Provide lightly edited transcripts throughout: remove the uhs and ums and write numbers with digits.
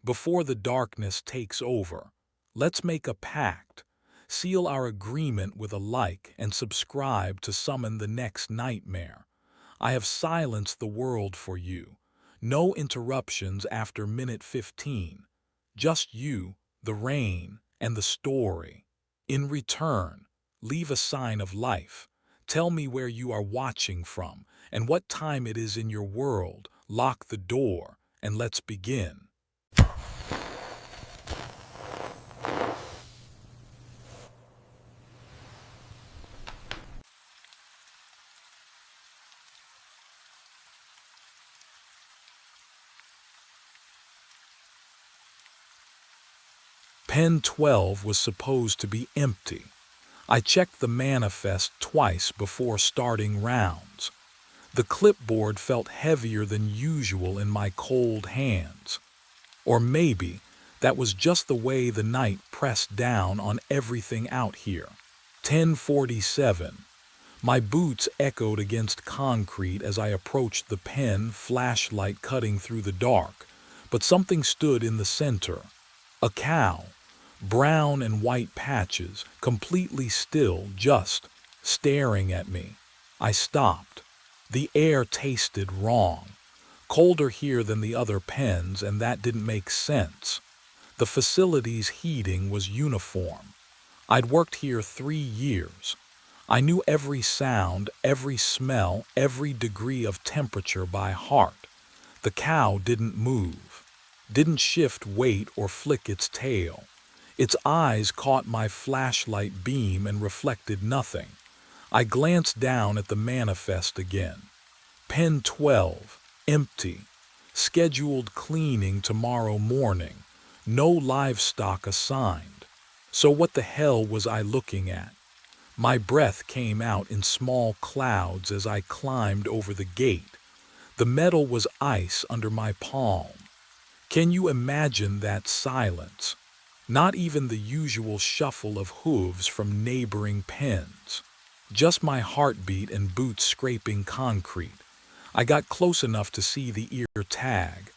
Before the darkness takes over, let's make a pact, seal our agreement with a like and subscribe to summon the next nightmare. I have silenced the world for you. No interruptions after minute 15. Just you, the rain, and the story. In return, leave a sign of life. Tell me where you are watching from and what time it is in your world. Lock the door and let's begin. Pen 12 was supposed to be empty. I checked the manifest twice before starting rounds. The clipboard felt heavier than usual in my cold hands. Or maybe that was just the way the night pressed down on everything out here. 10:47. My boots echoed against concrete as I approached the pen, flashlight cutting through the dark, but something stood in the center. A cow, brown and white patches, completely still, just staring at me. I stopped. The air tasted wrong. Colder here than the other pens, and that didn't make sense. The facility's heating was uniform. I'd worked here 3 years. I knew every sound, every smell, every degree of temperature by heart. The cow didn't move, didn't shift weight or flick its tail. Its eyes caught my flashlight beam and reflected nothing. I glanced down at the manifest again. Pen 12, empty. Scheduled cleaning tomorrow morning. No livestock assigned. So what the hell was I looking at? My breath came out in small clouds as I climbed over the gate. The metal was ice under my palm. Can you imagine that silence? Not even the usual shuffle of hooves from neighboring pens. Just my heartbeat and boots scraping concrete. I got close enough to see the ear tag.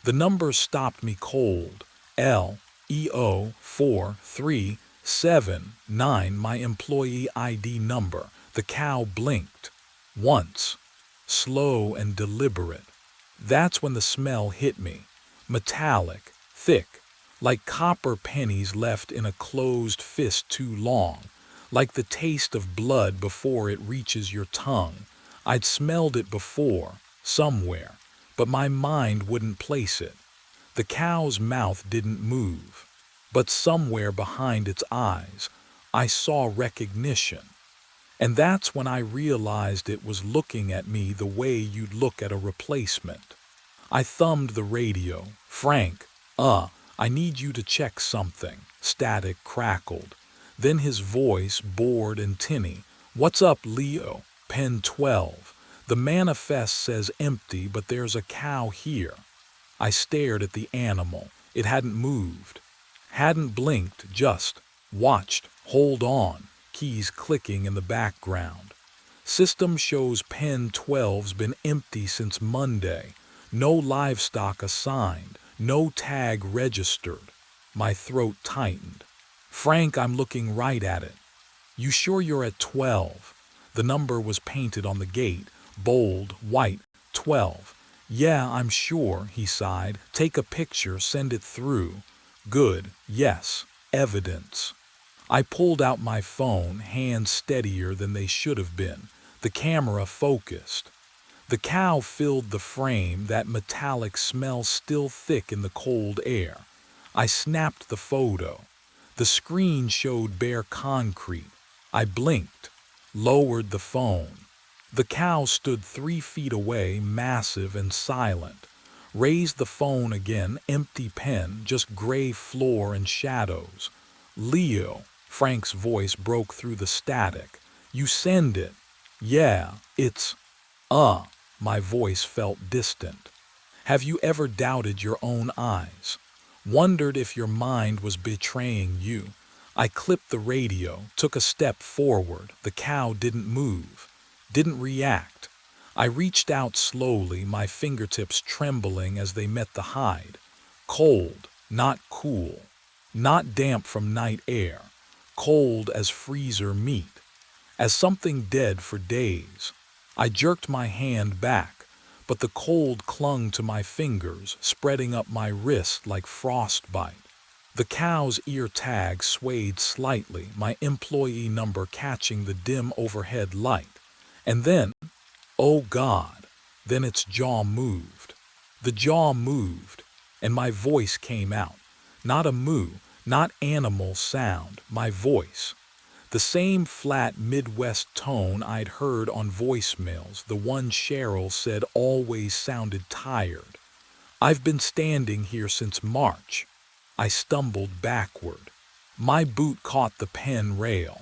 The number stopped me cold. LEO 4379, my employee ID number. The cow blinked. Once. Slow and deliberate. That's when the smell hit me. Metallic, thick, like copper pennies left in a closed fist too long, like the taste of blood before it reaches your tongue. I'd smelled it before, somewhere, but my mind wouldn't place it. The cow's mouth didn't move, but somewhere behind its eyes, I saw recognition. And that's when I realized it was looking at me the way you'd look at a replacement. I thumbed the radio. Frank, I need you to check something. Static crackled. Then his voice, bored and tinny. What's up, Leo? Pen 12. The manifest says empty, but there's a cow here. I stared at the animal. It hadn't moved. Hadn't blinked, just watched. Hold on. Keys clicking in the background. System shows pen 12's been empty since Monday. No livestock assigned. No tag registered. My throat tightened. Frank, I'm looking right at it. You sure you're at 12? The number was painted on the gate, bold, white, 12. Yeah, I'm sure, he sighed. Take a picture, send it through. Good, yes, evidence. I pulled out my phone, hands steadier than they should have been. The camera focused. The cow filled the frame, that metallic smell still thick in the cold air. I snapped the photo. The screen showed bare concrete. I blinked, lowered the phone. The cow stood 3 feet away, massive and silent. Raised the phone again, empty pen, just gray floor and shadows. Leo, Frank's voice broke through the static. You send it. Yeah, it's, my voice felt distant. Have you ever doubted your own eyes? Wondered if your mind was betraying you? I clipped the radio, took a step forward. The cow didn't move, didn't react. I reached out slowly, my fingertips trembling as they met the hide. Cold, not cool, not damp from night air, cold as freezer meat, as something dead for days. I jerked my hand back, but the cold clung to my fingers, spreading up my wrist like frostbite. The cow's ear tag swayed slightly, my employee number catching the dim overhead light. And then, oh God, then its jaw moved. The jaw moved, and my voice came out. Not a moo, not animal sound, my voice. The same flat Midwest tone I'd heard on voicemails, the one Cheryl said always sounded tired. I've been standing here since March. I stumbled backward. My boot caught the pen rail.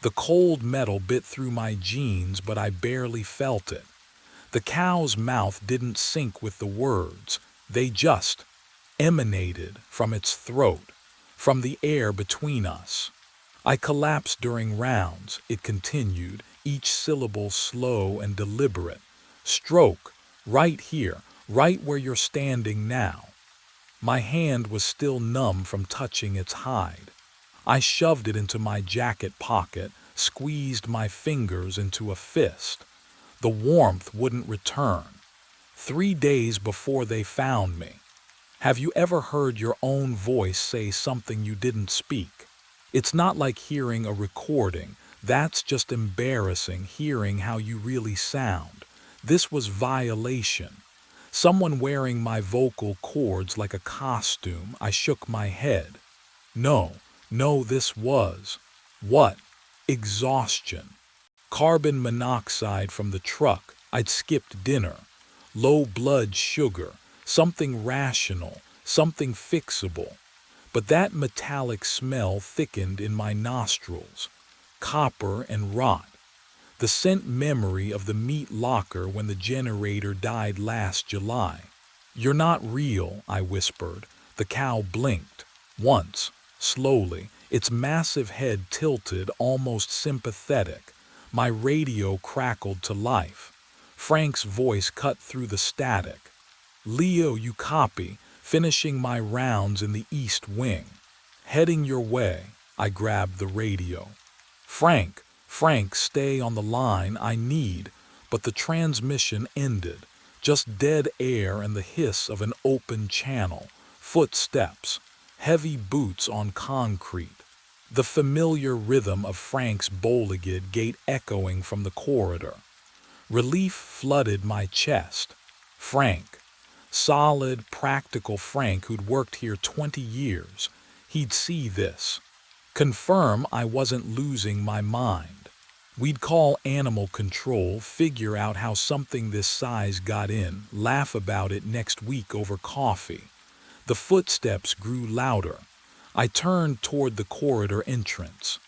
The cold metal bit through my jeans, but I barely felt it. The cow's mouth didn't sync with the words. They just emanated from its throat, from the air between us. I collapsed during rounds, it continued, each syllable slow and deliberate. Stroke, right here, right where you're standing now. My hand was still numb from touching its hide. I shoved it into my jacket pocket, squeezed my fingers into a fist. The warmth wouldn't return. 3 days before they found me. Have you ever heard your own voice say something you didn't speak? It's not like hearing a recording. That's just embarrassing, hearing how you really sound. This was violation. Someone wearing my vocal cords like a costume. I shook my head. No, this was. What? Exhaustion. Carbon monoxide from the truck. I'd skipped dinner. Low blood sugar. Something rational. Something fixable. But that metallic smell thickened in my nostrils. Copper and rot. The scent memory of the meat locker when the generator died last July. You're not real, I whispered. The cow blinked. Once, slowly, its massive head tilted, almost sympathetic. My radio crackled to life. Frank's voice cut through the static. Leo, you copy, finishing my rounds in the east wing. Heading your way, I grabbed the radio. Frank, stay on the line, I need, but the transmission ended. Just dead air and the hiss of an open channel. Footsteps, heavy boots on concrete. The familiar rhythm of Frank's Bowligate gate echoing from the corridor. Relief flooded my chest. Frank. Solid, practical Frank who'd worked here 20 years. He'd see this. Confirm I wasn't losing my mind. We'd call animal control, figure out how something this size got in, laugh about it next week over coffee. The footsteps grew louder. I turned toward the corridor entrance.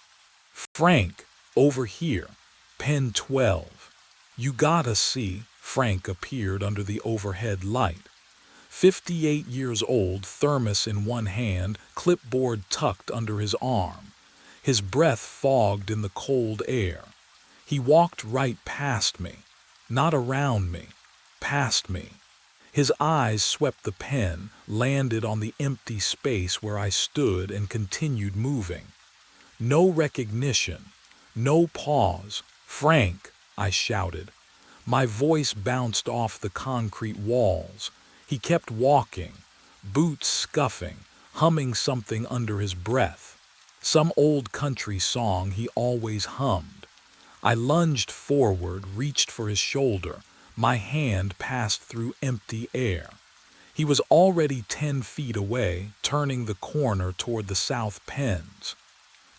Frank, over here, pen 12. You gotta see, Frank appeared under the overhead light. 58 years old, thermos in one hand, clipboard tucked under his arm. His breath fogged in the cold air. He walked right past me, not around me, past me. His eyes swept the pen, landed on the empty space where I stood, and continued moving. No recognition, no pause. Frank, I shouted. My voice bounced off the concrete walls. He kept walking, boots scuffing, humming something under his breath. Some old country song he always hummed. I lunged forward, reached for his shoulder. My hand passed through empty air. He was already 10 feet away, turning the corner toward the south pens.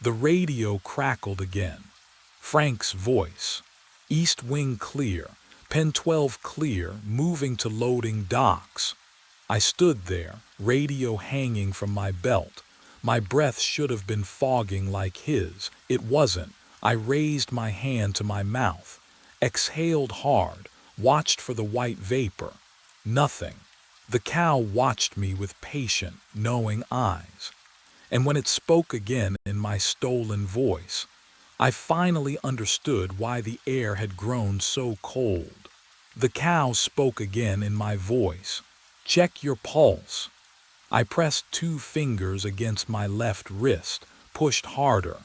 The radio crackled again. Frank's voice. East wing clear. Pen 12 clear, moving to loading docks. I stood there, radio hanging from my belt. My breath should have been fogging like his. It wasn't. I raised my hand to my mouth, exhaled hard, watched for the white vapor. Nothing. The cow watched me with patient, knowing eyes. And when it spoke again in my stolen voice, I finally understood why the air had grown so cold. The cow spoke again in my voice. Check your pulse. I pressed 2 fingers against my left wrist, pushed harder.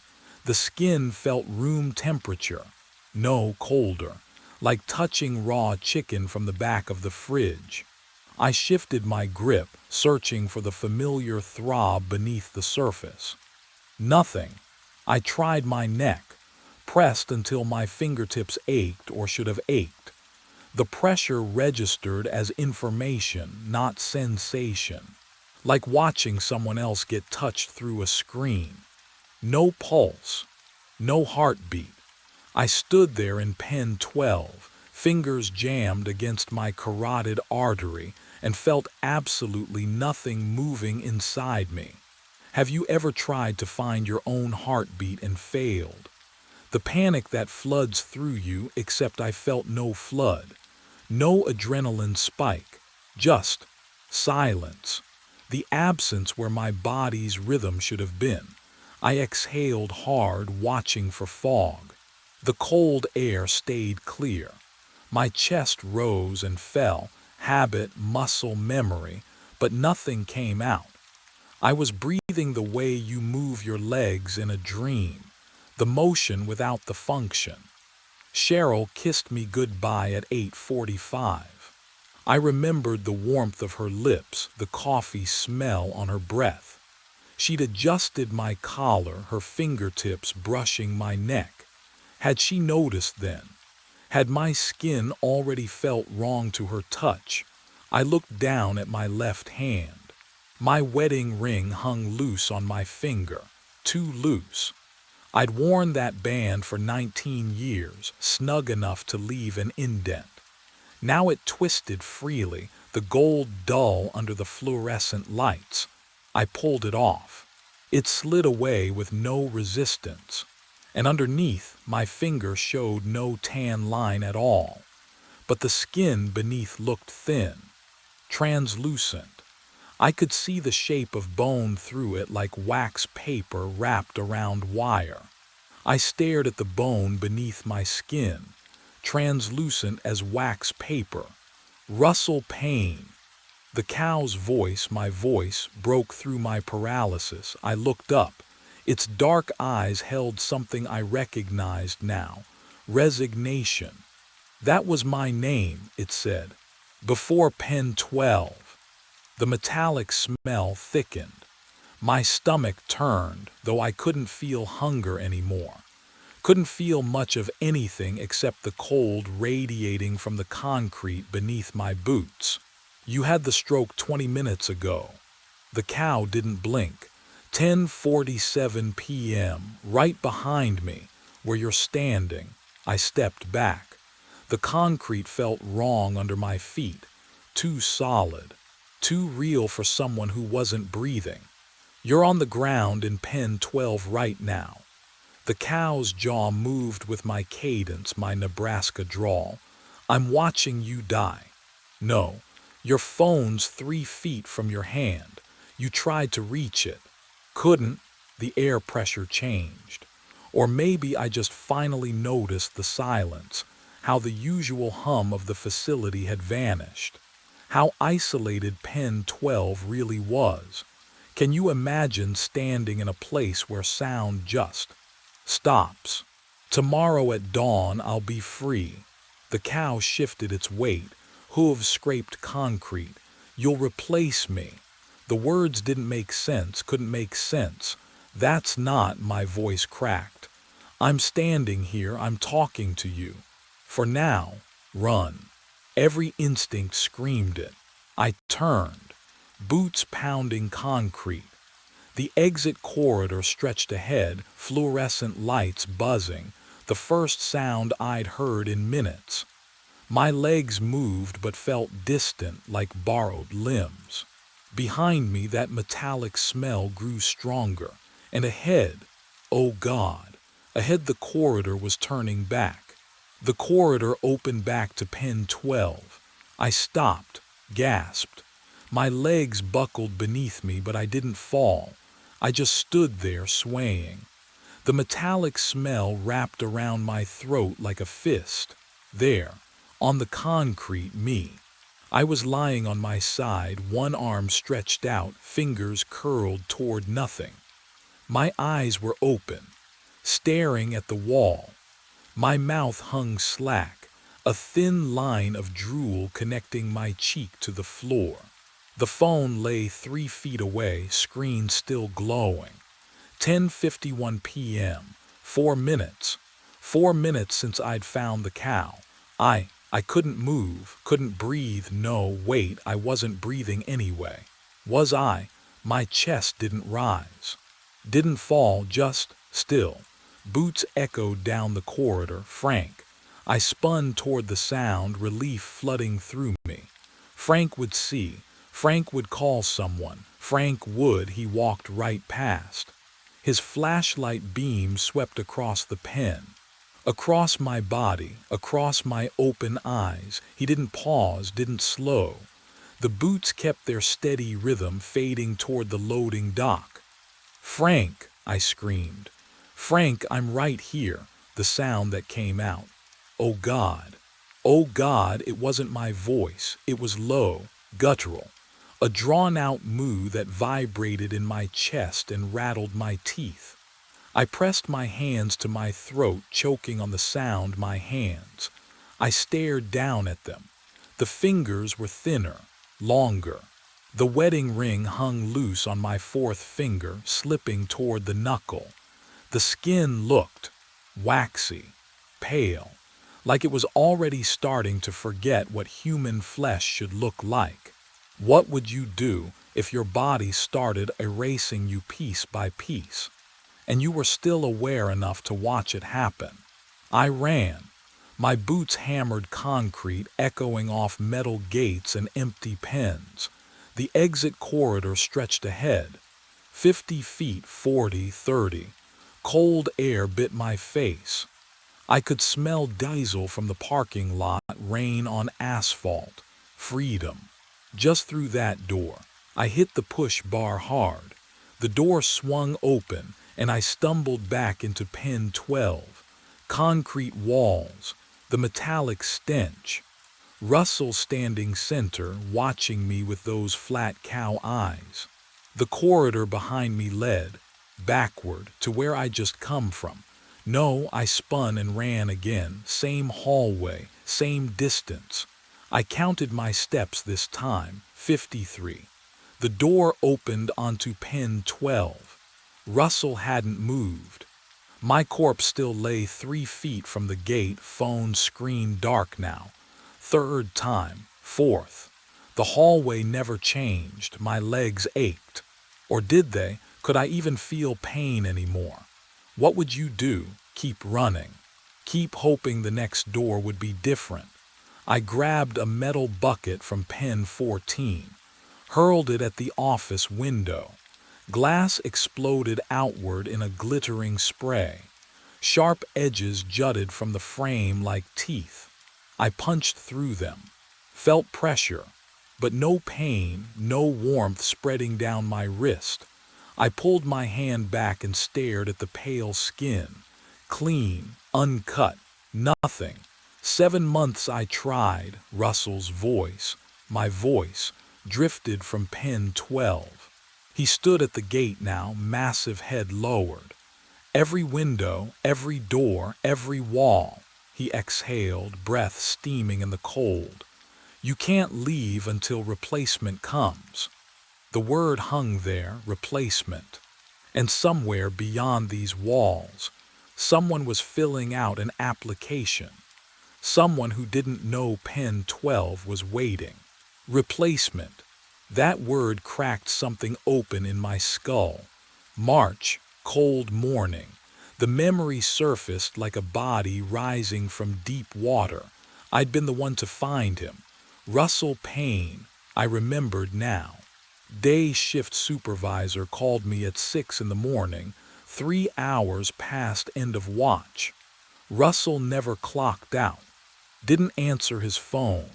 The skin felt room temperature, no colder, like touching raw chicken from the back of the fridge. I shifted my grip, searching for the familiar throb beneath the surface. Nothing. I tried my neck, pressed until my fingertips ached or should have ached. The pressure registered as information, not sensation, like watching someone else get touched through a screen. No pulse, no heartbeat. I stood there in pen 12, fingers jammed against my carotid artery, and felt absolutely nothing moving inside me. Have you ever tried to find your own heartbeat and failed? The panic that floods through you, except I felt no flood. No adrenaline spike, just silence. The absence where my body's rhythm should have been. I exhaled hard, watching for fog. The cold air stayed clear. My chest rose and fell, habit, muscle memory, but nothing came out. I was breathing the way you move your legs in a dream, the motion without the function. Cheryl kissed me goodbye at 8:45. I remembered the warmth of her lips, the coffee smell on her breath. She'd adjusted my collar, her fingertips brushing my neck. Had she noticed then? Had my skin already felt wrong to her touch? I looked down at my left hand. My wedding ring hung loose on my finger, too loose. I'd worn that band for 19 years, snug enough to leave an indent. Now it twisted freely, the gold dull under the fluorescent lights. I pulled it off. It slid away with no resistance, and underneath, my finger showed no tan line at all. But the skin beneath looked thin, translucent. I could see the shape of bone through it like wax paper wrapped around wire. I stared at the bone beneath my skin, translucent as wax paper. Russell Payne. The cow's voice, my voice, broke through my paralysis. I looked up. Its dark eyes held something I recognized now. Resignation. That was my name, it said. Before pen 12. The metallic smell thickened. My stomach turned, though I couldn't feel hunger anymore. Couldn't feel much of anything except the cold radiating from the concrete beneath my boots. You had the stroke 20 minutes ago. The cow didn't blink. 10:47 p.m., right behind me, where you're standing. I stepped back. The concrete felt wrong under my feet. Too solid. Too real for someone who wasn't breathing. You're on the ground in pen 12 right now. The cow's jaw moved with my cadence, my Nebraska drawl. I'm watching you die. No, your phone's 3 feet from your hand. You tried to reach it. Couldn't. The air pressure changed. Or maybe I just finally noticed the silence, how the usual hum of the facility had vanished. How isolated pen 12 really was. Can you imagine standing in a place where sound just stops? Tomorrow at dawn I'll be free. The cow shifted its weight. Hooves scraped concrete. You'll replace me. The words didn't make sense, couldn't make sense. That's not, my voice cracked. I'm standing here, I'm talking to you. For now, run. Every instinct screamed it. I turned, boots pounding concrete. The exit corridor stretched ahead, fluorescent lights buzzing, the first sound I'd heard in minutes. My legs moved but felt distant, like borrowed limbs. Behind me, that metallic smell grew stronger, and ahead, oh God, ahead the corridor was turning back. The corridor opened back to pen 12. I stopped, gasped. My legs buckled beneath me, but I didn't fall. I just stood there swaying. The metallic smell wrapped around my throat like a fist. There, on the concrete, me. I was lying on my side, one arm stretched out, fingers curled toward nothing. My eyes were open, staring at the wall. My mouth hung slack, a thin line of drool connecting my cheek to the floor. The phone lay 3 feet away, screen still glowing. 10:51 p.m. 4 minutes. 4 minutes since I'd found the cow. I couldn't move, couldn't breathe. No, wait, I wasn't breathing anyway. Was I? My chest didn't rise. Didn't fall, just still. Boots echoed down the corridor. Frank. I spun toward the sound, relief flooding through me. Frank would see. Frank would call someone. Frank would. He walked right past. His flashlight beam swept across the pen, across my body, across my open eyes. He didn't pause, didn't slow. The boots kept their steady rhythm, fading toward the loading dock. Frank, I screamed. Frank, I'm right here. The sound that came out. Oh God. Oh God, it wasn't my voice. It was low, guttural. A drawn-out moo that vibrated in my chest and rattled my teeth. I pressed my hands to my throat, choking on the sound. My hands. I stared down at them. The fingers were thinner, longer. The wedding ring hung loose on my fourth finger, slipping toward the knuckle. The skin looked waxy, pale, like it was already starting to forget what human flesh should look like. What would you do if your body started erasing you piece by piece, and you were still aware enough to watch it happen? I ran. My boots hammered concrete, echoing off metal gates and empty pens. The exit corridor stretched ahead. 50 feet, 40, 30. Cold air bit my face. I could smell diesel from the parking lot, rain on asphalt. Freedom. Just through that door. I hit the push bar hard. The door swung open, and I stumbled back into pen 12. Concrete walls, the metallic stench. Russell standing center, watching me with those flat cow eyes. The corridor behind me led, backward, to where I'd just come from. No, I spun and ran again. Same hallway, same distance. I counted my steps this time, 53. The door opened onto pen 12. Russell hadn't moved. My corpse still lay 3 feet from the gate, phone screen dark now. Third time, fourth. The hallway never changed. My legs ached. Or did they? Could I even feel pain anymore? What would you do? Keep running. Keep hoping the next door would be different. I grabbed a metal bucket from pen 14, hurled it at the office window. Glass exploded outward in a glittering spray. Sharp edges jutted from the frame like teeth. I punched through them, felt pressure, but no pain, no warmth spreading down my wrist. I pulled my hand back and stared at the pale skin. Clean, uncut, nothing. 7 months I tried. Russell's voice, my voice, drifted from pen 12. He stood at the gate now, massive head lowered. Every window, every door, every wall. He exhaled, breath steaming in the cold. You can't leave until replacement comes. The word hung there, replacement. And somewhere beyond these walls, someone was filling out an application. Someone who didn't know pen 12 was waiting. Replacement. That word cracked something open in my skull. March, cold morning. The memory surfaced like a body rising from deep water. I'd been the one to find him. Russell Payne, I remembered now. Day shift supervisor called me at 6 in the morning, 3 hours past end of watch. Russell never clocked out. Didn't answer his phone.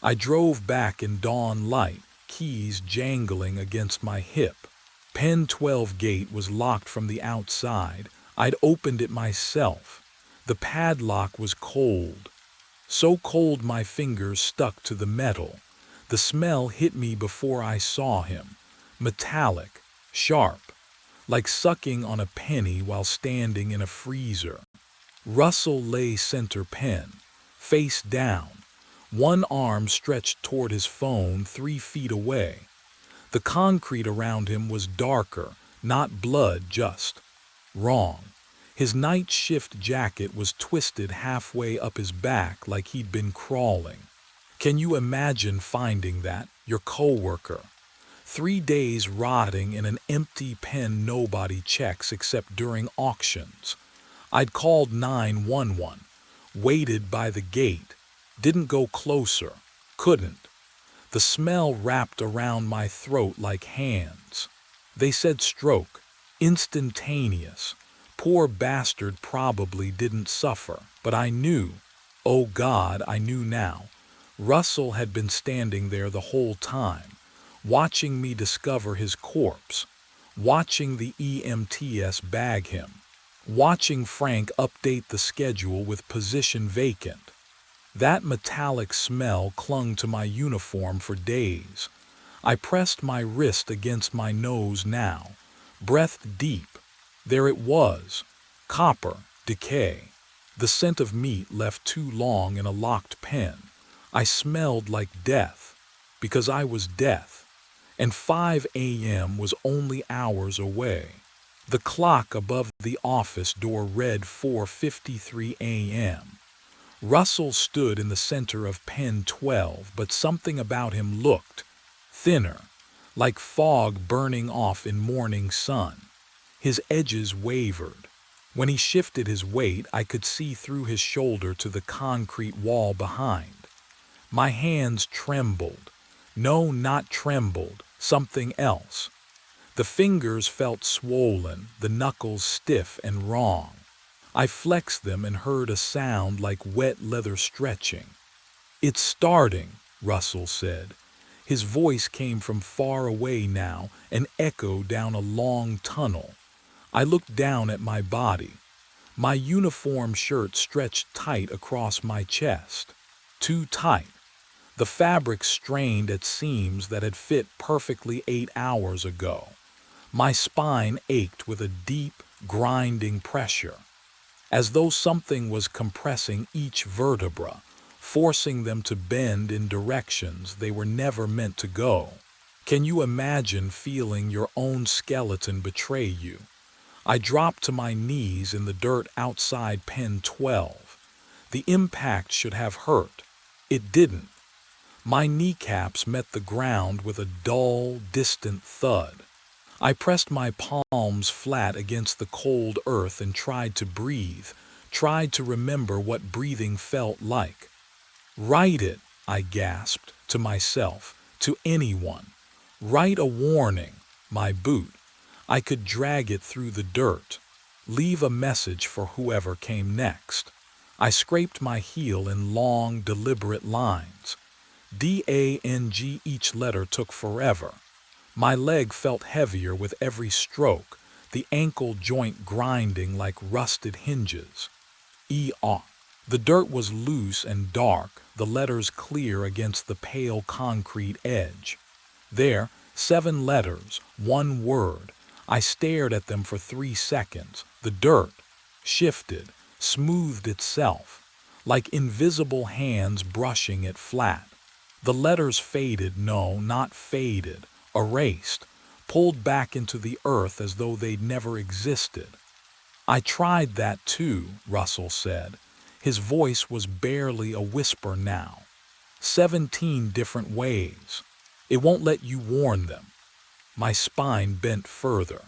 I drove back in dawn light, keys jangling against my hip. Pen 12 gate was locked from the outside. I'd opened it myself. The padlock was cold. So cold my fingers stuck to the metal. The smell hit me before I saw him. Metallic, sharp, like sucking on a penny while standing in a freezer. Russell lay center pen, face down, one arm stretched toward his phone 3 feet away. The concrete around him was darker, not blood, just wrong. His night shift jacket was twisted halfway up his back like he'd been crawling. Can you imagine finding that, your coworker? 3 days rotting in an empty pen nobody checks except during auctions. I'd called 911, waited by the gate, didn't go closer, couldn't. The smell wrapped around my throat like hands. They said stroke, instantaneous. Poor bastard probably didn't suffer, but I knew, oh God, I knew now. Russell had been standing there the whole time, watching me discover his corpse, watching the EMTS bag him, watching Frank update the schedule with position vacant. That metallic smell clung to my uniform for days. I pressed my wrist against my nose now, breathed deep. There it was, copper, decay. The scent of meat left too long in a locked pen. I smelled like death, because I was death. And 5 a.m. was only hours away. The clock above the office door read 4:53 a.m. Russell stood in the center of pen 12, but something about him looked thinner, like fog burning off in morning sun. His edges wavered. When he shifted his weight, I could see through his shoulder to the concrete wall behind. My hands trembled. No, not trembled, something else. The fingers felt swollen, the knuckles stiff and wrong. I flexed them and heard a sound like wet leather stretching. "It's starting," Russell said. His voice came from far away now, an echo down a long tunnel. I looked down at my body. My uniform shirt stretched tight across my chest. Too tight. The fabric strained at seams that had fit perfectly 8 hours ago. My spine ached with a deep, grinding pressure, as though something was compressing each vertebra, forcing them to bend in directions they were never meant to go. Can you imagine feeling your own skeleton betray you? I dropped to my knees in the dirt outside pen 12. The impact should have hurt. It didn't. My kneecaps met the ground with a dull, distant thud. I pressed my palms flat against the cold earth and tried to breathe, tried to remember what breathing felt like. "Write it," I gasped, to myself, to anyone. Write a warning, my boot. I could drag it through the dirt. Leave a message for whoever came next. I scraped my heel in long, deliberate lines. DANG, each letter took forever. My leg felt heavier with every stroke, the ankle joint grinding like rusted hinges. ER. The dirt was loose and dark, the letters clear against the pale concrete edge. There, 7 letters, 1 word. I stared at them for 3 seconds. The dirt shifted, smoothed itself, like invisible hands brushing it flat. The letters faded, no, not faded, erased, pulled back into the earth as though they'd never existed. "I tried that too," Russell said. His voice was barely a whisper now. 17 different ways. It won't let you warn them. My spine bent further.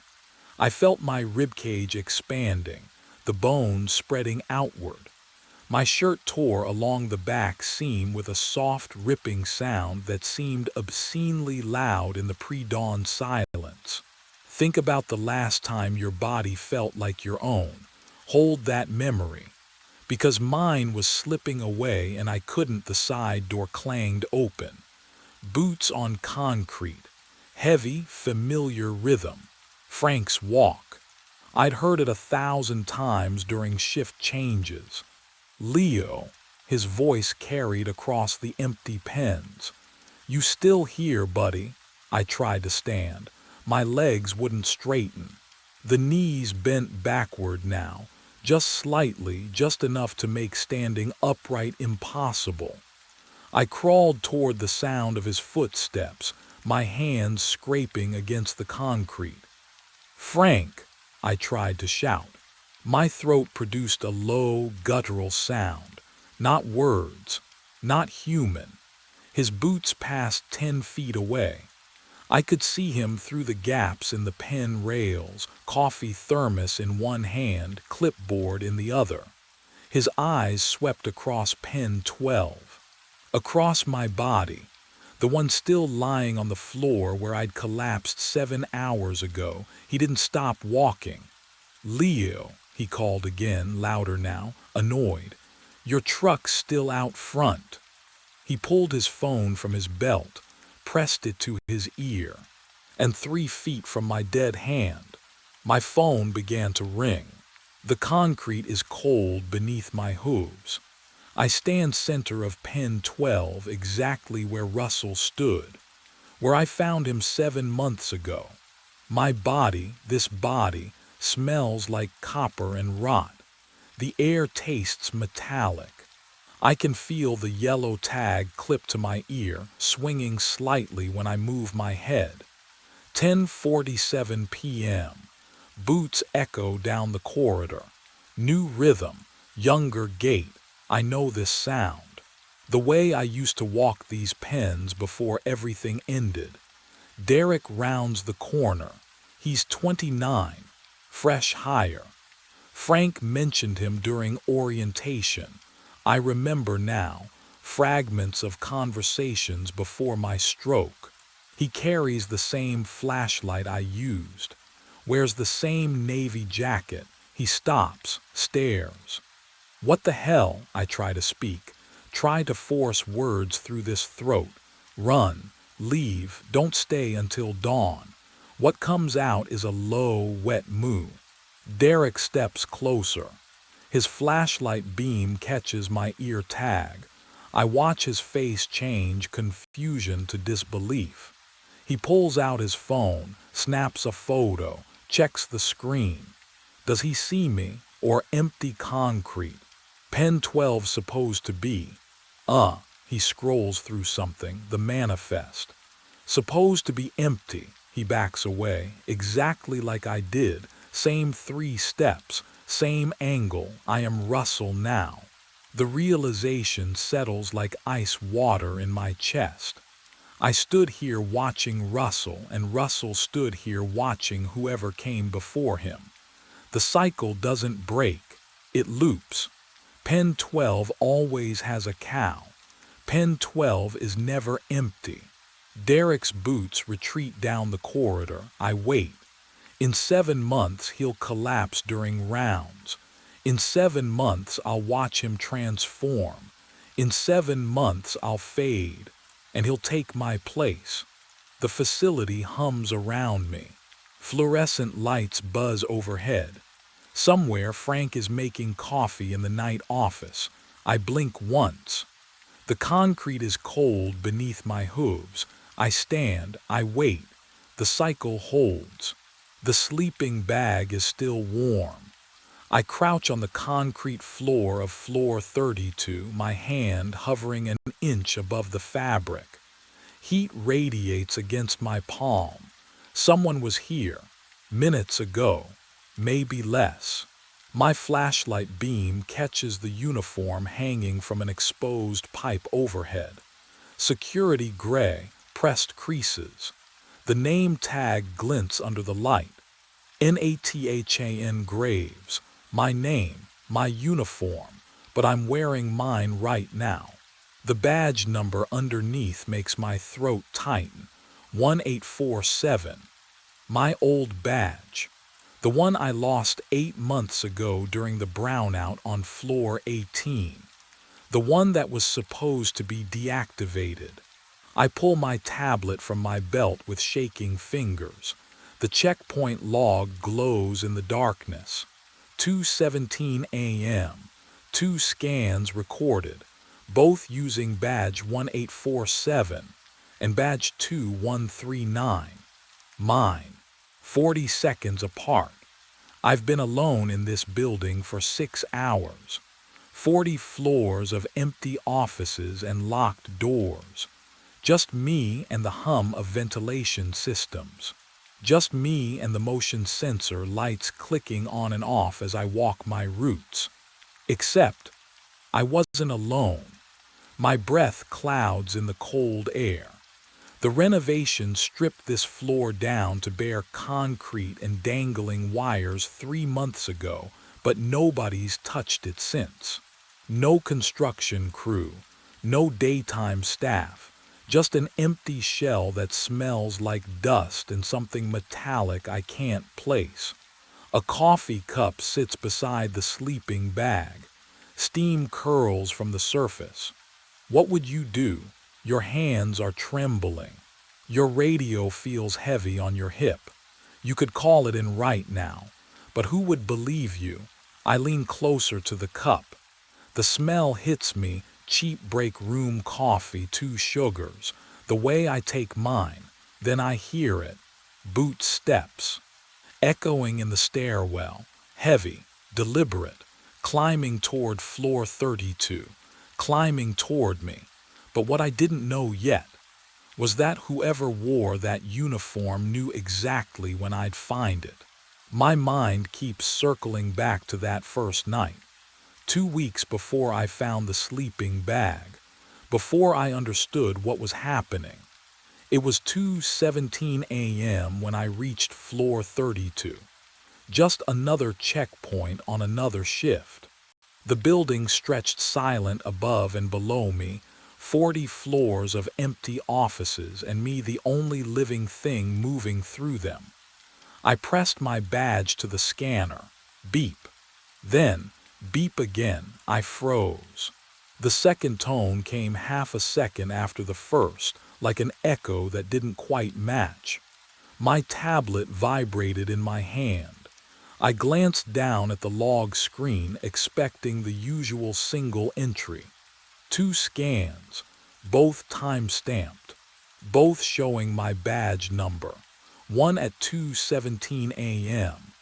I felt my ribcage expanding, the bones spreading outward. My shirt tore along the back seam with a soft, ripping sound that seemed obscenely loud in the pre-dawn silence. Think about the last time your body felt like your own. Hold that memory. Because mine was slipping away and I couldn't, the side door clanged open. Boots on concrete. Heavy, familiar rhythm. Frank's walk. I'd heard it 1,000 times during shift changes. "Leo," his voice carried across the empty pens. "You still here, buddy?" I tried to stand. My legs wouldn't straighten. The knees bent backward now, just slightly, just enough to make standing upright impossible. I crawled toward the sound of his footsteps, my hands scraping against the concrete. "Frank!" I tried to shout. My throat produced a low, guttural sound. Not words. Not human. His boots passed 10 feet away. I could see him through the gaps in the pen rails, coffee thermos in one hand, clipboard in the other. His eyes swept across pen 12. Across my body, the one still lying on the floor where I'd collapsed 7 hours ago. He didn't stop walking. "Leo," he called again, louder now, annoyed. "Your truck's still out front." He pulled his phone from his belt, pressed it to his ear, and 3 feet from my dead hand, my phone began to ring. The concrete is cold beneath my hooves. I stand center of pen 12, exactly where Russell stood, where I found him 7 months ago. My body, this body, smells like copper and rot. The air tastes metallic. I can feel the yellow tag clipped to my ear, swinging slightly when I move my head. 10:47 p.m. Boots echo down the corridor. New rhythm, younger gait. I know this sound. The way I used to walk these pens before everything ended. Derek rounds the corner. He's 29, fresh hire. Frank mentioned him during orientation. I remember now, fragments of conversations before my stroke. He carries the same flashlight I used, wears the same navy jacket. He stops, stares. "What the hell?" I try to speak, try to force words through this throat. "Run, leave, don't stay until dawn." What comes out is a low, wet moo. Derek steps closer. His flashlight beam catches my ear tag. I watch his face change confusion to disbelief. He pulls out his phone, snaps a photo, checks the screen. Does he see me, or empty concrete? Pen 12 supposed to be. He scrolls through something, the manifest. Supposed to be empty. He backs away, exactly like I did. Same 3 steps, same angle. I am Russell now. The realization settles like ice water in my chest. I stood here watching Russell, and Russell stood here watching whoever came before him. The cycle doesn't break, it loops. Pen 12 always has a cow. Pen 12 is never empty. Derek's boots retreat down the corridor. I wait. In 7 months, he'll collapse during rounds. In 7 months, I'll watch him transform. In 7 months, I'll fade, and he'll take my place. The facility hums around me. Fluorescent lights buzz overhead. Somewhere, Frank is making coffee in the night office. I blink once. The concrete is cold beneath my hooves. I stand, I wait. The cycle holds. The sleeping bag is still warm. I crouch on the concrete floor of floor 32, my hand hovering an inch above the fabric. Heat radiates against my palm. Someone was here, minutes ago, maybe less. My flashlight beam catches the uniform hanging from an exposed pipe overhead. Security gray, pressed creases. The name tag glints under the light. Nathan Graves. My name, my uniform, but I'm wearing mine right now. The badge number underneath makes my throat tighten. 1847. My old badge. The one I lost 8 months ago during the brownout on floor 18. The one that was supposed to be deactivated. I pull my tablet from my belt with shaking fingers. The checkpoint log glows in the darkness. 2:17 a.m. 2 scans recorded, both using badge 1847. and badge 2139. Mine. 40 seconds apart. I've been alone in this building for 6 hours. 40 floors of empty offices and locked doors. Just me and the hum of ventilation systems. Just me and the motion sensor lights clicking on and off as I walk my routes. Except, I wasn't alone. My breath clouds in the cold air. The renovation stripped this floor down to bare concrete and dangling wires 3 months ago, but nobody's touched it since. No construction crew, no daytime staff, just an empty shell that smells like dust and something metallic I can't place. A coffee cup sits beside the sleeping bag. Steam curls from the surface. What would you do? Your hands are trembling. Your radio feels heavy on your hip. You could call it in right now, but who would believe you? I lean closer to the cup. The smell hits me, cheap break room coffee, 2 sugars. The way I take mine, then I hear it. Boot steps. Echoing in the stairwell, heavy, deliberate, climbing toward floor 32, climbing toward me. But what I didn't know yet was that whoever wore that uniform knew exactly when I'd find it. My mind keeps circling back to that first night, 2 weeks before I found the sleeping bag, before I understood what was happening. It was 2:17 a.m. when I reached floor 32. Just another checkpoint on another shift. The building stretched silent above and below me, 40 floors of empty offices and me the only living thing moving through them. I pressed my badge to the scanner. Beep. Then, beep again. I froze. The second tone came half a second after the first, like an echo that didn't quite match. My tablet vibrated in my hand. I glanced down at the log screen, expecting the usual single entry. 2 scans, both time-stamped, both showing my badge number. One at 2:17 a.m.,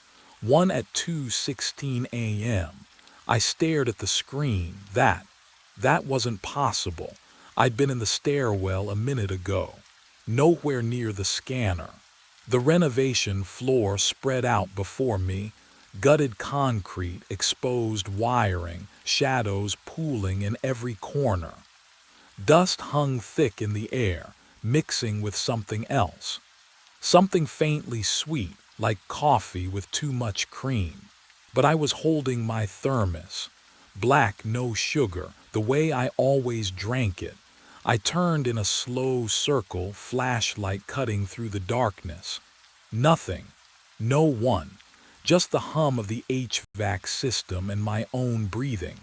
one at 2:16 a.m. I stared at the screen. That wasn't possible. I'd been in the stairwell a minute ago, nowhere near the scanner. The renovation floor spread out before me, gutted concrete, exposed wiring, shadows pooling in every corner. Dust hung thick in the air, mixing with something else. Something faintly sweet, like coffee with too much cream. But I was holding my thermos. Black, no sugar, the way I always drank it. I turned in a slow circle, flashlight cutting through the darkness. Nothing. No one. Just the hum of the HVAC system and my own breathing.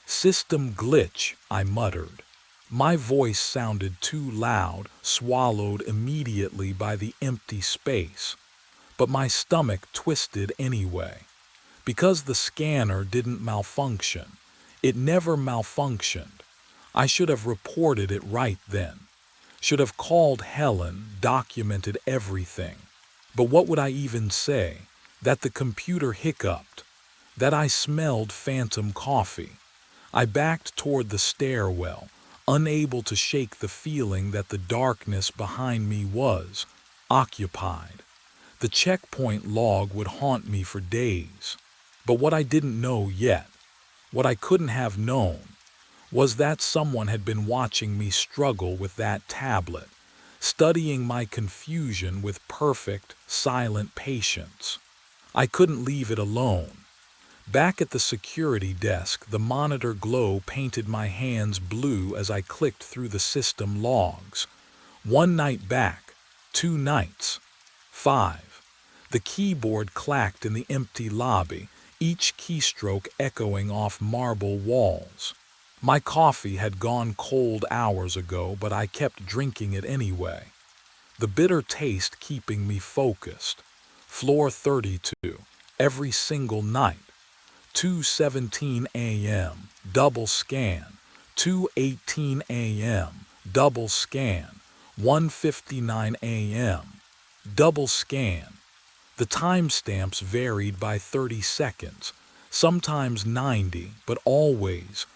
System glitch, I muttered. My voice sounded too loud, swallowed immediately by the empty space. But my stomach twisted anyway. Because the scanner didn't malfunction. It never malfunctioned. I should have reported it right then. Should have called Helen, documented everything. But what would I even say? That the computer hiccuped. That I smelled phantom coffee. I backed toward the stairwell, unable to shake the feeling that the darkness behind me was occupied. The checkpoint log would haunt me for days. But what I didn't know yet, what I couldn't have known, was that someone had been watching me struggle with that tablet, studying my confusion with perfect, silent patience. I couldn't leave it alone. Back at the security desk, the monitor glow painted my hands blue as I clicked through the system logs. 1 night back, 2 nights, 5. The keyboard clacked in the empty lobby, each keystroke echoing off marble walls. My coffee had gone cold hours ago, but I kept drinking it anyway. The bitter taste keeping me focused. Floor 32, every single night. 2:17 a.m., double scan. 2:18 a.m., double scan. 1:59 a.m. Double scan. The timestamps varied by 30 seconds, sometimes 90, but always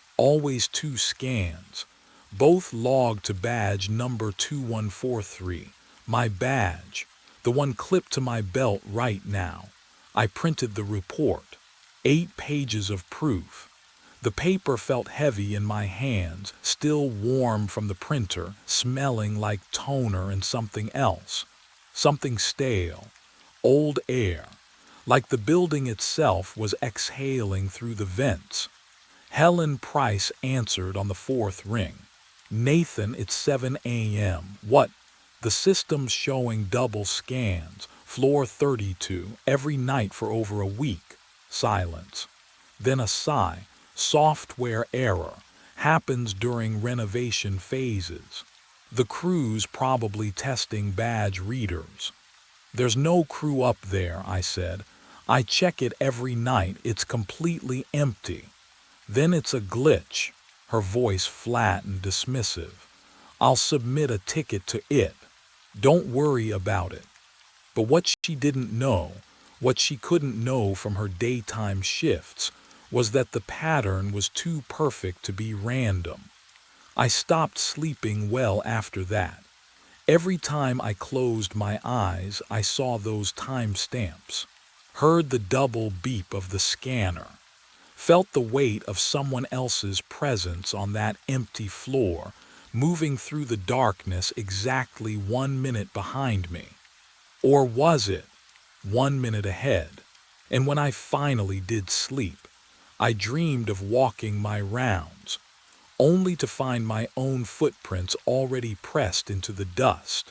two scans. Both logged to badge number 2143, my badge, the one clipped to my belt right now. I printed the report. 8 pages of proof. The paper felt heavy in my hands, still warm from the printer, smelling like toner and something else. Something stale. Old air. Like the building itself was exhaling through the vents. Helen Price answered on the 4th ring. Nathan, it's 7 a.m. What? The system's showing double scans, floor 32, every night for over a week. Silence. Then a sigh. Software error. Happens during renovation phases. The crew's probably testing badge readers. There's no crew up there, I said. I check it every night. It's completely empty. Then it's a glitch. Her voice flat and dismissive. I'll submit a ticket to it. Don't worry about it. But what she didn't know, what she couldn't know from her daytime shifts, was that the pattern was too perfect to be random. I stopped sleeping well after that. Every time I closed my eyes, I saw those timestamps, heard the double beep of the scanner, felt the weight of someone else's presence on that empty floor, moving through the darkness exactly 1 minute behind me. Or was it 1 minute ahead? And when I finally did sleep, I dreamed of walking my rounds, only to find my own footprints already pressed into the dust.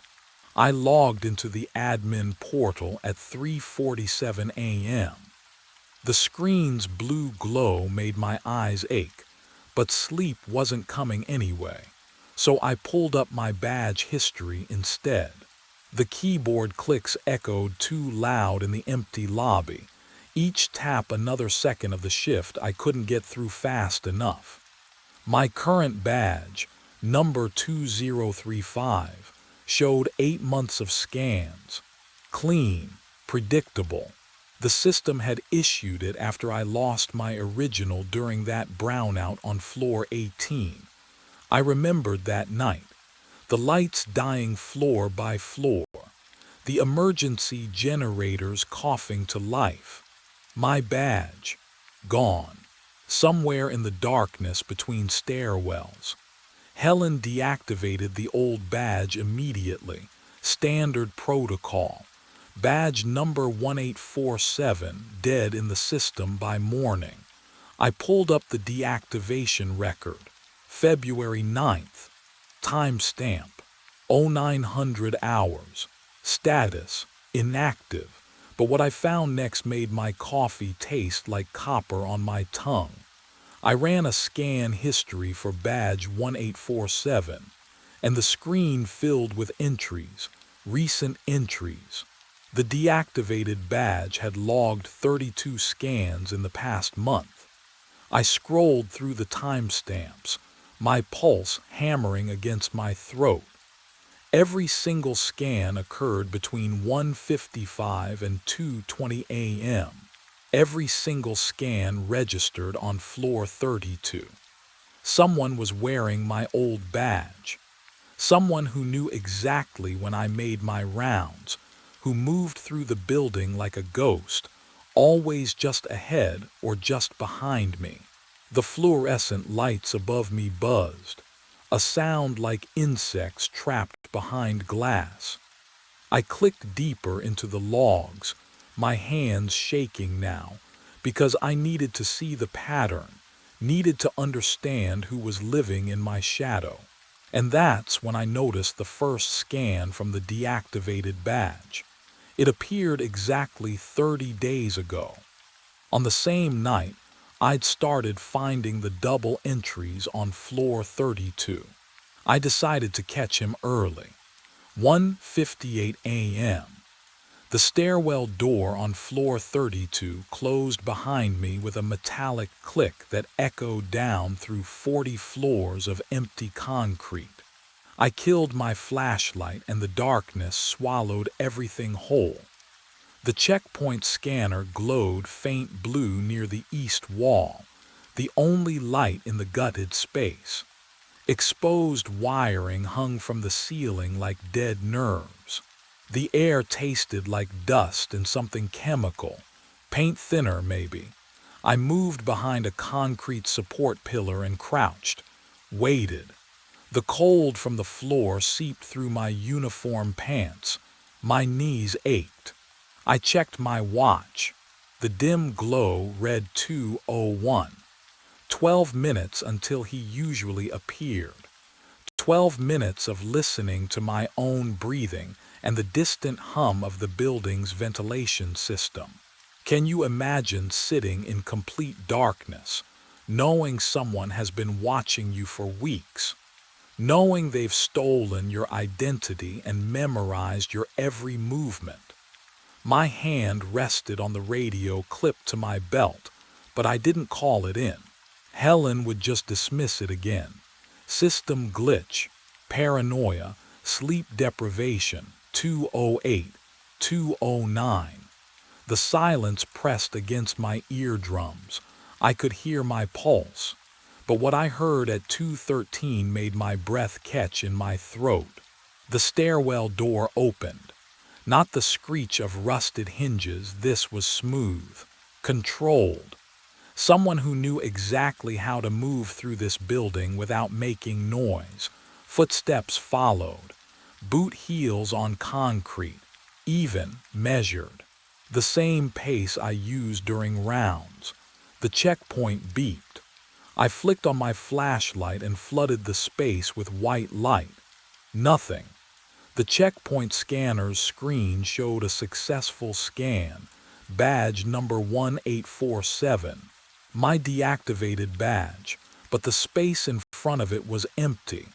I logged into the admin portal at 3:47 a.m. The screen's blue glow made my eyes ache, but sleep wasn't coming anyway, so I pulled up my badge history instead. The keyboard clicks echoed too loud in the empty lobby. Each tap another second of the shift I couldn't get through fast enough. My current badge, number 2035, showed 8 months of scans. Clean, predictable. The system had issued it after I lost my original during that brownout on floor 18. I remembered that night. The lights dying floor by floor. The emergency generators coughing to life. My badge, gone, somewhere in the darkness between stairwells. Helen deactivated the old badge immediately. Standard protocol. Badge number 1847 dead in the system by morning. I pulled up the deactivation record. February 9th. Timestamp. 0900 hours. Status. Inactive. But what I found next made my coffee taste like copper on my tongue. I ran a scan history for badge 1847, and the screen filled with entries, recent entries. The deactivated badge had logged 32 scans in the past month. I scrolled through the timestamps, my pulse hammering against my throat. Every single scan occurred between 1:55 and 2:20 a.m. Every single scan registered on floor 32. Someone was wearing my old badge. Someone who knew exactly when I made my rounds, who moved through the building like a ghost, always just ahead or just behind me. The fluorescent lights above me buzzed, a sound like insects trapped behind glass. I clicked deeper into the logs, my hands shaking now, because I needed to see the pattern, needed to understand who was living in my shadow. And that's when I noticed the first scan from the deactivated badge. It appeared exactly 30 days ago. On the same night, I'd started finding the double entries on floor 32. I decided to catch him early. 1:58 a.m. The stairwell door on floor 32 closed behind me with a metallic click that echoed down through 40 floors of empty concrete. I killed my flashlight and the darkness swallowed everything whole. The checkpoint scanner glowed faint blue near the east wall, the only light in the gutted space. Exposed wiring hung from the ceiling like dead nerves. The air tasted like dust and something chemical, paint thinner maybe. I moved behind a concrete support pillar and crouched, waited. The cold from the floor seeped through my uniform pants. My knees ached. I checked my watch. The dim glow read 2:01. 12 minutes until he usually appeared. 12 minutes of listening to my own breathing and the distant hum of the building's ventilation system. Can you imagine sitting in complete darkness, knowing someone has been watching you for weeks, knowing they've stolen your identity and memorized your every movement? My hand rested on the radio clipped to my belt, but I didn't call it in. Helen would just dismiss it again. System glitch, paranoia, sleep deprivation, 2:08, 2:09. The silence pressed against my eardrums. I could hear my pulse, but what I heard at 2:13 made my breath catch in my throat. The stairwell door opened. Not the screech of rusted hinges, this was smooth, controlled. Someone who knew exactly how to move through this building without making noise. Footsteps followed, boot heels on concrete, even, measured. The same pace I used during rounds. The checkpoint beeped. I flicked on my flashlight and flooded the space with white light. Nothing. The checkpoint scanner's screen showed a successful scan, badge number 1847. My deactivated badge, but the space in front of it was empty.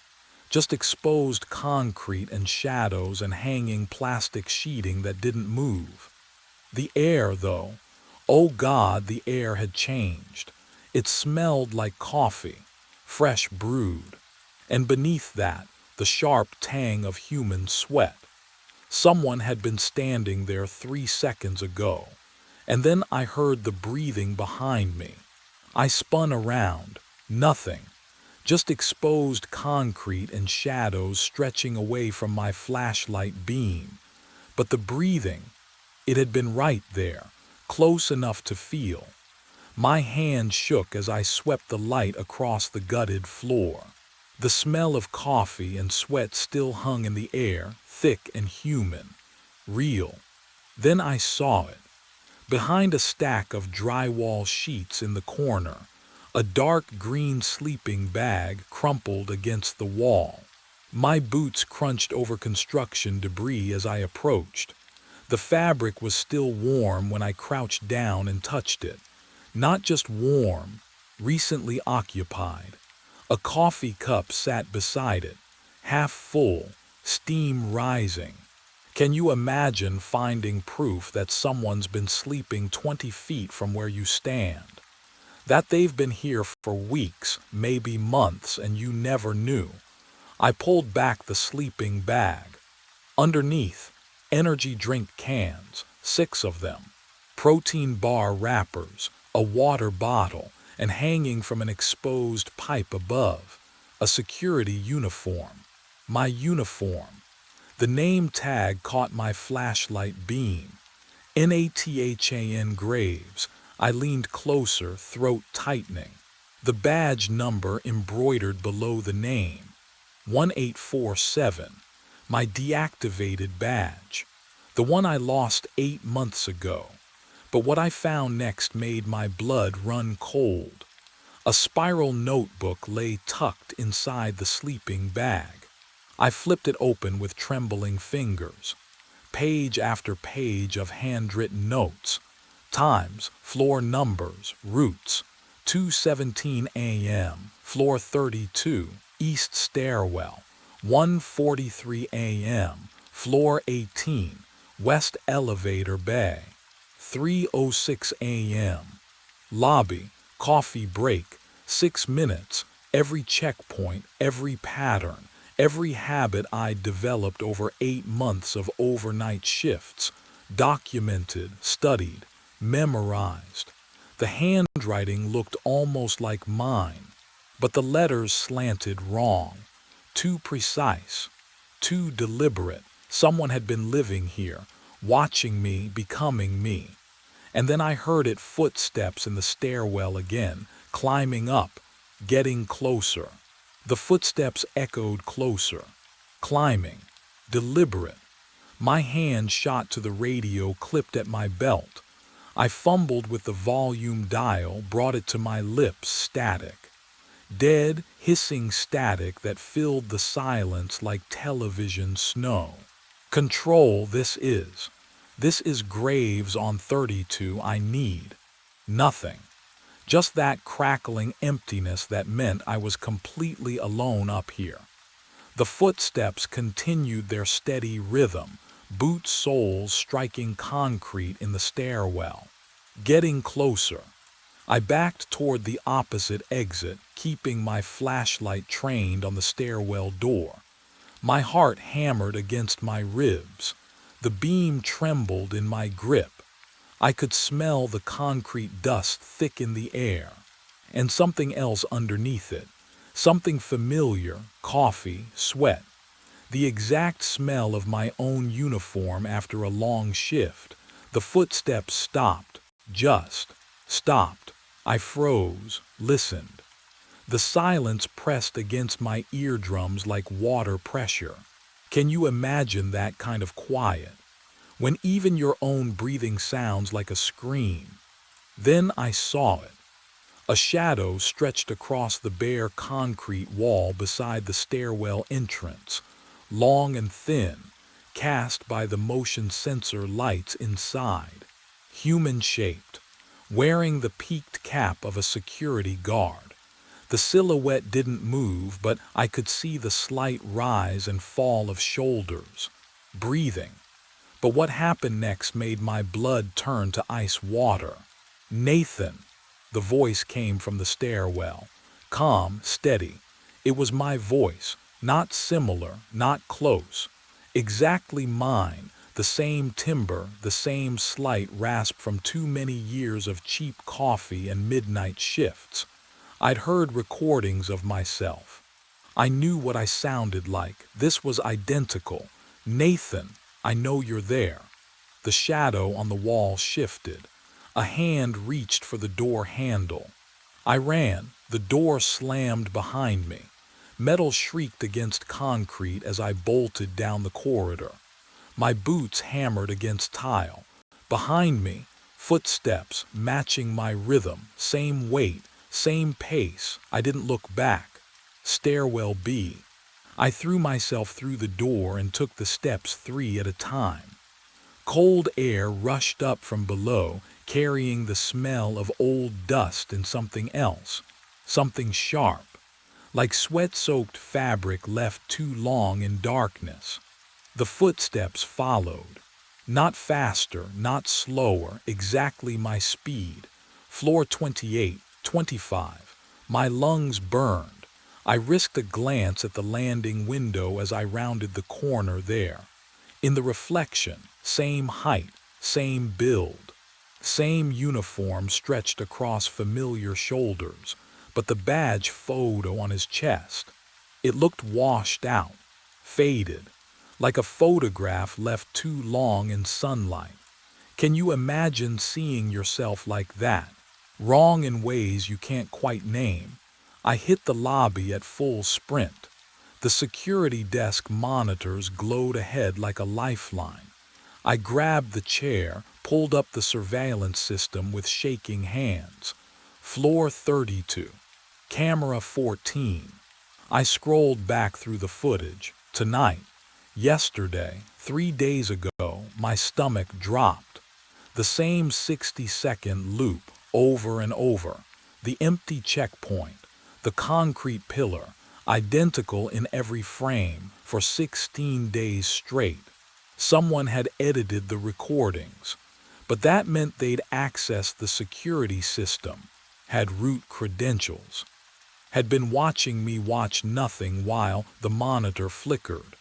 Just exposed concrete and shadows and hanging plastic sheeting that didn't move. The air, though, oh God, the air had changed. It smelled like coffee, fresh brewed. And beneath that, the sharp tang of human sweat. Someone had been standing there 3 seconds ago, and then I heard the breathing behind me. I spun around. Nothing. Just exposed concrete and shadows stretching away from my flashlight beam. But the breathing, it had been right there, close enough to feel. My hand shook as I swept the light across the gutted floor. The smell of coffee and sweat still hung in the air, thick and human. Real. Then I saw it. Behind a stack of drywall sheets in the corner, a dark green sleeping bag crumpled against the wall. My boots crunched over construction debris as I approached. The fabric was still warm when I crouched down and touched it. Not just warm, recently occupied. A coffee cup sat beside it, half full, steam rising. Can you imagine finding proof that someone's been sleeping 20 feet from where you stand? That they've been here for weeks, maybe months, and you never knew. I pulled back the sleeping bag. Underneath, energy drink cans, 6 of them, protein bar wrappers, a water bottle, and hanging from an exposed pipe above, a security uniform. My uniform. The name tag caught my flashlight beam. Nathan Graves. I leaned closer, throat tightening. The badge number embroidered below the name. 1847. My deactivated badge. The one I lost 8 months ago. But what I found next made my blood run cold. A spiral notebook lay tucked inside the sleeping bag. I flipped it open with trembling fingers. Page after page of handwritten notes. Times, floor numbers, routes. 2:17 a.m., floor 32, east stairwell. 1:43 a.m., floor 18, west elevator bay. 3:06 a.m., lobby, coffee break, 6 minutes, every checkpoint, every pattern, Every habit I developed over 8 months of overnight shifts, documented, studied, memorized. The handwriting looked almost like mine, but the letters slanted wrong, too precise, too deliberate. Someone had been living here, watching me, becoming me. And then I heard it footsteps in the stairwell again, climbing up, getting closer. The footsteps echoed closer, climbing, deliberate. My hand shot to the radio clipped at my belt. I fumbled with the volume dial, brought it to my lips, static. Dead, hissing static that filled the silence like television snow. Control, this is. This is Graves on 32. I need nothing. Just that crackling emptiness that meant I was completely alone up here. The footsteps continued their steady rhythm, boot soles striking concrete in the stairwell. Getting closer. I backed toward the opposite exit, keeping my flashlight trained on the stairwell door. My heart hammered against my ribs. The beam trembled in my grip. I could smell the concrete dust thick in the air, and something else underneath it. Something familiar, coffee, sweat. The exact smell of my own uniform after a long shift. The footsteps stopped, just stopped. I froze, listened. The silence pressed against my eardrums like water pressure. Can you imagine that kind of quiet? When even your own breathing sounds like a scream. Then I saw it. A shadow stretched across the bare concrete wall beside the stairwell entrance, long and thin, cast by the motion sensor lights inside. Human-shaped, wearing the peaked cap of a security guard. The silhouette didn't move, but I could see the slight rise and fall of shoulders. Breathing. But what happened next made my blood turn to ice water. Nathan. The voice came from the stairwell. Calm, steady. It was my voice, not similar, not close. Exactly mine, the same timbre, the same slight rasp from too many years of cheap coffee and midnight shifts. I'd heard recordings of myself. I knew what I sounded like. This was identical. Nathan, I know you're there. The shadow on the wall shifted. A hand reached for the door handle. I ran. The door slammed behind me. Metal shrieked against concrete as I bolted down the corridor. My boots hammered against tile. Behind me, footsteps matching my rhythm, same weight, same pace. I didn't look back. Stairwell B. I threw myself through the door and took the steps 3 at a time. Cold air rushed up from below, carrying the smell of old dust and something else, something sharp, like sweat-soaked fabric left too long in darkness. The footsteps followed. Not faster, not slower, exactly my speed. Floor 28, 25. My lungs burned. I risked a glance at the landing window as I rounded the corner there. In the reflection, same height, same build, same uniform stretched across familiar shoulders, but the badge photo on his chest. It looked washed out, faded, like a photograph left too long in sunlight. Can you imagine seeing yourself like that? Wrong in ways you can't quite name. I hit the lobby at full sprint. The security desk monitors glowed ahead like a lifeline. I grabbed the chair, pulled up the surveillance system with shaking hands. Floor 32. Camera 14. I scrolled back through the footage. Tonight, yesterday, 3 days ago, my stomach dropped. The same 60-second loop, over and over. The empty checkpoint. The concrete pillar, identical in every frame, for 16 days straight. Someone had edited the recordings, but that meant they'd accessed the security system, had root credentials, had been watching me watch nothing while the monitor flickered.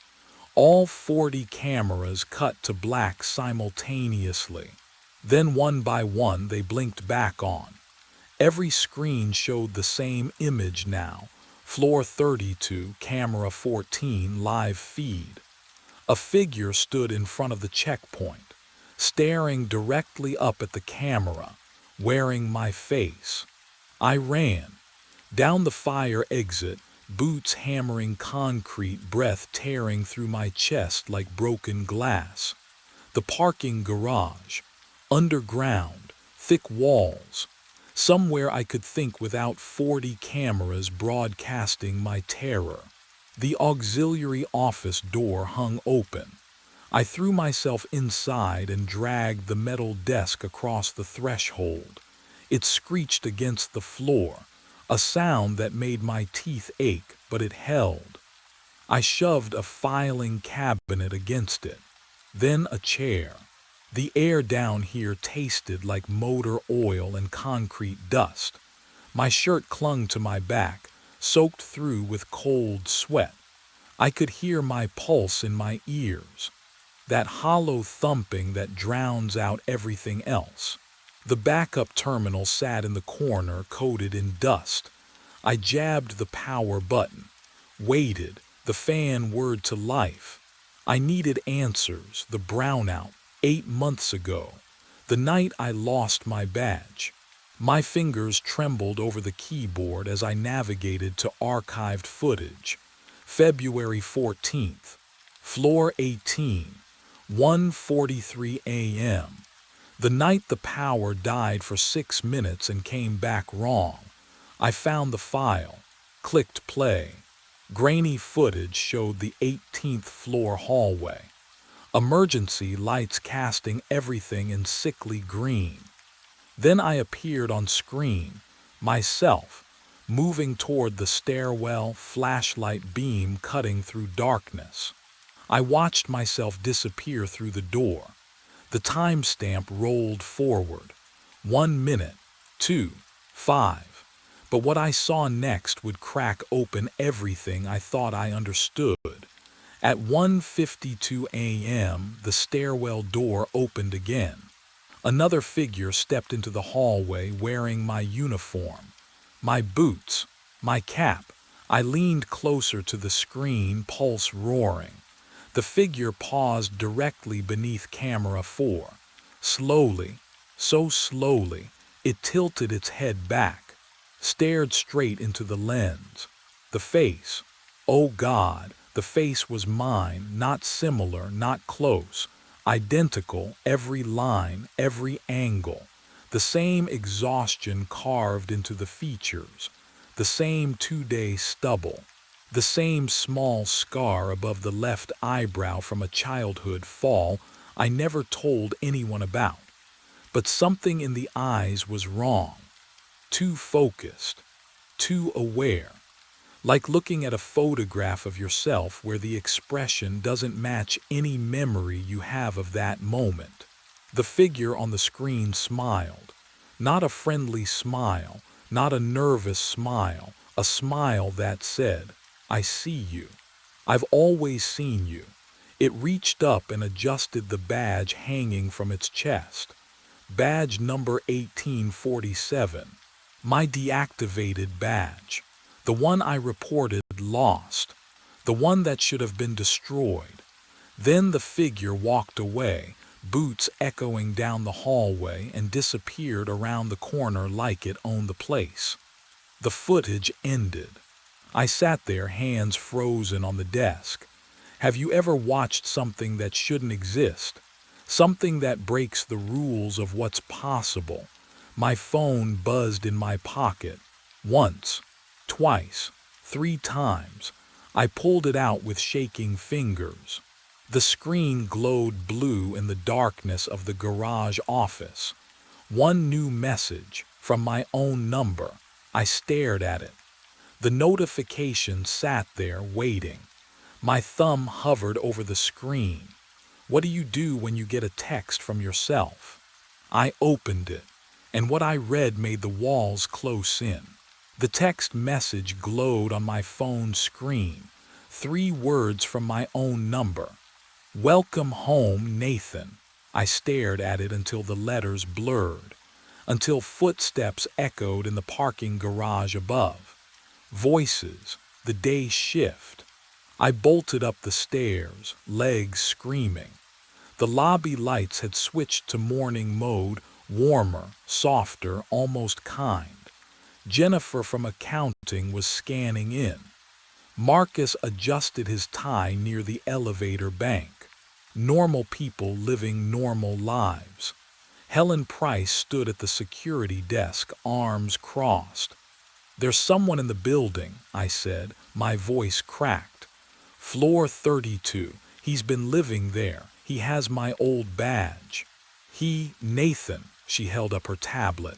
All 40 cameras cut to black simultaneously. Then one by one they blinked back on. Every screen showed the same image now. Floor 32, camera 14, live feed. A figure stood in front of the checkpoint, staring directly up at the camera, wearing my face. I ran. Down the fire exit, boots hammering concrete, breath tearing through my chest like broken glass. The parking garage. Underground. Thick walls. Somewhere I could think without 40 cameras broadcasting my terror. The auxiliary office door hung open. I threw myself inside and dragged the metal desk across the threshold. It screeched against the floor, a sound that made my teeth ache, but it held. I shoved a filing cabinet against it, then a chair. The air down here tasted like motor oil and concrete dust. My shirt clung to my back, soaked through with cold sweat. I could hear my pulse in my ears, that hollow thumping that drowns out everything else. The backup terminal sat in the corner, coated in dust. I jabbed the power button, waited, the fan whirred to life. I needed answers, the brownout, 8 months ago, the night I lost my badge. My fingers trembled over the keyboard as I navigated to archived footage. February 14th, floor 18, 1:43 a.m. The night the power died for 6 minutes and came back wrong. I found the file, clicked play. Grainy footage showed the 18th floor hallway. Emergency lights casting everything in sickly green. Then I appeared on screen, myself, moving toward the stairwell, flashlight beam cutting through darkness. I watched myself disappear through the door. The timestamp rolled forward. 1 minute, 2, 5. But what I saw next would crack open everything I thought I understood. At 1:52 a.m., the stairwell door opened again. Another figure stepped into the hallway wearing my uniform, my boots, my cap. I leaned closer to the screen, pulse roaring. The figure paused directly beneath camera 4. Slowly, so slowly, it tilted its head back, stared straight into the lens. The face, oh God, the face was mine, not similar, not close. Identical, every line, every angle. The same exhaustion carved into the features. The same 2-day stubble. The same small scar above the left eyebrow from a childhood fall I never told anyone about. But something in the eyes was wrong. Too focused. Too aware. Like looking at a photograph of yourself where the expression doesn't match any memory you have of that moment. The figure on the screen smiled. Not a friendly smile, not a nervous smile, a smile that said, I see you. I've always seen you. It reached up and adjusted the badge hanging from its chest. Badge number 1847. My deactivated badge. The one I reported lost, the one that should have been destroyed. Then the figure walked away, boots echoing down the hallway, and disappeared around the corner like it owned the place. The footage ended. I sat there, hands frozen on the desk. Have you ever watched something that shouldn't exist? Something that breaks the rules of what's possible? My phone buzzed in my pocket. Once. Twice, 3 times. I pulled it out with shaking fingers. The screen glowed blue in the darkness of the garage office. One new message from my own number. I stared at it. The notification sat there waiting. My thumb hovered over the screen. What do you do when you get a text from yourself? I opened it, and what I read made the walls close in. The text message glowed on my phone screen. 3 words from my own number. Welcome home, Nathan. I stared at it until the letters blurred, until footsteps echoed in the parking garage above. Voices, the day shift. I bolted up the stairs, legs screaming. The lobby lights had switched to morning mode, warmer, softer, almost kind. Jennifer from accounting was scanning in. Marcus adjusted his tie near the elevator bank. Normal people living normal lives. Helen Price stood at the security desk, arms crossed. "There's someone in the building," I said, my voice cracked. "Floor 32. He's been living there. He has my old badge." Nathan," she held up her tablet.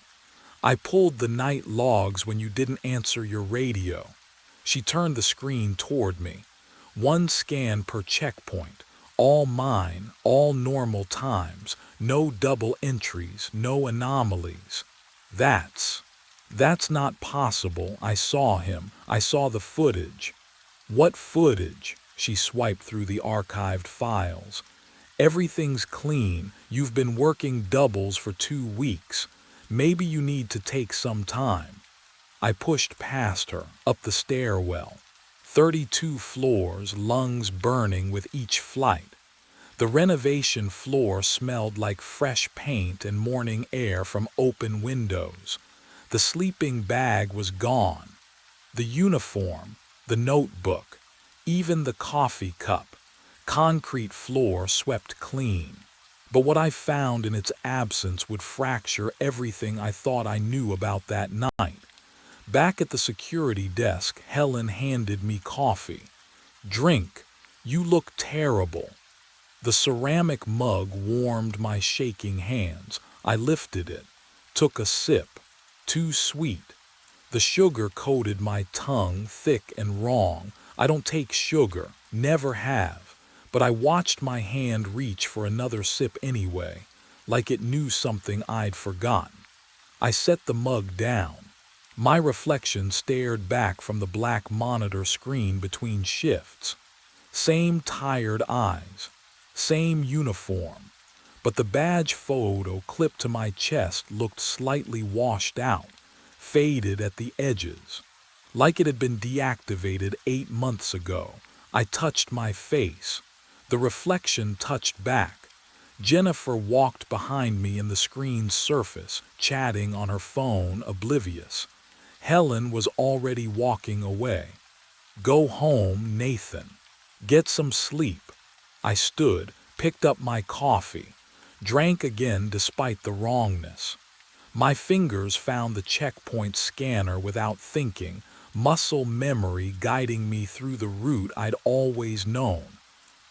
"I pulled the night logs when you didn't answer your radio." She turned the screen toward me. 1 scan per checkpoint. All mine, all normal times. No double entries, no anomalies. That's not possible. I saw him. I saw the footage." "What footage?" She swiped through the archived files. "Everything's clean. You've been working doubles for 2 weeks. Maybe you need to take some time." I pushed past her, up the stairwell. 32 floors, lungs burning with each flight. The renovation floor smelled like fresh paint and morning air from open windows. The sleeping bag was gone. The uniform, the notebook, even the coffee cup. Concrete floor swept clean. But what I found in its absence would fracture everything I thought I knew about that night. Back at the security desk, Helen handed me coffee. "Drink. You look terrible." The ceramic mug warmed my shaking hands. I lifted it, took a sip. Too sweet. The sugar coated my tongue, thick and wrong. I don't take sugar, never have. But I watched my hand reach for another sip anyway, like it knew something I'd forgotten. I set the mug down. My reflection stared back from the black monitor screen between shifts. Same tired eyes, same uniform, but the badge photo clipped to my chest looked slightly washed out, faded at the edges, like it had been deactivated 8 months ago. I touched my face. The reflection touched back. Jennifer walked behind me in the screen's surface, chatting on her phone, oblivious. Helen was already walking away. "Go home, Nathan. Get some sleep." I stood, picked up my coffee, drank again despite the wrongness. My fingers found the checkpoint scanner without thinking, muscle memory guiding me through the route I'd always known.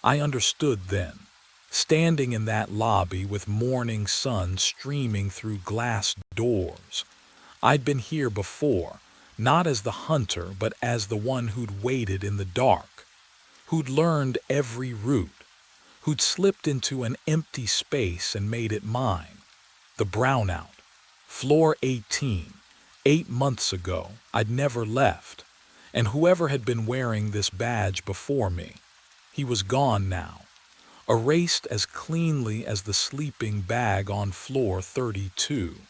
I understood then. Standing in that lobby with morning sun streaming through glass doors. I'd been here before, not as the hunter, but as the one who'd waited in the dark, who'd learned every route, who'd slipped into an empty space and made it mine. The brownout. Floor 18. 8 months ago, I'd never left. And whoever had been wearing this badge before me, he was gone now. Erased as cleanly as the sleeping bag on floor 32.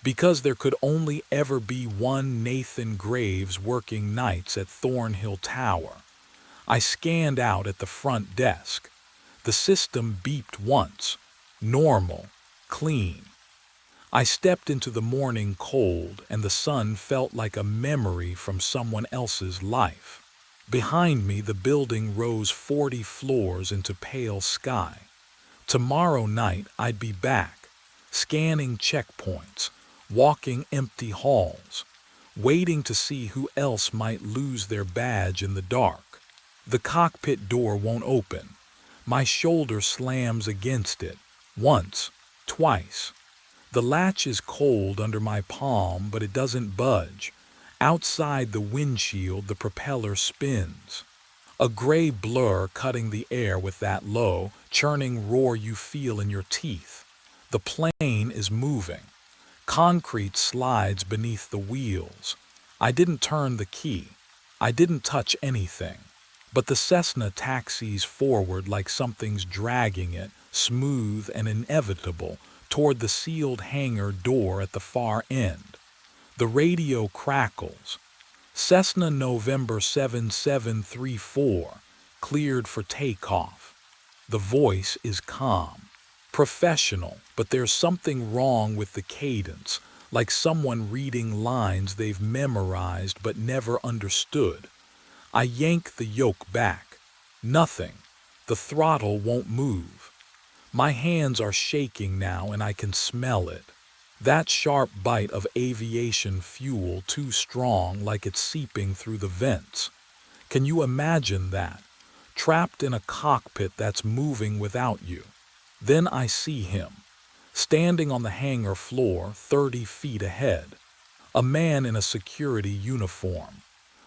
Because there could only ever be one Nathan Graves working nights at Thornhill Tower. I scanned out at the front desk. The system beeped once. Normal. Clean. I stepped into the morning cold, and the sun felt like a memory from someone else's life. Behind me, the building rose 40 floors into pale sky. Tomorrow night, I'd be back, scanning checkpoints, walking empty halls, waiting to see who else might lose their badge in the dark. The cockpit door won't open. My shoulder slams against it, once, twice. The latch is cold under my palm, but it doesn't budge. Outside the windshield, the propeller spins. A gray blur cutting the air with that low, churning roar you feel in your teeth. The plane is moving. Concrete slides beneath the wheels. I didn't turn the key. I didn't touch anything. But the Cessna taxis forward like something's dragging it, smooth and inevitable, toward the sealed hangar door at the far end. The radio crackles. Cessna November 7734, cleared for takeoff. The voice is calm, professional, but there's something wrong with the cadence, like someone reading lines they've memorized but never understood. I yank the yoke back. Nothing. The throttle won't move. My hands are shaking now and I can smell it. That sharp bite of aviation fuel too strong, like it's seeping through the vents. Can you imagine that? Trapped in a cockpit that's moving without you. Then I see him, standing on the hangar floor 30 feet ahead. A man in a security uniform.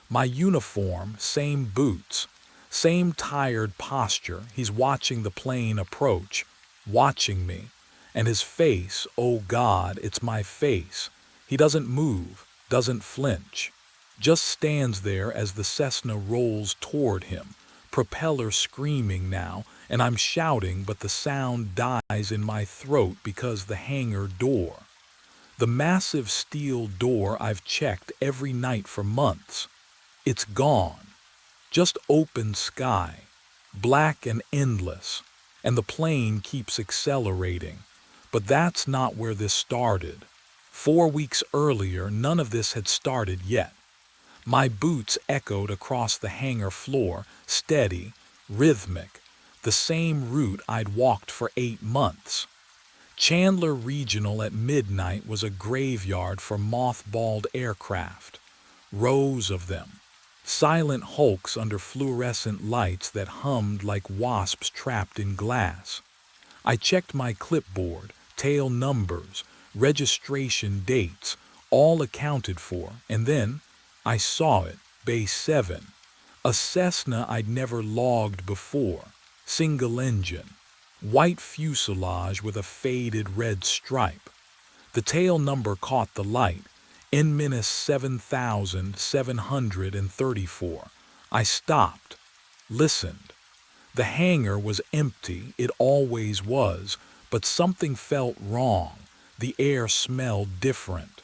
My uniform, same boots, same tired posture. He's watching the plane approach, watching me. And his face, oh God, it's my face. He doesn't move, doesn't flinch. Just stands there as the Cessna rolls toward him, propeller screaming now, and I'm shouting, but the sound dies in my throat because the hangar door. The massive steel door I've checked every night for months. It's gone. Just open sky, black and endless, and the plane keeps accelerating. But that's not where this started. 4 weeks earlier, none of this had started yet. My boots echoed across the hangar floor, steady, rhythmic, the same route I'd walked for 8 months. Chandler Regional at midnight was a graveyard for mothballed aircraft. Rows of them. Silent hulks under fluorescent lights that hummed like wasps trapped in glass. I checked my clipboard, tail numbers, registration dates, all accounted for, and then I saw it, Base 7. A Cessna I'd never logged before, single engine, white fuselage with a faded red stripe. The tail number caught the light, N-7734. I stopped, listened. The hangar was empty, it always was, but something felt wrong. The air smelled different.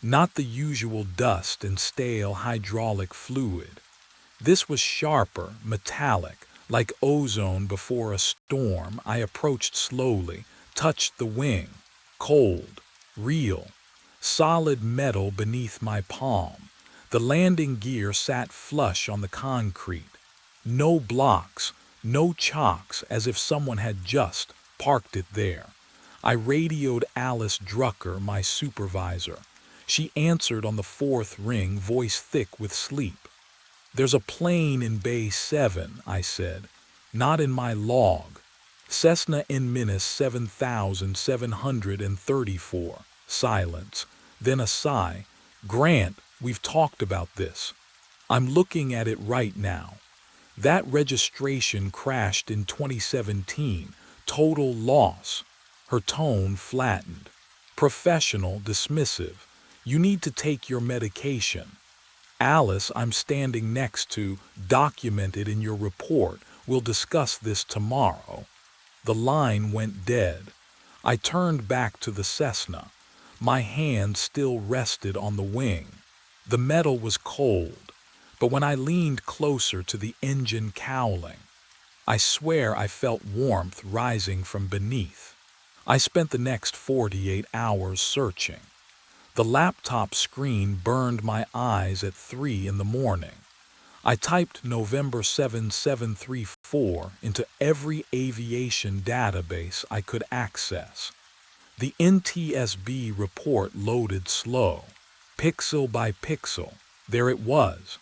Not the usual dust and stale hydraulic fluid. This was sharper, metallic, like ozone before a storm. I approached slowly, touched the wing. Cold, real, solid metal beneath my palm. The landing gear sat flush on the concrete. No blocks, no chocks, as if someone had just parked it there. I radioed Alice Drucker, my supervisor. She answered on the 4th ring, voice thick with sleep. "There's a plane in Bay 7, I said. "Not in my log." "Cessna N-7734. Silence. Then a sigh. "Grant, we've talked about this. I'm looking at it right now. That registration crashed in 2017. Total loss." Her tone flattened. Professional, dismissive. "You need to take your medication." "Alice, I'm standing next to, document it in your report. We'll discuss this tomorrow." The line went dead. I turned back to the Cessna. My hand still rested on the wing. The metal was cold, but when I leaned closer to the engine cowling, I swear I felt warmth rising from beneath. I spent the next 48 hours searching. The laptop screen burned my eyes at 3 in the morning. I typed November 7734 into every aviation database I could access. The NTSB report loaded slow. Pixel by pixel, there it was.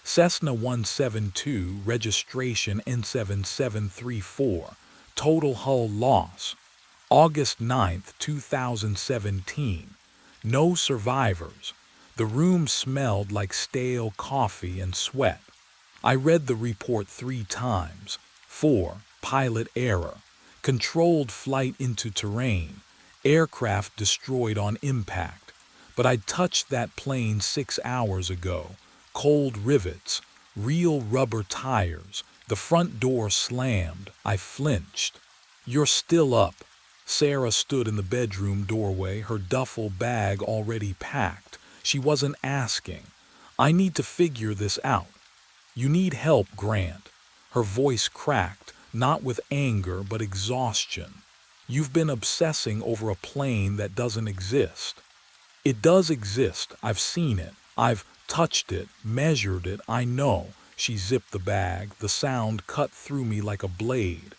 Cessna 172, registration N7734, total hull loss. August 9, 2017. No survivors. The room smelled like stale coffee and sweat. I read the report 3 times. 4. Pilot error. Controlled flight into terrain. Aircraft destroyed on impact. but I'd touched that plane 6 hours ago. Cold rivets, real rubber tires, the front door slammed. I flinched. You're still up. Sarah stood in the bedroom doorway, her duffel bag already packed. She wasn't asking. I need to figure this out. You need help, Grant. Her voice cracked, not with anger but exhaustion. You've been obsessing over a plane that doesn't exist. It does exist. I've seen it. I've touched it, measured it. I know. She zipped the bag. The sound cut through me like a blade.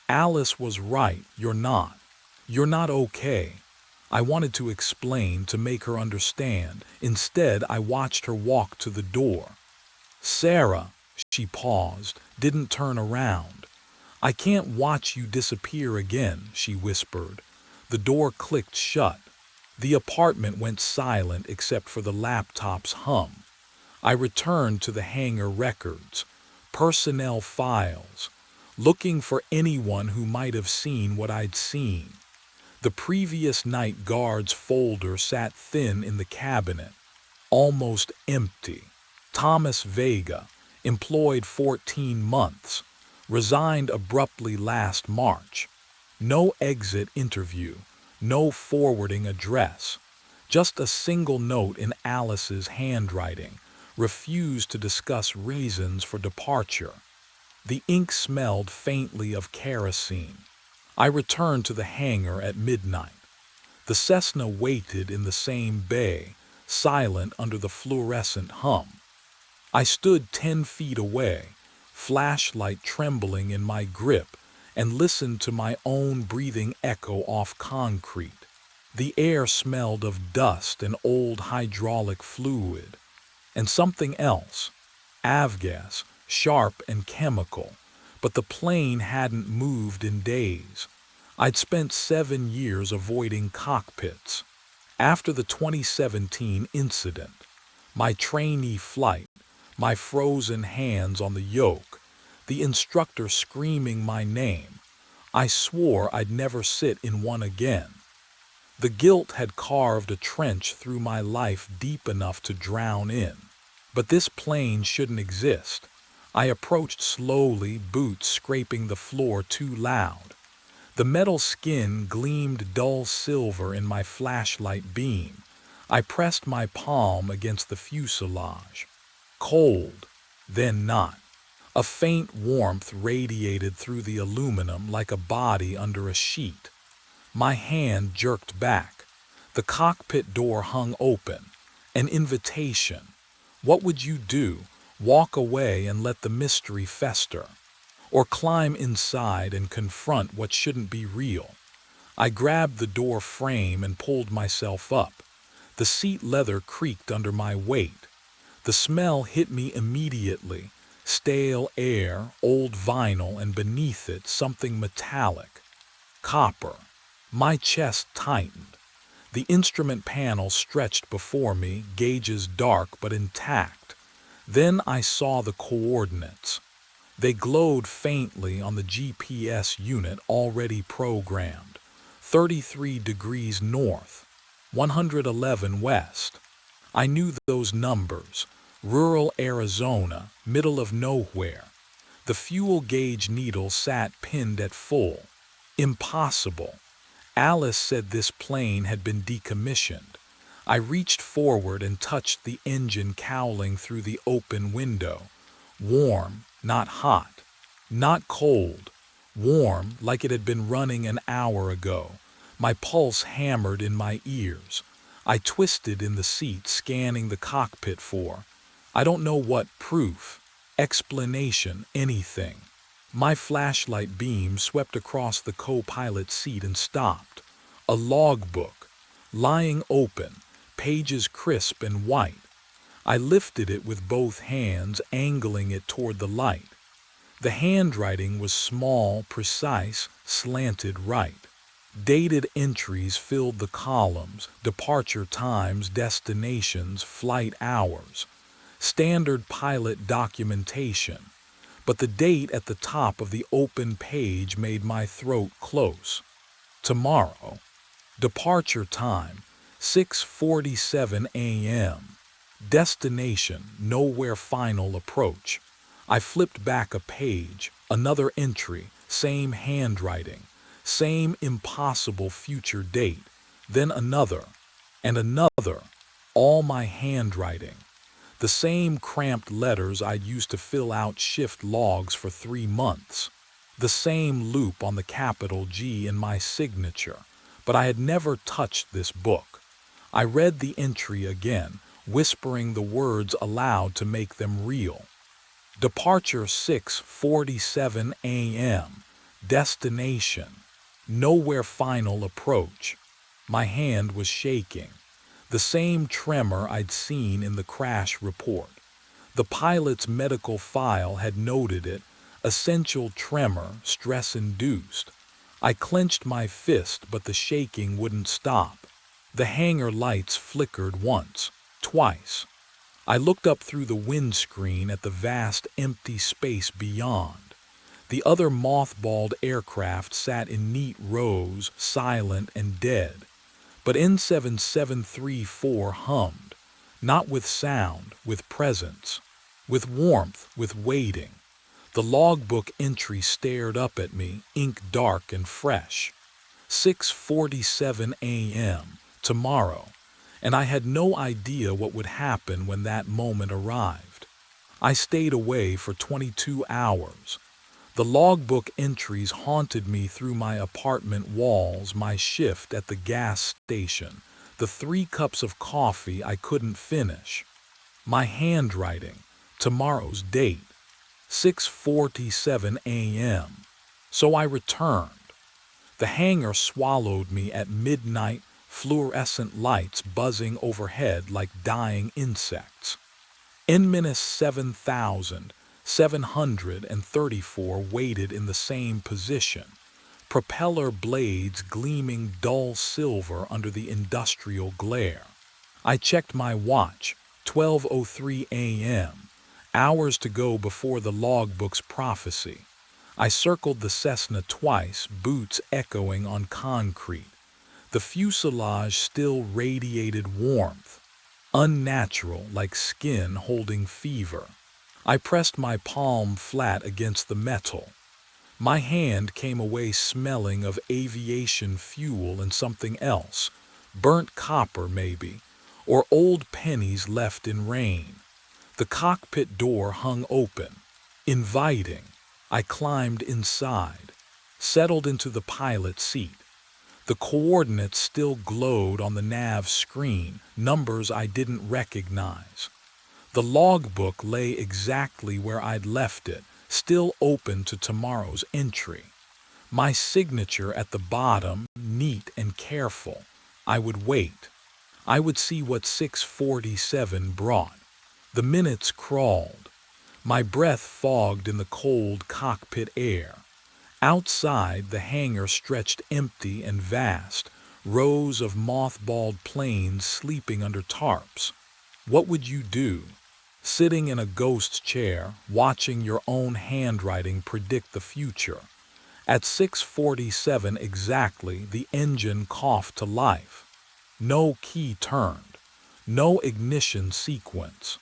Alice was right. You're not. You're not okay. I wanted to explain, to make her understand. Instead, I watched her walk to the door. Sarah, she paused, didn't turn around. I can't watch you disappear again, she whispered. The door clicked shut. The apartment went silent except for the laptop's hum. I returned to the hangar records, personnel files, looking for anyone who might have seen what I'd seen. The previous night guard's folder sat thin in the cabinet, almost empty. Thomas Vega, employed 14 months, resigned abruptly last March. No exit interview, no forwarding address, just a single note in Alice's handwriting, refused to discuss reasons for departure. The ink smelled faintly of kerosene. I returned to the hangar at midnight. The Cessna waited in the same bay, silent under the fluorescent hum. I stood 10 feet away, flashlight trembling in my grip, and listened to my own breathing echo off concrete. The air smelled of dust and old hydraulic fluid, and something else, avgas, sharp and chemical, but the plane hadn't moved in days. I'd spent 7 years avoiding cockpits. After the 2017 incident, my trainee flight, my frozen hands on the yoke, the instructor screaming my name, I swore I'd never sit in one again. The guilt had carved a trench through my life deep enough to drown in. But this plane shouldn't exist. I approached slowly, boots scraping the floor too loud. The metal skin gleamed dull silver in my flashlight beam. I pressed my palm against the fuselage. Cold, then not. A faint warmth radiated through the aluminum like a body under a sheet. My hand jerked back. The cockpit door hung open. An invitation. What would you do? Walk away and let the mystery fester? Or climb inside and confront what shouldn't be real? I grabbed the door frame and pulled myself up. The seat leather creaked under my weight. The smell hit me immediately. Stale air, old vinyl, and beneath it something metallic. Copper. My chest tightened. The instrument panel stretched before me, gauges dark but intact. Then I saw the coordinates. They glowed faintly on the GPS unit already programmed. 33 degrees north, 111 west. I knew those numbers. Rural Arizona, middle of nowhere. The fuel gauge needle sat pinned at full. Impossible. Alice said this plane had been decommissioned. I reached forward and touched the engine cowling through the open window. Warm, not hot. Not cold. Warm, like it had been running an hour ago. My pulse hammered in my ears. I twisted in the seat, scanning the cockpit for, I don't know what, proof, explanation, anything. My flashlight beam swept across the co-pilot seat and stopped. A logbook, lying open, pages crisp and white. I lifted it with both hands, angling it toward the light. The handwriting was small, precise, slanted right. Dated entries filled the columns, departure times, destinations, flight hours. Standard pilot documentation. But the date at the top of the open page made my throat close. Tomorrow. Departure time, 6:47 a.m. Destination, nowhere, final approach. I flipped back a page, another entry, same handwriting, same impossible future date, then another, and another, all my handwriting. The same cramped letters I'd used to fill out shift logs for 3 months. The same loop on the capital G in my signature, but I had never touched this book. I read the entry again, whispering the words aloud to make them real. Departure 6:47 a.m. Destination, nowhere, final approach. My hand was shaking. The same tremor I'd seen in the crash report. The pilot's medical file had noted it, essential tremor, stress-induced. I clenched my fist, but the shaking wouldn't stop. The hangar lights flickered once, twice. I looked up through the windscreen at the vast empty space beyond. The other mothballed aircraft sat in neat rows, silent and dead. But N7734 hummed, not with sound, with presence, with warmth, with waiting. The logbook entry stared up at me, ink dark and fresh. 6:47 a.m. tomorrow, and I had no idea what would happen when that moment arrived. I stayed away for 22 hours. The logbook entries haunted me through my apartment walls, my shift at the gas station, the 3 cups of coffee I couldn't finish. My handwriting, tomorrow's date, 6:47 a.m. So I returned. The hangar swallowed me at midnight, fluorescent lights buzzing overhead like dying insects. N-7734 waited in the same position, propeller blades gleaming dull silver under the industrial glare. I checked my watch, 12:03 a.m., hours to go before the logbook's prophecy. I circled the Cessna twice, boots echoing on concrete. The fuselage still radiated warmth, unnatural, like skin holding fever. I pressed my palm flat against the metal. My hand came away smelling of aviation fuel and something else, burnt copper maybe, or old pennies left in rain. The cockpit door hung open, inviting. I climbed inside, settled into the pilot seat. The coordinates still glowed on the nav screen, numbers I didn't recognize. The logbook lay exactly where I'd left it, still open to tomorrow's entry. My signature at the bottom, neat and careful. I would wait. I would see what 6:47 brought. The minutes crawled. My breath fogged in the cold cockpit air. Outside, the hangar stretched empty and vast, rows of mothballed planes sleeping under tarps. What would you do? Sitting in a ghost chair, watching your own handwriting predict the future. At 6:47 exactly, the engine coughed to life. No key turned. No ignition sequence.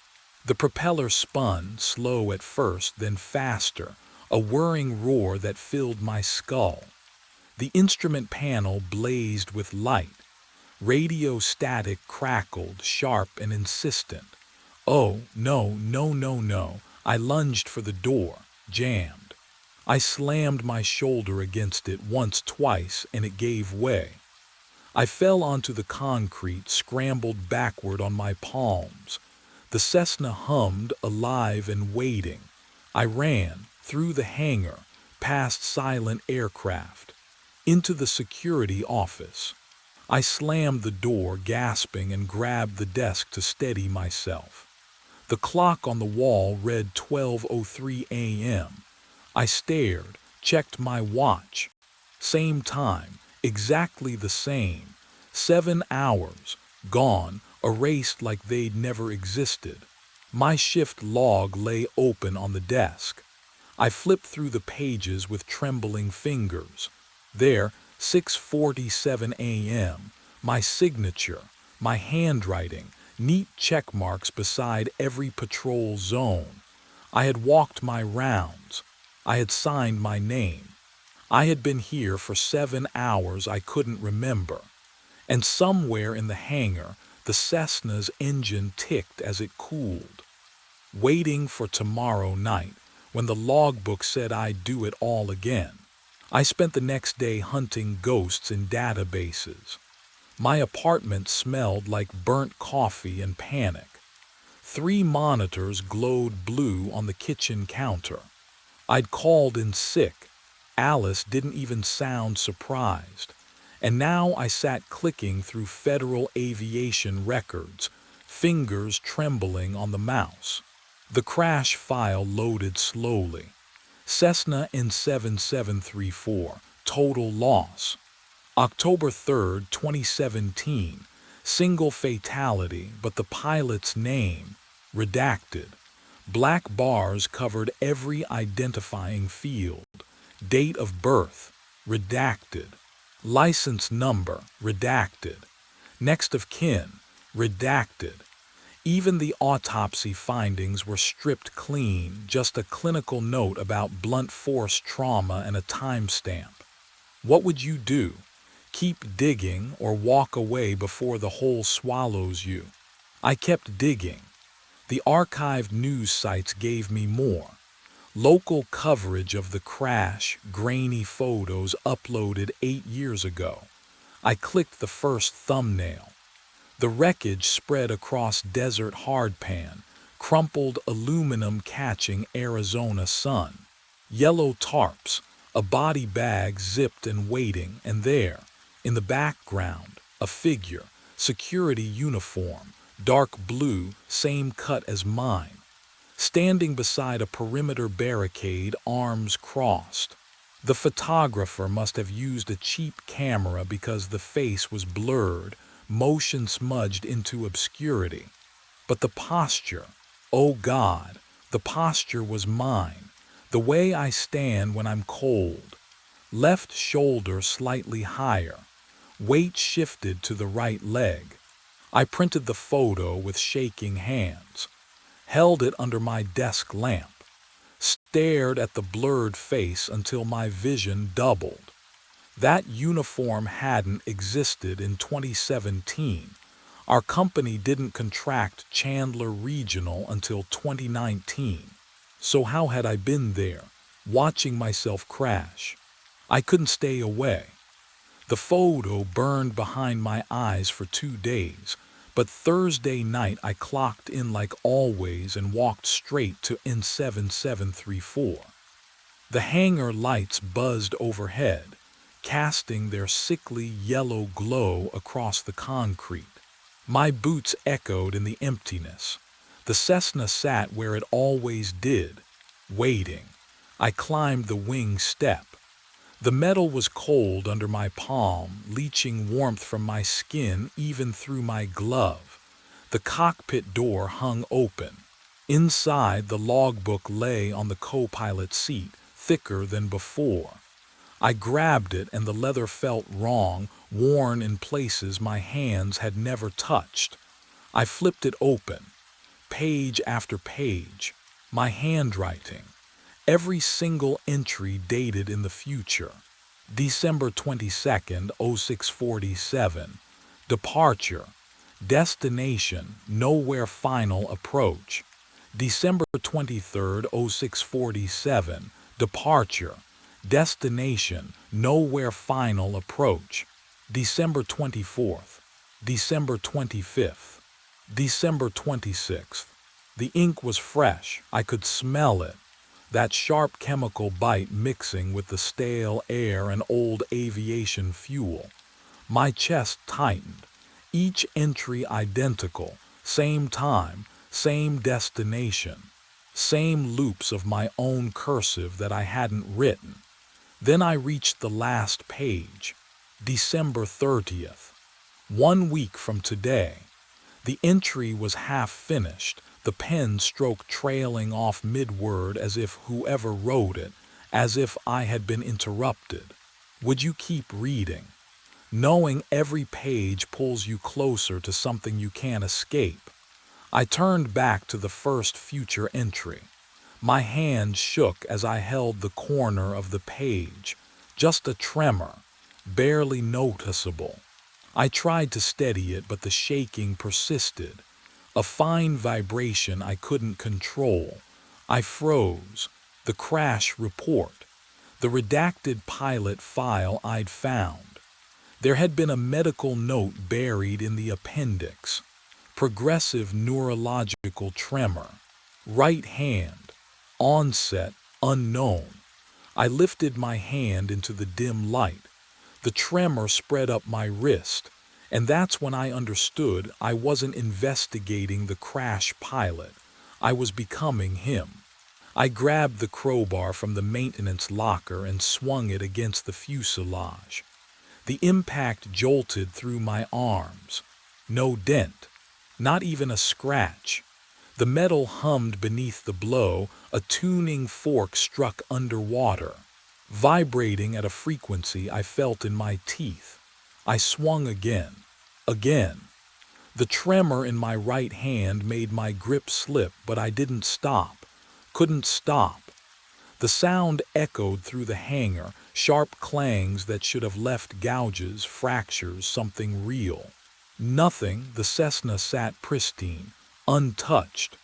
The propeller spun, slow at first, then faster, a whirring roar that filled my skull. The instrument panel blazed with light. Radio static crackled, sharp and insistent. Oh, no, no, no, no. I lunged for the door, jammed. I slammed my shoulder against it once, twice, and it gave way. I fell onto the concrete, scrambled backward on my palms. The Cessna hummed, alive and waiting. I ran, through the hangar, past silent aircraft, into the security office. I slammed the door, gasping, and grabbed the desk to steady myself. The clock on the wall read 12:03 a.m. I stared, checked my watch. Same time, exactly the same. 7 hours, gone, erased like they'd never existed. My shift log lay open on the desk. I flipped through the pages with trembling fingers. There, 6:47 a.m., my signature, My handwriting, neat check marks beside every patrol zone. I had walked my rounds. I had signed my name. I had been here for 7 hours I couldn't remember. And somewhere in the hangar, the Cessna's engine ticked as it cooled, waiting for tomorrow night, when the logbook said I'd do it all again. I spent the next day hunting ghosts in databases. My apartment smelled like burnt coffee and panic. 3 monitors glowed blue on the kitchen counter. I'd called in sick. Alice didn't even sound surprised. And now I sat clicking through Federal Aviation records, fingers trembling on the mouse. The crash file loaded slowly. Cessna N7734, total loss. October 3rd, 2017, single fatality, but the pilot's name, redacted. Black bars covered every identifying field. Date of birth, redacted. License number, redacted. Next of kin, redacted. Even the autopsy findings were stripped clean, just a clinical note about blunt force trauma and a timestamp. What would you do? Keep digging or walk away before the hole swallows you? I kept digging. The archived news sites gave me more. Local coverage of the crash, grainy photos uploaded 8 years ago. I clicked the first thumbnail. The wreckage spread across desert hardpan, crumpled aluminum catching Arizona sun. Yellow tarps, a body bag zipped and waiting, and there, in the background, a figure, security uniform, dark blue, same cut as mine, standing beside a perimeter barricade, arms crossed. The photographer must have used a cheap camera because the face was blurred, motion smudged into obscurity. But the posture, oh God, the posture was mine, the way I stand when I'm cold. Left shoulder slightly higher, weight shifted to the right leg. I printed the photo with shaking hands, held it under my desk lamp, stared at the blurred face until my vision doubled. That uniform hadn't existed in 2017. Our company didn't contract Chandler Regional until 2019. So how had I been there, watching myself crash? I couldn't stay away. The photo burned behind my eyes for 2 days, but Thursday night I clocked in like always and walked straight to N7734. The hangar lights buzzed overhead, casting their sickly yellow glow across the concrete. My boots echoed in the emptiness. The Cessna sat where it always did, waiting. I climbed the wing step. The metal was cold under my palm, leaching warmth from my skin even through my glove. The cockpit door hung open. Inside, the logbook lay on the co-pilot seat, thicker than before. I grabbed it and the leather felt wrong, worn in places my hands had never touched. I flipped it open. Page after page. My handwriting. Every single entry dated in the future. December 22nd, 0647. Departure. Destination, nowhere final approach. December 23rd, 0647. Departure. Destination, nowhere final approach. December 24th. December 25th. December 26th. The ink was fresh. I could smell it. That sharp chemical bite mixing with the stale air and old aviation fuel. My chest tightened. Each entry identical. Same time, same destination. Same loops of my own cursive that I hadn't written. Then I reached the last page. December 30th. 1 week from today. The entry was half finished, the pen stroke trailing off mid-word as if whoever wrote it, as if I had been interrupted. Would you keep reading? knowing every page pulls you closer to something you can't escape. I turned back to the first future entry. My hand shook as I held the corner of the page, just a tremor, barely noticeable. I tried to steady it, but the shaking persisted, a fine vibration I couldn't control. I froze. The crash report, the redacted pilot file I'd found. There had been a medical note buried in the appendix. Progressive neurological tremor. Right hand. Onset unknown. I lifted my hand into the dim light. The tremor spread up my wrist, and that's when I understood I wasn't investigating the crash pilot. I was becoming him. I grabbed the crowbar from the maintenance locker and swung it against the fuselage. The impact jolted through my arms. No dent, not even a scratch. The metal hummed beneath the blow, a tuning fork struck underwater, vibrating at a frequency I felt in my teeth. I swung again. Again. The tremor in my right hand made my grip slip, but I didn't stop. Couldn't stop. The sound echoed through the hangar, sharp clangs that should have left gouges, fractures, something real. Nothing. The Cessna sat pristine, untouched.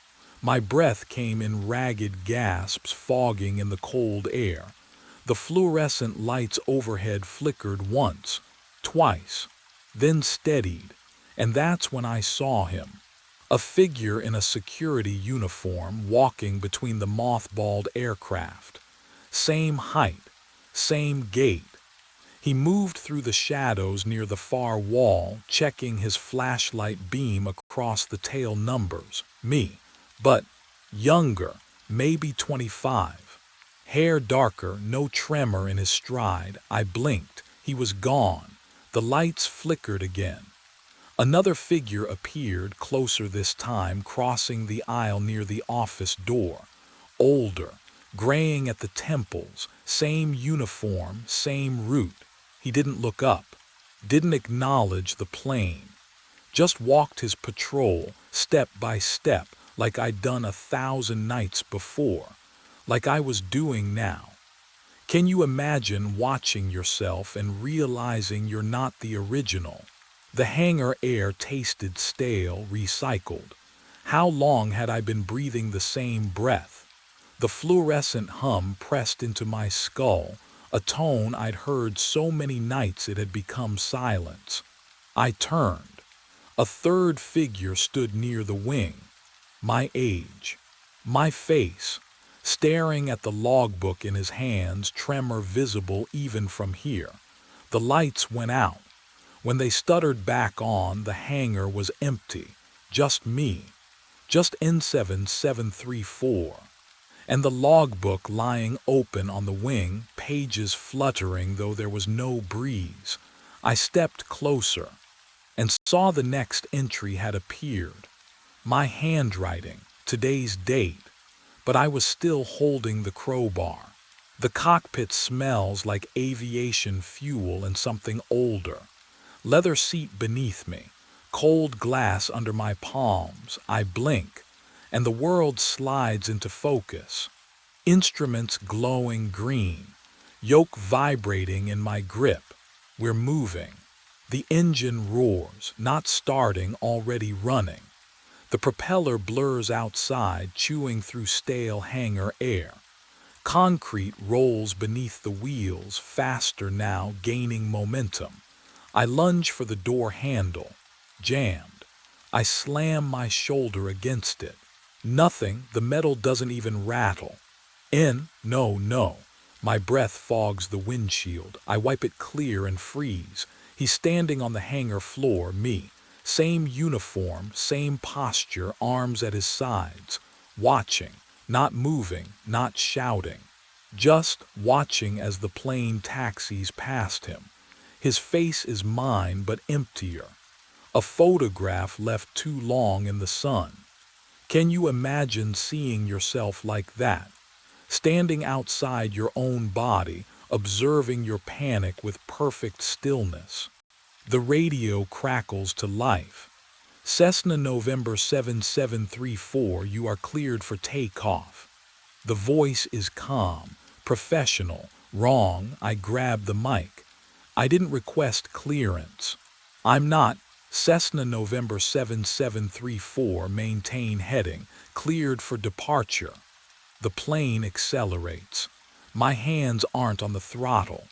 My breath came in ragged gasps, fogging in the cold air. The fluorescent lights overhead flickered once, twice, then steadied, and that's when I saw him. A figure in a security uniform walking between the mothballed aircraft. Same height, same gait. He moved through the shadows near the far wall, checking his flashlight beam across the tail numbers. Me. But younger, maybe 25. Hair darker, no tremor in his stride. I blinked. He was gone. The lights flickered again. Another figure appeared, closer this time, crossing the aisle near the office door. Older, graying at the temples, same uniform, same route. He didn't look up, didn't acknowledge the plane. Just walked his patrol, step by step, like I'd done 1,000 nights before, like I was doing now. Can you imagine watching yourself and realizing you're not the original? The hangar air tasted stale, recycled. How long had I been breathing the same breath? The fluorescent hum pressed into my skull, a tone I'd heard so many nights it had become silence. I turned. A third figure stood near the wing. My age. My face. Staring at the logbook in his hands, tremor visible even from here. The lights went out. When they stuttered back on, the hangar was empty. Just me. Just N7734. And the logbook lying open on the wing, pages fluttering though there was no breeze. I stepped closer and saw the next entry had appeared. My handwriting, today's date, but I was still holding the crowbar. The cockpit smells like aviation fuel and something older. Leather seat beneath me, cold glass under my palms. I blink, and the world slides into focus. Instruments glowing green, yoke vibrating in my grip. We're moving. The engine roars, not starting, already running. The propeller blurs outside, chewing through stale hangar air. Concrete rolls beneath the wheels, faster now, gaining momentum. I lunge for the door handle. Jammed. I slam my shoulder against it. Nothing, the metal doesn't even rattle. No. My breath fogs the windshield. I wipe it clear and freeze. He's standing on the hangar floor, me. Same uniform, same posture, arms at his sides. Watching, not moving, not shouting. Just watching as the plane taxis past him. His face is mine, but emptier. A photograph left too long in the sun. Can you imagine seeing yourself like that? Standing outside your own body, observing your panic with perfect stillness. The radio crackles to life. Cessna November 7734, you are cleared for takeoff. The voice is calm, professional. Wrong, I grab the mic. I didn't request clearance. I'm not. Cessna November 7734, maintain heading, cleared for departure. The plane accelerates. My hands aren't on the throttle.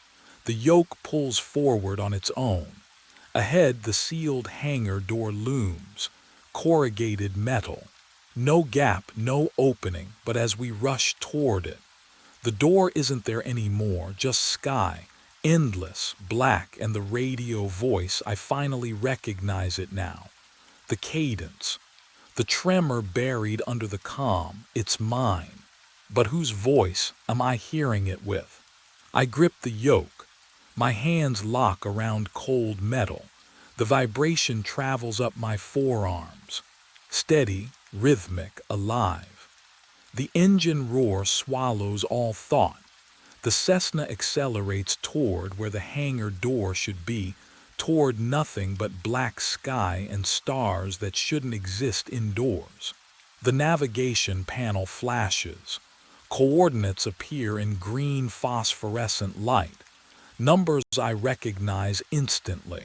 The yoke pulls forward on its own. Ahead, the sealed hangar door looms. Corrugated metal. No gap, no opening, but as we rush toward it, the door isn't there anymore, just sky, endless, black, and the radio voice. I finally recognize it now. The cadence, the tremor buried under the calm, it's mine. But whose voice am I hearing it with? I grip the yoke. My hands lock around cold metal. The vibration travels up my forearms. Steady, rhythmic, alive. The engine roar swallows all thought. The Cessna accelerates toward where the hangar door should be, toward nothing but black sky and stars that shouldn't exist indoors. The navigation panel flashes. Coordinates appear in green phosphorescent light. Numbers I recognize instantly.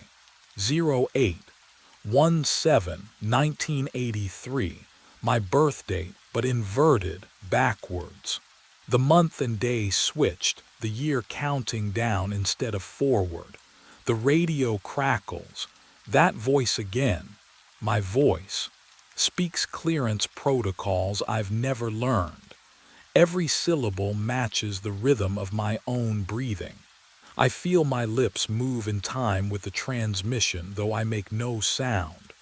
08-17-1983, my birth date, but inverted, backwards. The month and day switched, the year counting down instead of forward. The radio crackles. That voice again, my voice, speaks clearance protocols I've never learned. Every syllable matches the rhythm of my own breathing. I feel my lips move in time with the transmission, though I make no sound.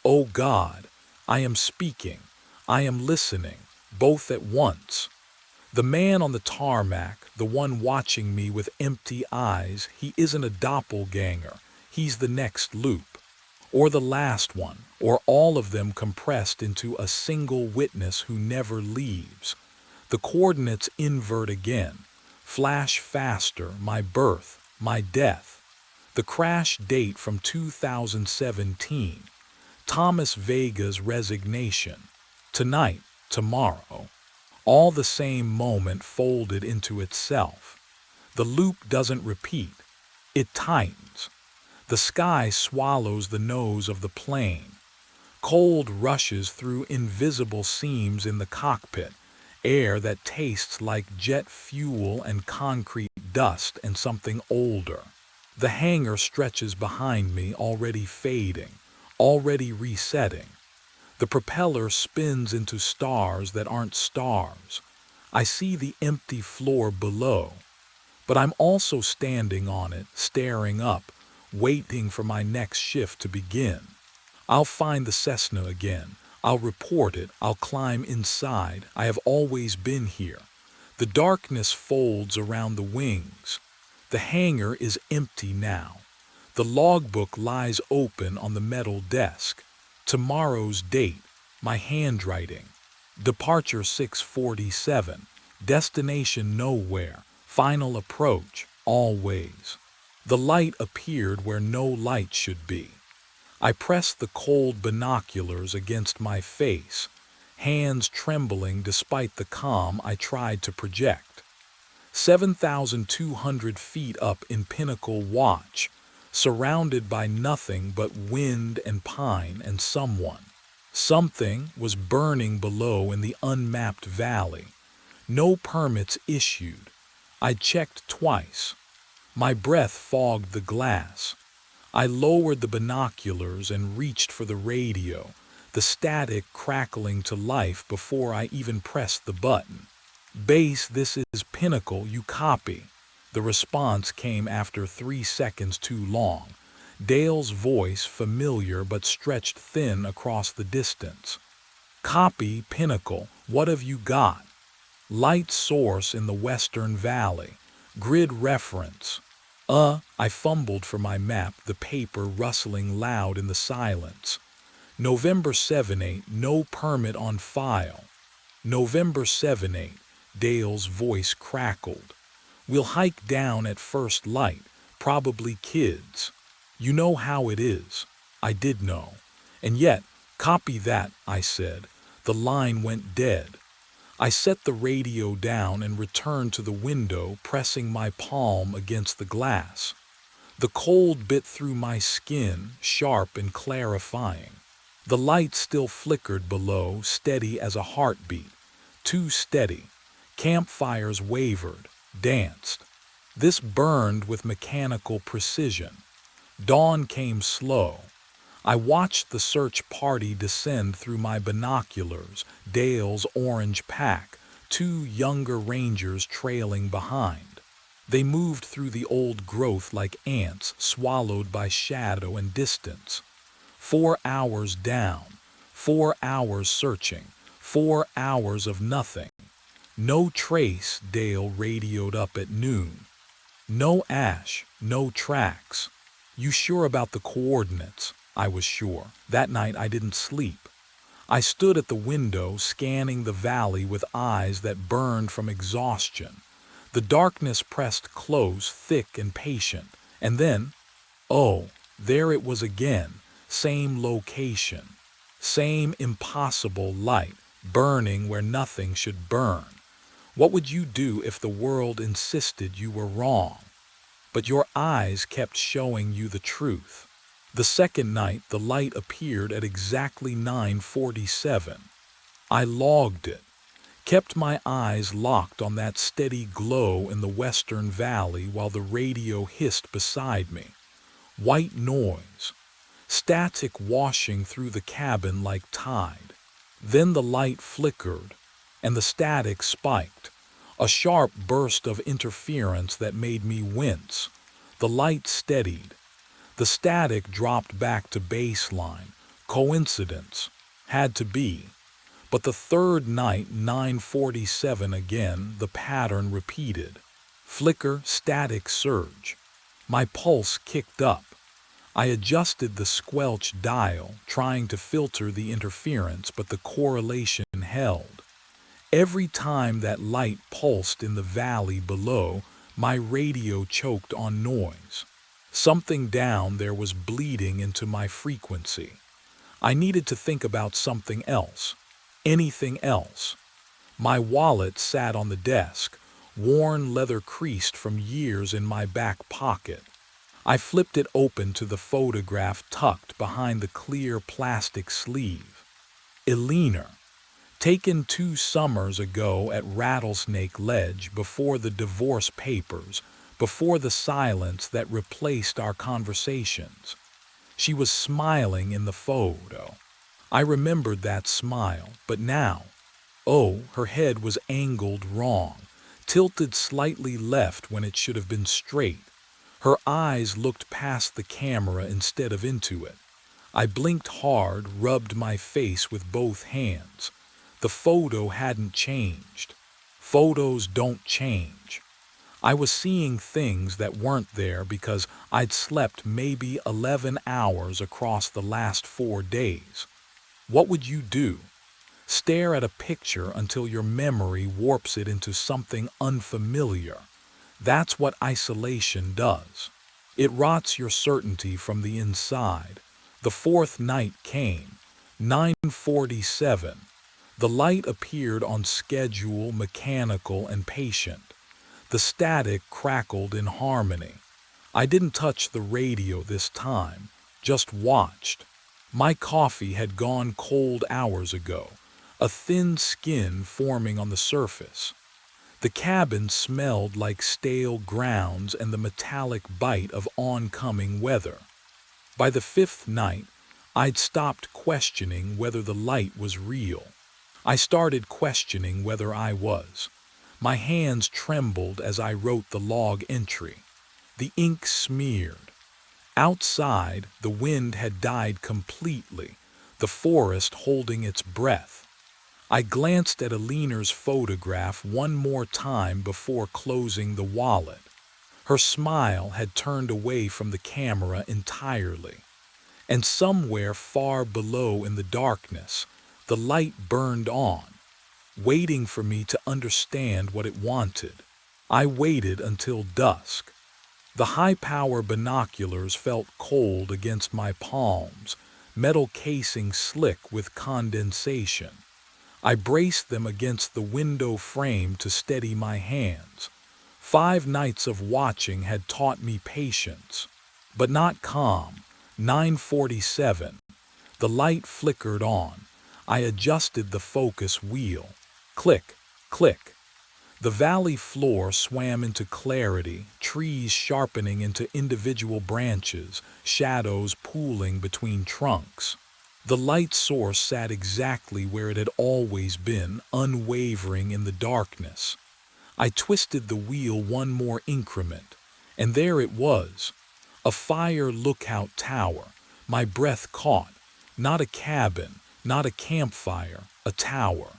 Oh God, I am speaking, I am listening, both at once. The man on the tarmac, the one watching me with empty eyes, he isn't a doppelganger, he's the next loop. Or the last one, or all of them compressed into a single witness who never leaves. The coordinates invert again. Flash faster, my birth, my death. The crash date from 2017. Thomas Vega's resignation. Tonight, tomorrow. All the same moment folded into itself. The loop doesn't repeat. It tightens. The sky swallows the nose of the plane. Cold rushes through invisible seams in the cockpit. Air that tastes like jet fuel and concrete dust and something older. The hangar stretches behind me, already fading, already resetting. The propeller spins into stars that aren't stars. I see the empty floor below, but I'm also standing on it, staring up, waiting for my next shift to begin. I'll find the Cessna again. I'll report it. I'll climb inside. I have always been here. The darkness folds around the wings. The hangar is empty now. The logbook lies open on the metal desk. Tomorrow's date, my handwriting. Departure 6:47. Destination nowhere. Final approach, always. The light appeared where no light should be. I pressed the cold binoculars against my face, hands trembling despite the calm I tried to project. 7,200 feet up in Pinnacle Watch, surrounded by nothing but wind and pine and someone. Something was burning below in the unmapped valley. No permits issued. I checked twice. My breath fogged the glass. I lowered the binoculars and reached for the radio, the static crackling to life before I even pressed the button. Base, this is Pinnacle, you copy. The response came after 3 seconds too long. Dale's voice, familiar but stretched thin across the distance. Copy, Pinnacle, what have you got? Light source in the Western Valley. Grid reference. I fumbled for my map, the paper rustling loud in the silence. November 7-8, no permit on file. November 7-8, Dale's voice crackled. We'll hike down at first light, probably kids. You know how it is. I did know. And yet, copy that, I said. The line went dead. I set the radio down and returned to the window, pressing my palm against the glass. The cold bit through my skin, sharp and clarifying. The light still flickered below, steady as a heartbeat. Too steady. Campfires wavered, danced. This burned with mechanical precision. Dawn came slow. I watched the search party descend through my binoculars, Dale's orange pack, two younger rangers trailing behind. They moved through the old growth like ants swallowed by shadow and distance. 4 hours down, 4 hours searching, 4 hours of nothing. No trace, Dale radioed up at noon. No ash, no tracks. You sure about the coordinates? I was sure. That night I didn't sleep. I stood at the window, scanning the valley with eyes that burned from exhaustion. The darkness pressed close, thick and patient. And then, oh, there it was again. Same location. Same impossible light, burning where nothing should burn. What would you do if the world insisted you were wrong? But your eyes kept showing you the truth. The second night, the light appeared at exactly 9:47. I logged it, kept my eyes locked on that steady glow in the western valley while the radio hissed beside me. White noise, static washing through the cabin like tide. Then the light flickered, and the static spiked, a sharp burst of interference that made me wince. The light steadied. The static dropped back to baseline. Coincidence. Had to be. But the third night, 9:47 again, the pattern repeated. Flicker, static surge. My pulse kicked up. I adjusted the squelch dial, trying to filter the interference, but the correlation held. Every time that light pulsed in the valley below, my radio choked on noise. Something down there was bleeding into my frequency. I needed to think about something else. Anything else. My wallet sat on the desk, worn leather creased from years in my back pocket. I flipped it open to the photograph tucked behind the clear plastic sleeve. Eleanor. Taken 2 summers ago at Rattlesnake Ledge, before the divorce papers, before the silence that replaced our conversations. She was smiling in the photo. I remembered that smile, but now, oh, her head was angled wrong, tilted slightly left when it should have been straight. Her eyes looked past the camera instead of into it. I blinked hard, rubbed my face with both hands. The photo hadn't changed. Photos don't change. I was seeing things that weren't there because I'd slept maybe 11 hours across the last 4 days. What would you do? Stare at a picture until your memory warps it into something unfamiliar. That's what isolation does. It rots your certainty from the inside. The fourth night came. 9:47. The light appeared on schedule, mechanical and patient. The static crackled in harmony. I didn't touch the radio this time, just watched. My coffee had gone cold hours ago, a thin skin forming on the surface. The cabin smelled like stale grounds and the metallic bite of oncoming weather. By the 5th night, I'd stopped questioning whether the light was real. I started questioning whether I was. My hands trembled as I wrote the log entry. The ink smeared. Outside, the wind had died completely, the forest holding its breath. I glanced at Eleanor's photograph one more time before closing the wallet. Her smile had turned away from the camera entirely. And somewhere far below in the darkness, the light burned on, waiting for me to understand what it wanted. I waited until dusk. The high-power binoculars felt cold against my palms, metal casing slick with condensation. I braced them against the window frame to steady my hands. 5 nights of watching had taught me patience, but not calm. 9:47. The light flickered on. I adjusted the focus wheel. Click, click. The valley floor swam into clarity, trees sharpening into individual branches, shadows pooling between trunks. The light source sat exactly where it had always been, unwavering in the darkness. I twisted the wheel one more increment, and there it was, a fire lookout tower. My breath caught. Not a cabin, not a campfire, a tower.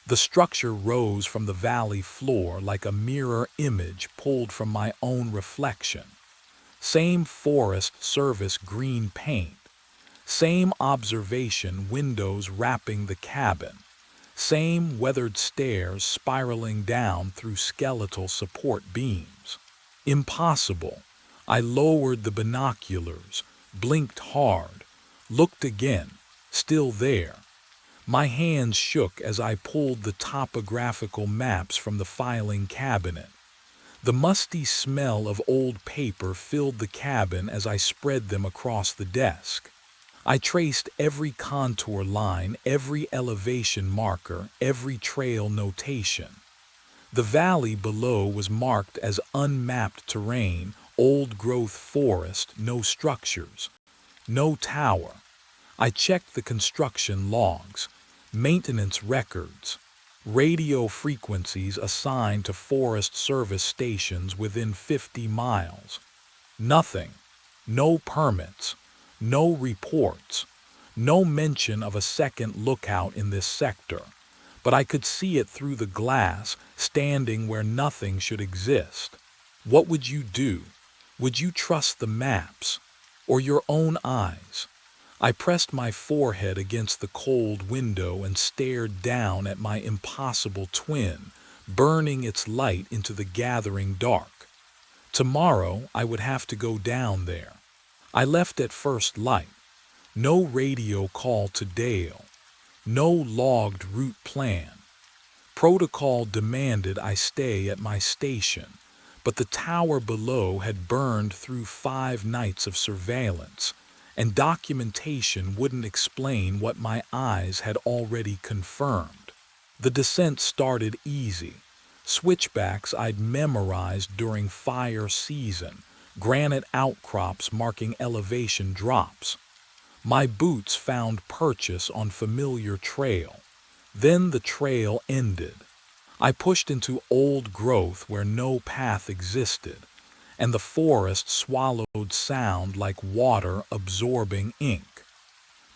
The structure rose from the valley floor like a mirror image pulled from my own reflection. Same Forest Service green paint, same observation windows wrapping the cabin, same weathered stairs spiraling down through skeletal support beams. Impossible. I lowered the binoculars, blinked hard, looked again, still there. My hands shook as I pulled the topographical maps from the filing cabinet. The musty smell of old paper filled the cabin as I spread them across the desk. I traced every contour line, every elevation marker, every trail notation. The valley below was marked as unmapped terrain, old-growth forest, no structures, no tower. I checked the construction logs, maintenance records, radio frequencies assigned to Forest Service stations within 50 miles. Nothing. No permits. No reports. No mention of a second lookout in this sector. But I could see it through the glass, standing where nothing should exist. What would you do? Would you trust the maps? Or your own eyes? I pressed my forehead against the cold window and stared down at my impossible twin, burning its light into the gathering dark. Tomorrow I would have to go down there. I left at first light. No radio call to Dale. No logged route plan. Protocol demanded I stay at my station, but the tower below had burned through 5 nights of surveillance, and documentation wouldn't explain what my eyes had already confirmed. The descent started easy. Switchbacks I'd memorized during fire season, granite outcrops marking elevation drops. My boots found purchase on familiar trail. Then the trail ended. I pushed into old growth where no path existed, and the forest swallowed sound like water absorbing ink.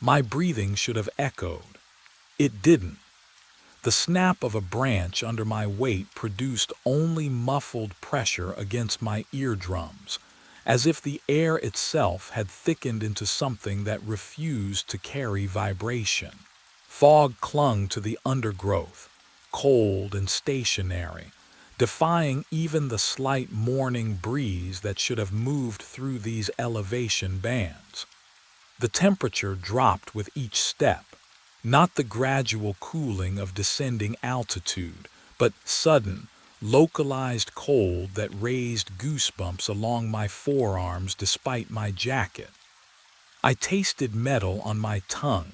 My breathing should have echoed. It didn't. The snap of a branch under my weight produced only muffled pressure against my eardrums, as if the air itself had thickened into something that refused to carry vibration. Fog clung to the undergrowth, cold and stationary, defying even the slight morning breeze that should have moved through these elevation bands. The temperature dropped with each step, not the gradual cooling of descending altitude, but sudden, localized cold that raised goosebumps along my forearms despite my jacket. I tasted metal on my tongue,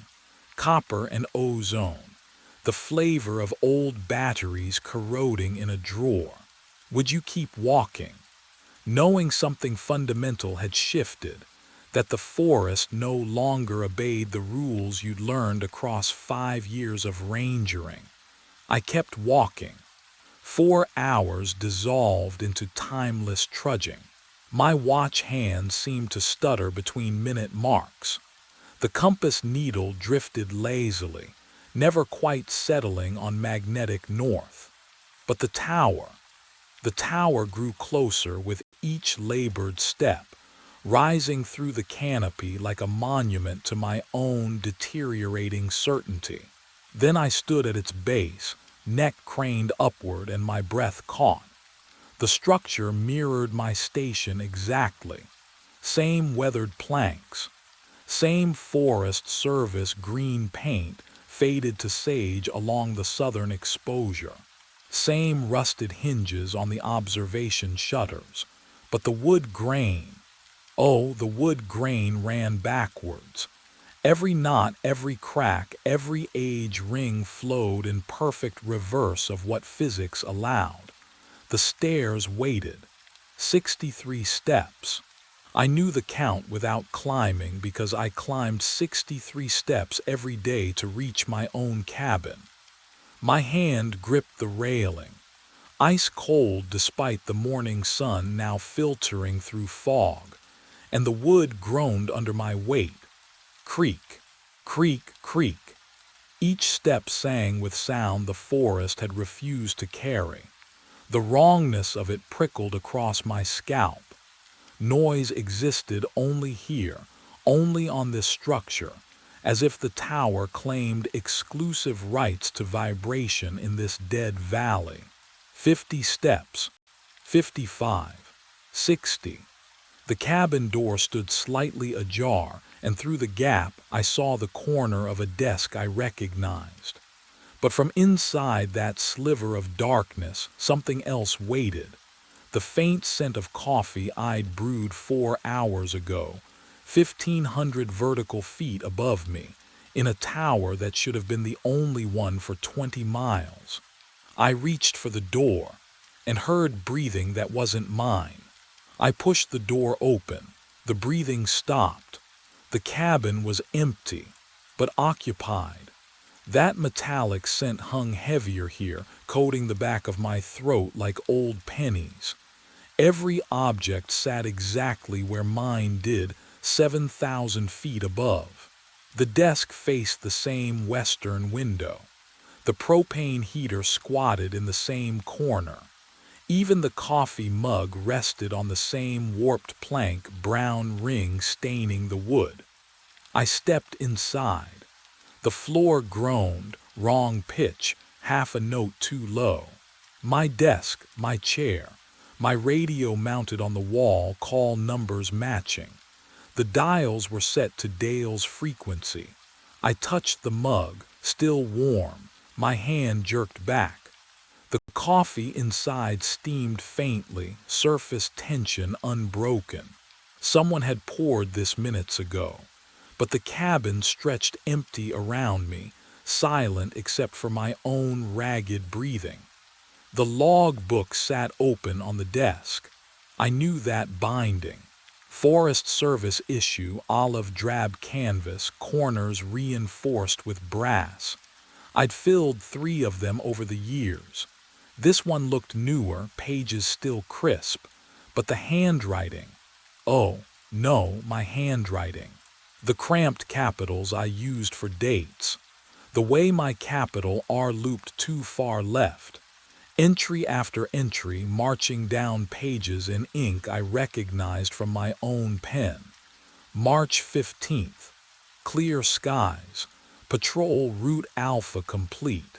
copper and ozone, the flavor of old batteries corroding in a drawer. Would you keep walking, knowing something fundamental had shifted, that the forest no longer obeyed the rules you'd learned across 5 years of rangering? I kept walking. 4 hours dissolved into timeless trudging. My watch hands seemed to stutter between minute marks. The compass needle drifted lazily, never quite settling on magnetic north. But the tower grew closer with each labored step, rising through the canopy like a monument to my own deteriorating certainty. Then I stood at its base, neck craned upward and my breath caught. The The structure mirrored my station exactly. Same weathered planks, same Forest Service green paint faded to sage along the southern exposure. Same rusted hinges on the observation shutters. But the wood grain, oh, the wood grain ran backwards. Every knot, every crack, every age ring flowed in perfect reverse of what physics allowed. The stairs waited. 63 steps. I knew the count without climbing because I climbed 63 steps every day to reach my own cabin. My hand gripped the railing, ice cold despite the morning sun now filtering through fog, and the wood groaned under my weight. Creak, creak, creak. Each step sang with sound the forest had refused to carry. The wrongness of it prickled across my scalp. Noise existed only here, only on this structure, as if the tower claimed exclusive rights to vibration in this dead valley. 50 steps, 55, 60. The cabin door stood slightly ajar, and through the gap I saw the corner of a desk I recognized. But from inside that sliver of darkness, something else waited. The faint scent of coffee I'd brewed 4 hours ago, 1,500 vertical feet above me, in a tower that should have been the only one for 20 miles. I reached for the door and heard breathing that wasn't mine. I pushed the door open. The breathing stopped. The cabin was empty, but occupied. That metallic scent hung heavier here, coating the back of my throat like old pennies. Every object sat exactly where mine did, 7,000 feet above. The desk faced the same western window. The propane heater squatted in the same corner. Even the coffee mug rested on the same warped plank, brown ring staining the wood. I stepped inside. The floor groaned, wrong pitch, half a note too low. My desk, my chair, my radio mounted on the wall, call numbers matching. The dials were set to Dale's frequency. I touched the mug, still warm. My hand jerked back. The coffee inside steamed faintly, surface tension unbroken. Someone had poured this minutes ago. But the cabin stretched empty around me, silent except for my own ragged breathing. The log book sat open on the desk. I knew that binding. Forest Service issue, olive drab canvas, corners reinforced with brass. I'd filled 3 of them over the years. This one looked newer, pages still crisp. But the handwriting. Oh, no, my handwriting. The cramped capitals I used for dates. The way my capital R looped too far left. Entry after entry marching down pages in ink I recognized from my own pen. March 15th. Clear skies. Patrol route Alpha complete.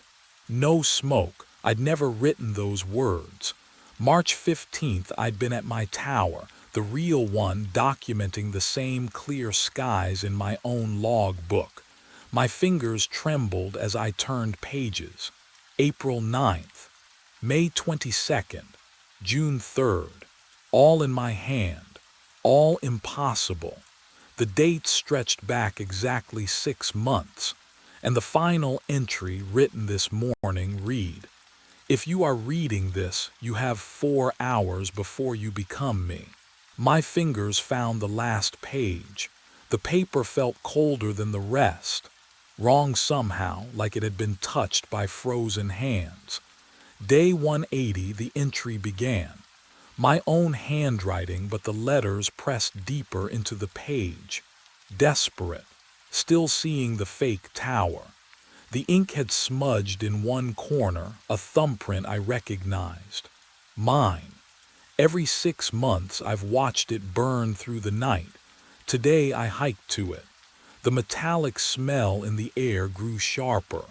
No smoke. I'd never written those words. March 15th I'd been at my tower, the real one, documenting the same clear skies in my own log book. My fingers trembled as I turned pages. April 9th, May 22nd, June 3rd, all in my hand, all impossible. The dates stretched back exactly 6 months, and the final entry written this morning read, "If you are reading this, you have 4 hours before you become me." My fingers found the last page. The paper felt colder than the rest. Wrong somehow, like it had been touched by frozen hands. Day 180, the entry began. My own handwriting, but the letters pressed deeper into the page. Desperate. Still seeing the fake tower. The ink had smudged in one corner, a thumbprint I recognized. Mine. Every 6 months I've watched it burn through the night. Today I hiked to it. The metallic smell in the air grew sharper.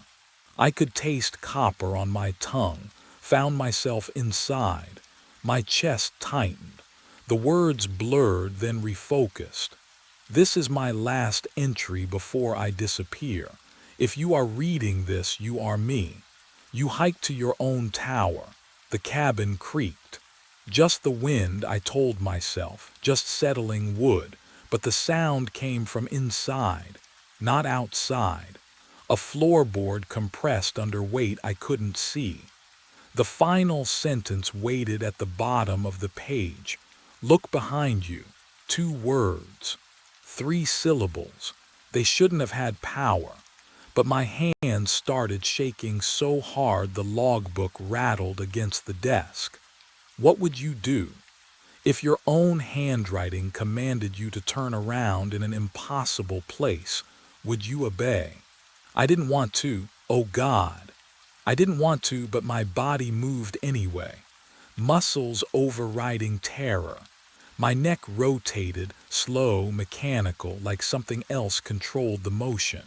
I could taste copper on my tongue, found myself inside. My chest tightened. The words blurred, then refocused. This is my last entry before I disappear. If you are reading this, you are me. You hiked to your own tower. The cabin creaked. Just the wind, I told myself, just settling wood, but the sound came from inside, not outside. A floorboard compressed under weight I couldn't see. The final sentence waited at the bottom of the page. Look behind you. 2 words. 3 syllables. They shouldn't have had power. But my hands started shaking so hard the logbook rattled against the desk. What would you do? If your own handwriting commanded you to turn around in an impossible place, would you obey? I didn't want to, oh God. I didn't want to, but my body moved anyway. Muscles overriding terror. My neck rotated, slow, mechanical, like something else controlled the motion.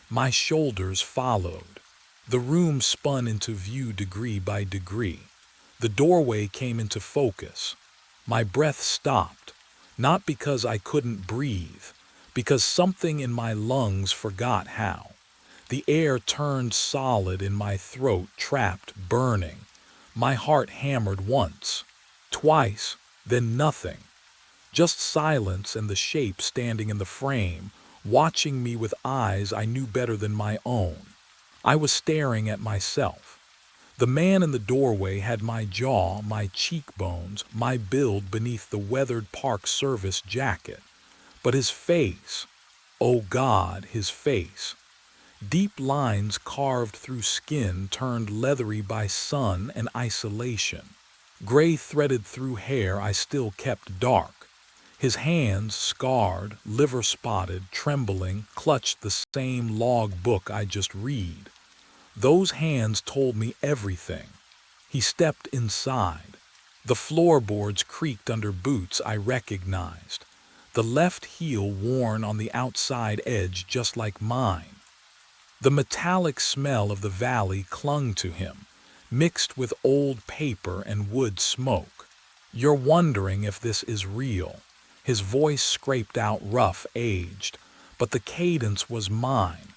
My shoulders followed. The room spun into view degree by degree. The doorway came into focus. My breath stopped, not because I couldn't breathe, because something in my lungs forgot how. The air turned solid in my throat, trapped, burning. My heart hammered once, twice, then nothing. Just silence and the shape standing in the frame, watching me with eyes I knew better than my own. I was staring at myself. The man in the doorway had my jaw, my cheekbones, my build beneath the weathered Park Service jacket. But his face, oh God, his face. Deep lines carved through skin turned leathery by sun and isolation. Gray threaded through hair I still kept dark. His hands, scarred, liver-spotted, trembling, clutched the same log book I just read. Those hands told me everything. He stepped inside. The floorboards creaked under boots I recognized. The left heel worn on the outside edge just like mine. The metallic smell of the valley clung to him, mixed with old paper and wood smoke. You're wondering if this is real. His voice scraped out rough, aged, but the cadence was mine.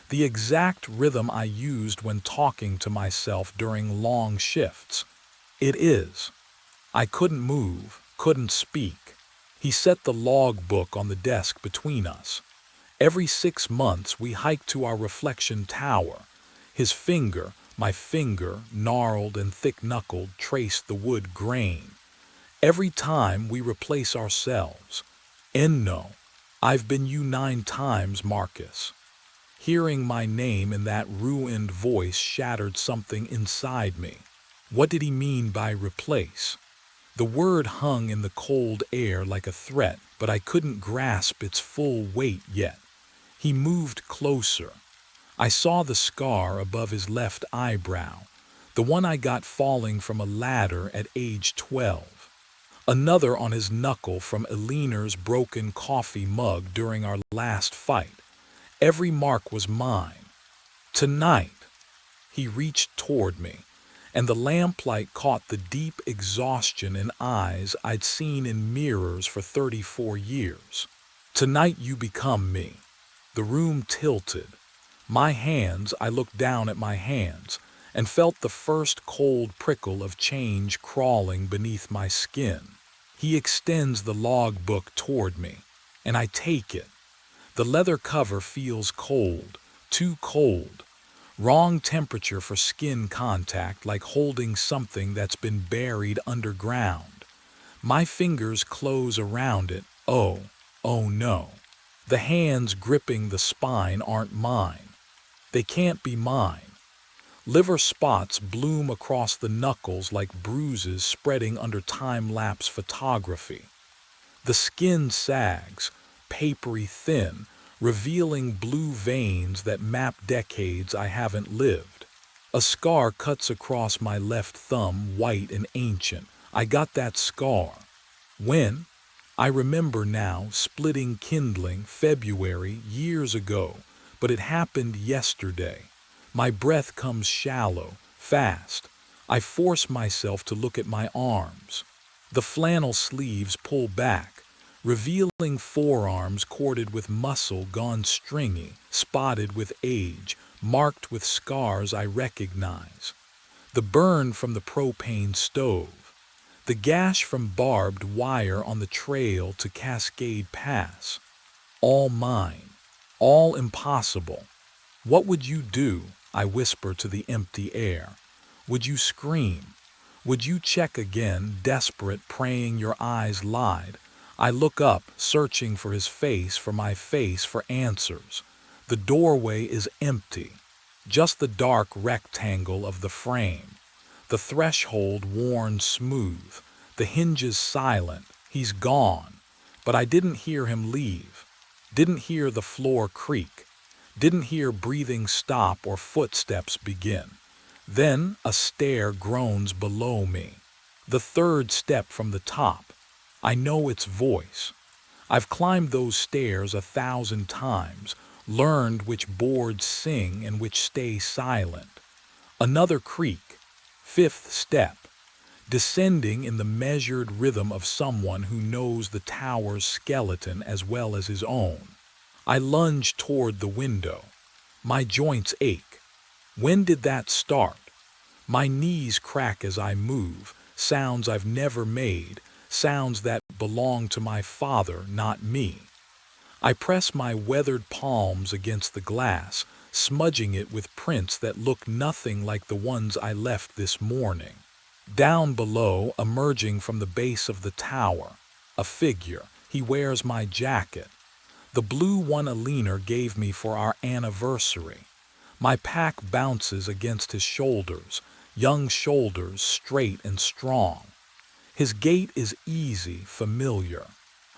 The exact rhythm I used when talking to myself during long shifts. It is. I couldn't move, couldn't speak. He set the log book on the desk between us. Every 6 months we hiked to our reflection tower. His finger, my finger, gnarled and thick-knuckled, traced the wood grain. Every time we replace ourselves. Enno, I've been you 9 times, Marcus. Hearing my name in that ruined voice shattered something inside me. What did he mean by replace? The word hung in the cold air like a threat, but I couldn't grasp its full weight yet. He moved closer. I saw the scar above his left eyebrow, the one I got falling from a ladder at age 12. Another on his knuckle from Eliner's broken coffee mug during our last fight. Every mark was mine. Tonight, he reached toward me, and the lamplight caught the deep exhaustion in eyes I'd seen in mirrors for 34 years. Tonight you become me. The room tilted. I looked down at my hands and felt the first cold prickle of change crawling beneath my skin. He extends the log book toward me, and I take it. The leather cover feels cold, too cold. Wrong temperature for skin contact, like holding something that's been buried underground. My fingers close around it. Oh no. The hands gripping the spine aren't mine. They can't be mine. Liver spots bloom across the knuckles like bruises spreading under time-lapse photography. The skin sags, papery thin, revealing blue veins that map decades I haven't lived. A scar cuts across my left thumb, white and ancient. I got that scar. When? I remember now, splitting kindling, February, years ago, but it happened yesterday. My breath comes shallow, fast. I force myself to look at my arms. The flannel sleeves pull back, revealing forearms corded with muscle gone stringy, spotted with age, marked with scars I recognize. The burn from the propane stove, the gash from barbed wire on the trail to Cascade Pass. All mine, all impossible. What would you do? I whisper to the empty air. Would you scream? Would you check again, desperate, praying your eyes lied? I look up, searching for his face, for my face, for answers. The doorway is empty, just the dark rectangle of the frame. The threshold worn smooth, the hinges silent. He's gone. But I didn't hear him leave. Didn't hear the floor creak. Didn't hear breathing stop or footsteps begin. Then a stair groans below me. The third step from the top. I know its voice. I've climbed those stairs 1,000 times, learned which boards sing and which stay silent. Another creak. Fifth step. Descending in the measured rhythm of someone who knows the tower's skeleton as well as his own. I lunge toward the window. My joints ache. When did that start? My knees crack as I move, sounds I've never made, sounds that belong to my father, not me. I press my weathered palms against the glass, smudging it with prints that look nothing like the ones I left this morning. Down below, emerging from the base of the tower, a figure. He wears my jacket. The blue one Alina gave me for our anniversary. My pack bounces against his shoulders, young shoulders, straight and strong. His gait is easy, familiar.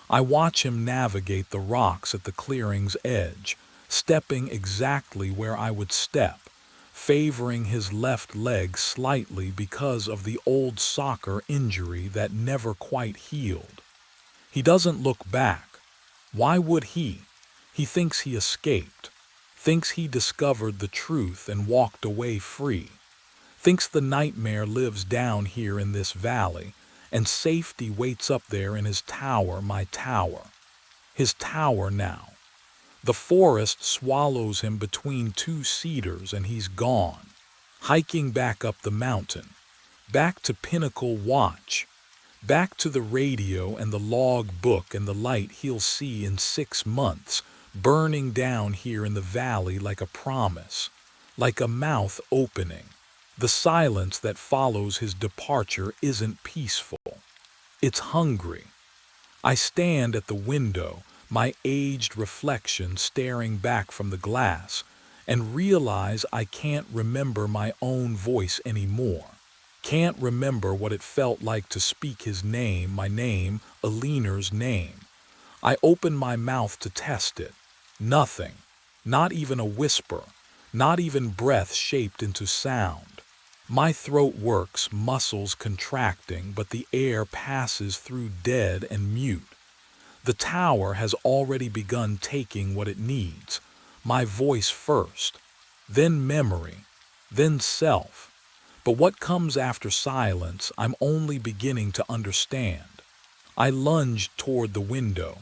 I watch him navigate the rocks at the clearing's edge, stepping exactly where I would step, favoring his left leg slightly because of the old soccer injury that never quite healed. He doesn't look back. Why would he? He thinks he escaped, thinks he discovered the truth and walked away free, thinks the nightmare lives down here in this valley, and safety waits up there in his tower, my tower. His tower now. The forest swallows him between two cedars and he's gone, hiking back up the mountain, back to Pinnacle Watch, back to the radio and the log book and the light he'll see in 6 months, burning down here in the valley like a promise, like a mouth opening. The silence that follows his departure isn't peaceful. It's hungry. I stand at the window, my aged reflection staring back from the glass, and realize I can't remember my own voice anymore. Can't remember what it felt like to speak his name, my name, Alina's name. I open my mouth to test it. Nothing. Not even a whisper. Not even breath shaped into sound. My throat works, muscles contracting, but the air passes through dead and mute. The tower has already begun taking what it needs. My voice first, then memory, then self. But what comes after silence, I'm only beginning to understand. I lunged toward the window,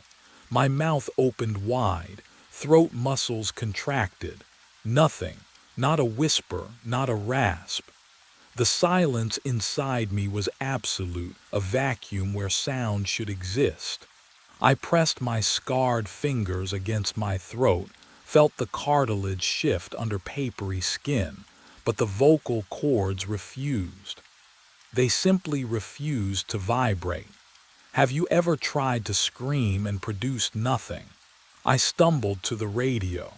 my mouth opened wide, throat muscles contracted. Nothing, not a whisper, not a rasp. The silence inside me was absolute, a vacuum where sound should exist. I pressed my scarred fingers against my throat, felt the cartilage shift under papery skin, but the vocal cords refused. They simply refused to vibrate. Have you ever tried to scream and produced nothing? I stumbled to the radio.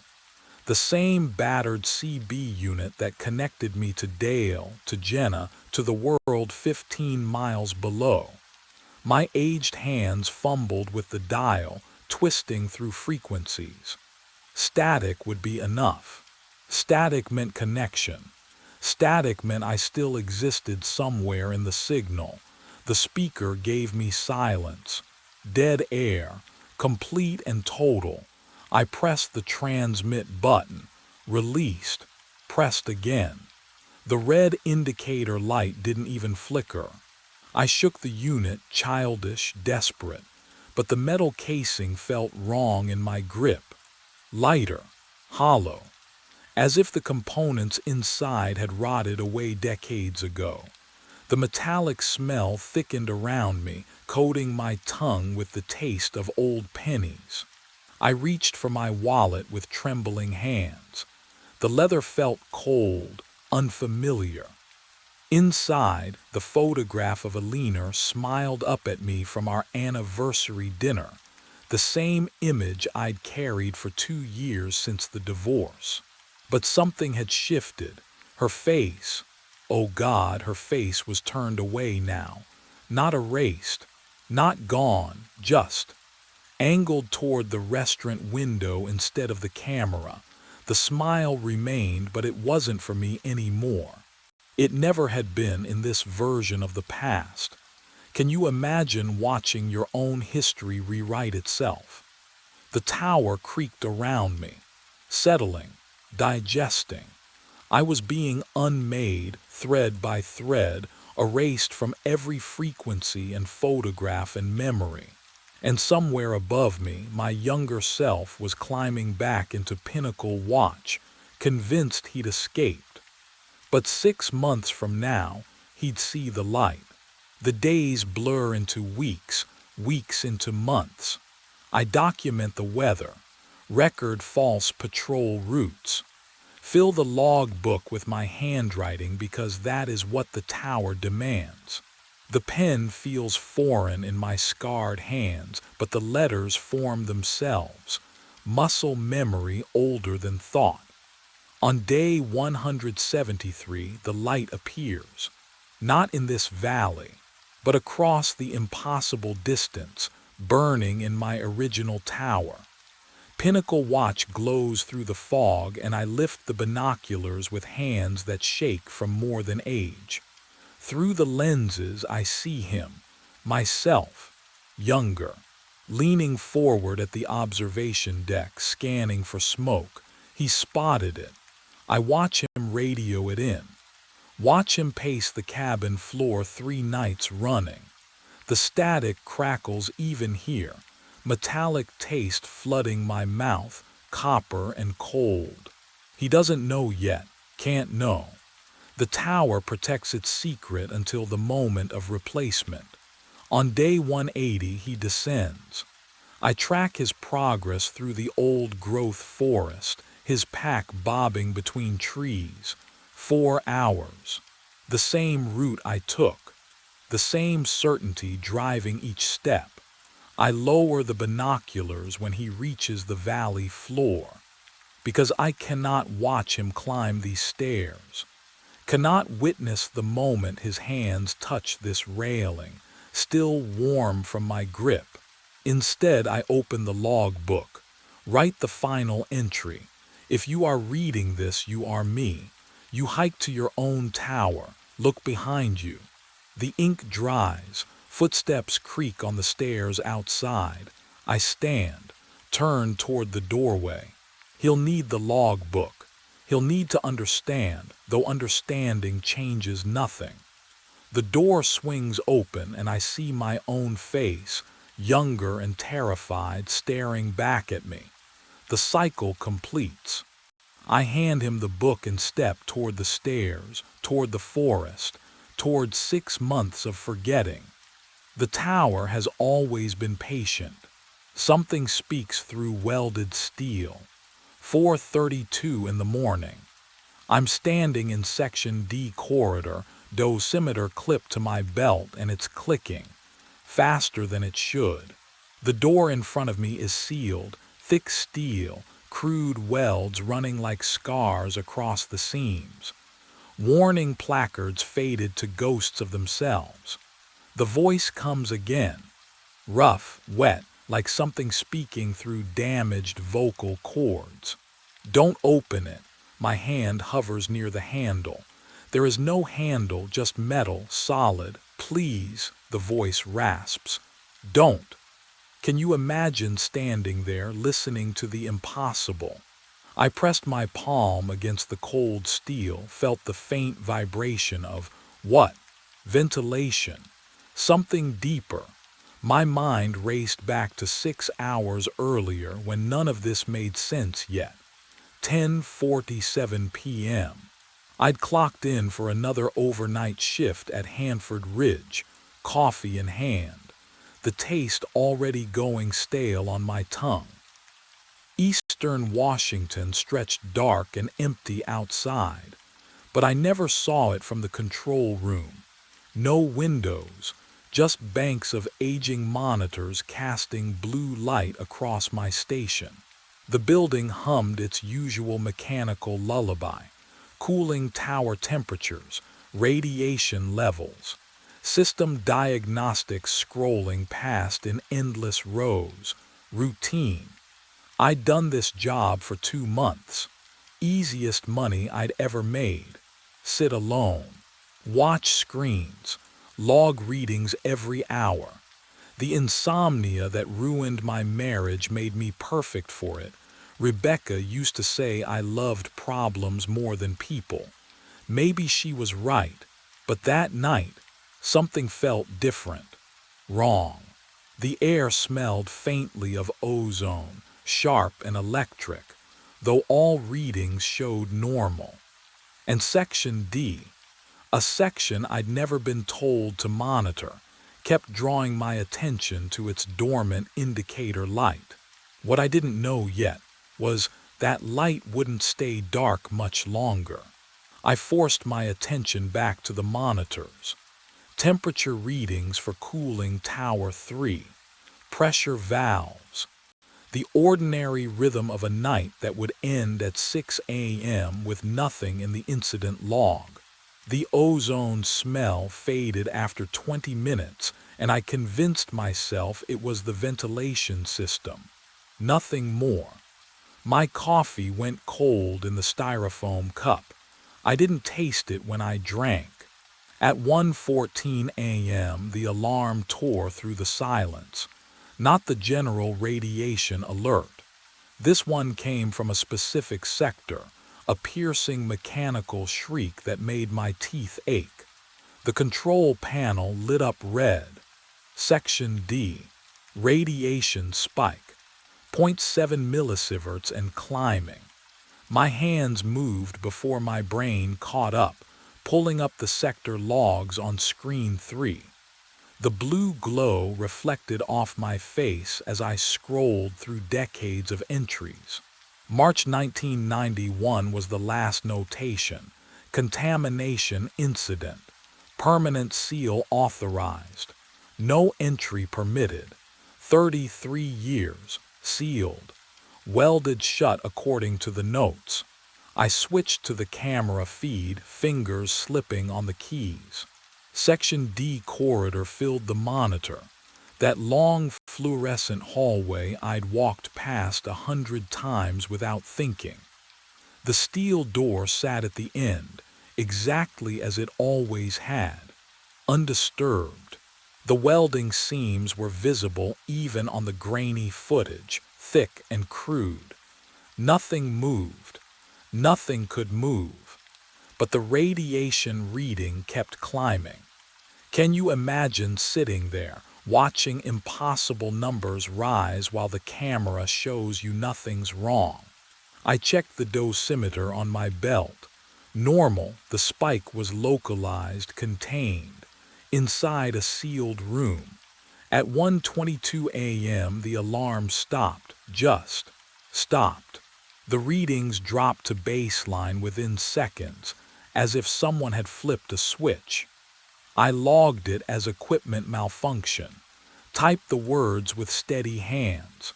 The same battered CB unit that connected me to Dale, to Jenna, to the world 15 miles below. My aged hands fumbled with the dial, twisting through frequencies. Static would be enough. Static meant connection. Static meant I still existed somewhere in the signal. The speaker gave me silence. Dead air, complete and total. I pressed the transmit button, released, pressed again. The red indicator light didn't even flicker. I shook the unit, childish, desperate, but the metal casing felt wrong in my grip. Lighter, hollow, as if the components inside had rotted away decades ago. The metallic smell thickened around me, coating my tongue with the taste of old pennies. I reached for my wallet with trembling hands. The leather felt cold, unfamiliar. Inside, the photograph of Alina smiled up at me from our anniversary dinner, the same image I'd carried for 2 years since the divorce. But something had shifted. Her face, oh God, her face was turned away now. Not erased, not gone, just angled toward the restaurant window instead of the camera. The smile remained, but it wasn't for me anymore. It never had been in this version of the past. Can you imagine watching your own history rewrite itself? The tower creaked around me, settling, digesting. I was being unmade, thread by thread, erased from every frequency and photograph and memory. And somewhere above me, my younger self was climbing back into Pinnacle Watch, convinced he'd escaped. But 6 months from now, he'd see the light. The days blur into weeks, weeks into months. I document the weather, record false patrol routes, fill the log book with my handwriting because that is what the tower demands. The pen feels foreign in my scarred hands, but the letters form themselves, muscle memory older than thought. On day 173, the light appears, not in this valley, but across the impossible distance, burning in my original tower. Pinnacle Watch glows through the fog, and I lift the binoculars with hands that shake from more than age. Through the lenses, I see him, myself, younger, leaning forward at the observation deck, scanning for smoke. He spotted it. I watch him radio it in. Watch him pace the cabin floor 3 nights running. The static crackles even here, metallic taste flooding my mouth, copper and cold. He doesn't know yet, can't know. The tower protects its secret until the moment of replacement. On day 180, he descends. I track his progress through the old-growth forest, his pack bobbing between trees. 4 hours. The same route I took. The same certainty driving each step. I lower the binoculars when he reaches the valley floor, because I cannot watch him climb these stairs, cannot witness the moment his hands touch this railing, still warm from my grip. Instead, I open the log book, write the final entry. If you are reading this, you are me. You hike to your own tower, look behind you. The ink dries, footsteps creak on the stairs outside. I stand, turn toward the doorway. He'll need the log book. He'll need to understand, though understanding changes nothing. The door swings open and I see my own face, younger and terrified, staring back at me. The cycle completes. I hand him the book and step toward the stairs, toward the forest, toward 6 months of forgetting. The tower has always been patient. Something speaks through welded steel. 4:32 in the morning. I'm standing in Section D corridor, dosimeter clipped to my belt, and it's clicking, faster than it should. The door in front of me is sealed, thick steel, crude welds running like scars across the seams. Warning placards faded to ghosts of themselves. The voice comes again, rough, wet, like something speaking through damaged vocal cords. Don't open it. My hand hovers near the handle. There is no handle, just metal, solid. Please, the voice rasps. Don't. Can you imagine standing there listening to the impossible? I pressed my palm against the cold steel, felt the faint vibration of what? Ventilation. Something deeper. My mind raced back to 6 hours earlier when none of this made sense yet. 10:47 p.m. I'd clocked in for another overnight shift at Hanford Ridge, coffee in hand, the taste already going stale on my tongue. Eastern Washington stretched dark and empty outside, but I never saw it from the control room. No windows, just banks of aging monitors casting blue light across my station. The building hummed its usual mechanical lullaby, cooling tower temperatures, radiation levels, system diagnostics scrolling past in endless rows, routine. I'd done this job for 2 months. Easiest money I'd ever made. Sit alone. Watch screens. Log readings every hour. The insomnia that ruined my marriage made me perfect for it. Rebecca used to say I loved problems more than people. Maybe she was right, but that night, something felt different. Wrong. The air smelled faintly of ozone, sharp and electric, though all readings showed normal. And Section D, a section I'd never been told to monitor, kept drawing my attention to its dormant indicator light. What I didn't know yet was that light wouldn't stay dark much longer. I forced my attention back to the monitors. Temperature readings for cooling Tower 3, pressure valves, the ordinary rhythm of a night that would end at 6 a.m. with nothing in the incident log. The ozone smell faded after 20 minutes, and I convinced myself it was the ventilation system. Nothing more. My coffee went cold in the styrofoam cup. I didn't taste it when I drank. At 1:14 a.m., the alarm tore through the silence. Not the general radiation alert. This one came from a specific sector, a piercing mechanical shriek that made my teeth ache. The control panel lit up red. Section D, radiation spike, zero point 0.7 millisieverts and climbing. My hands moved before my brain caught up, pulling up the sector logs on screen 3. The blue glow reflected off my face as I scrolled through decades of entries. March 1991 was the last notation. Contamination incident. Permanent seal authorized. No entry permitted. 33 years. Sealed. Welded shut according to the notes. I switched to the camera feed, fingers slipping on the keys. Section D corridor filled the monitor. That long fluorescent hallway I'd walked past 100 times without thinking. The steel door sat at the end, exactly as it always had, undisturbed. The welding seams were visible even on the grainy footage, thick and crude. Nothing moved. Nothing could move. But the radiation reading kept climbing. Can you imagine sitting there, watching impossible numbers rise while the camera shows you nothing's wrong? I checked the dosimeter on my belt. Normal, the spike was localized, contained, inside a sealed room. At 1:22 a.m. the alarm stopped, just stopped. The readings dropped to baseline within seconds, as if someone had flipped a switch. I logged it as equipment malfunction, typed the words with steady hands.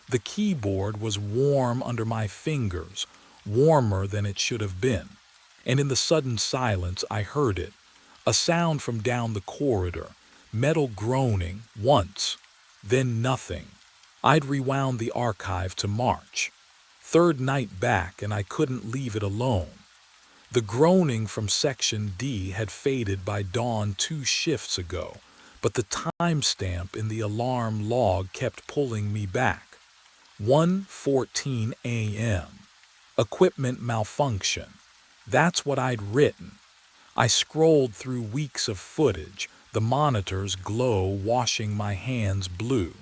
The keyboard was warm under my fingers, warmer than it should have been. And in the sudden silence I heard it, a sound from down the corridor, metal groaning, once, then nothing. I'd rewound the archive to March. Third night back and I couldn't leave it alone. The groaning from Section D had faded by dawn 2 shifts ago, but the timestamp in the alarm log kept pulling me back. 1:14 a.m. Equipment malfunction. That's what I'd written. I scrolled through weeks of footage, the monitor's glow washing my hands blue.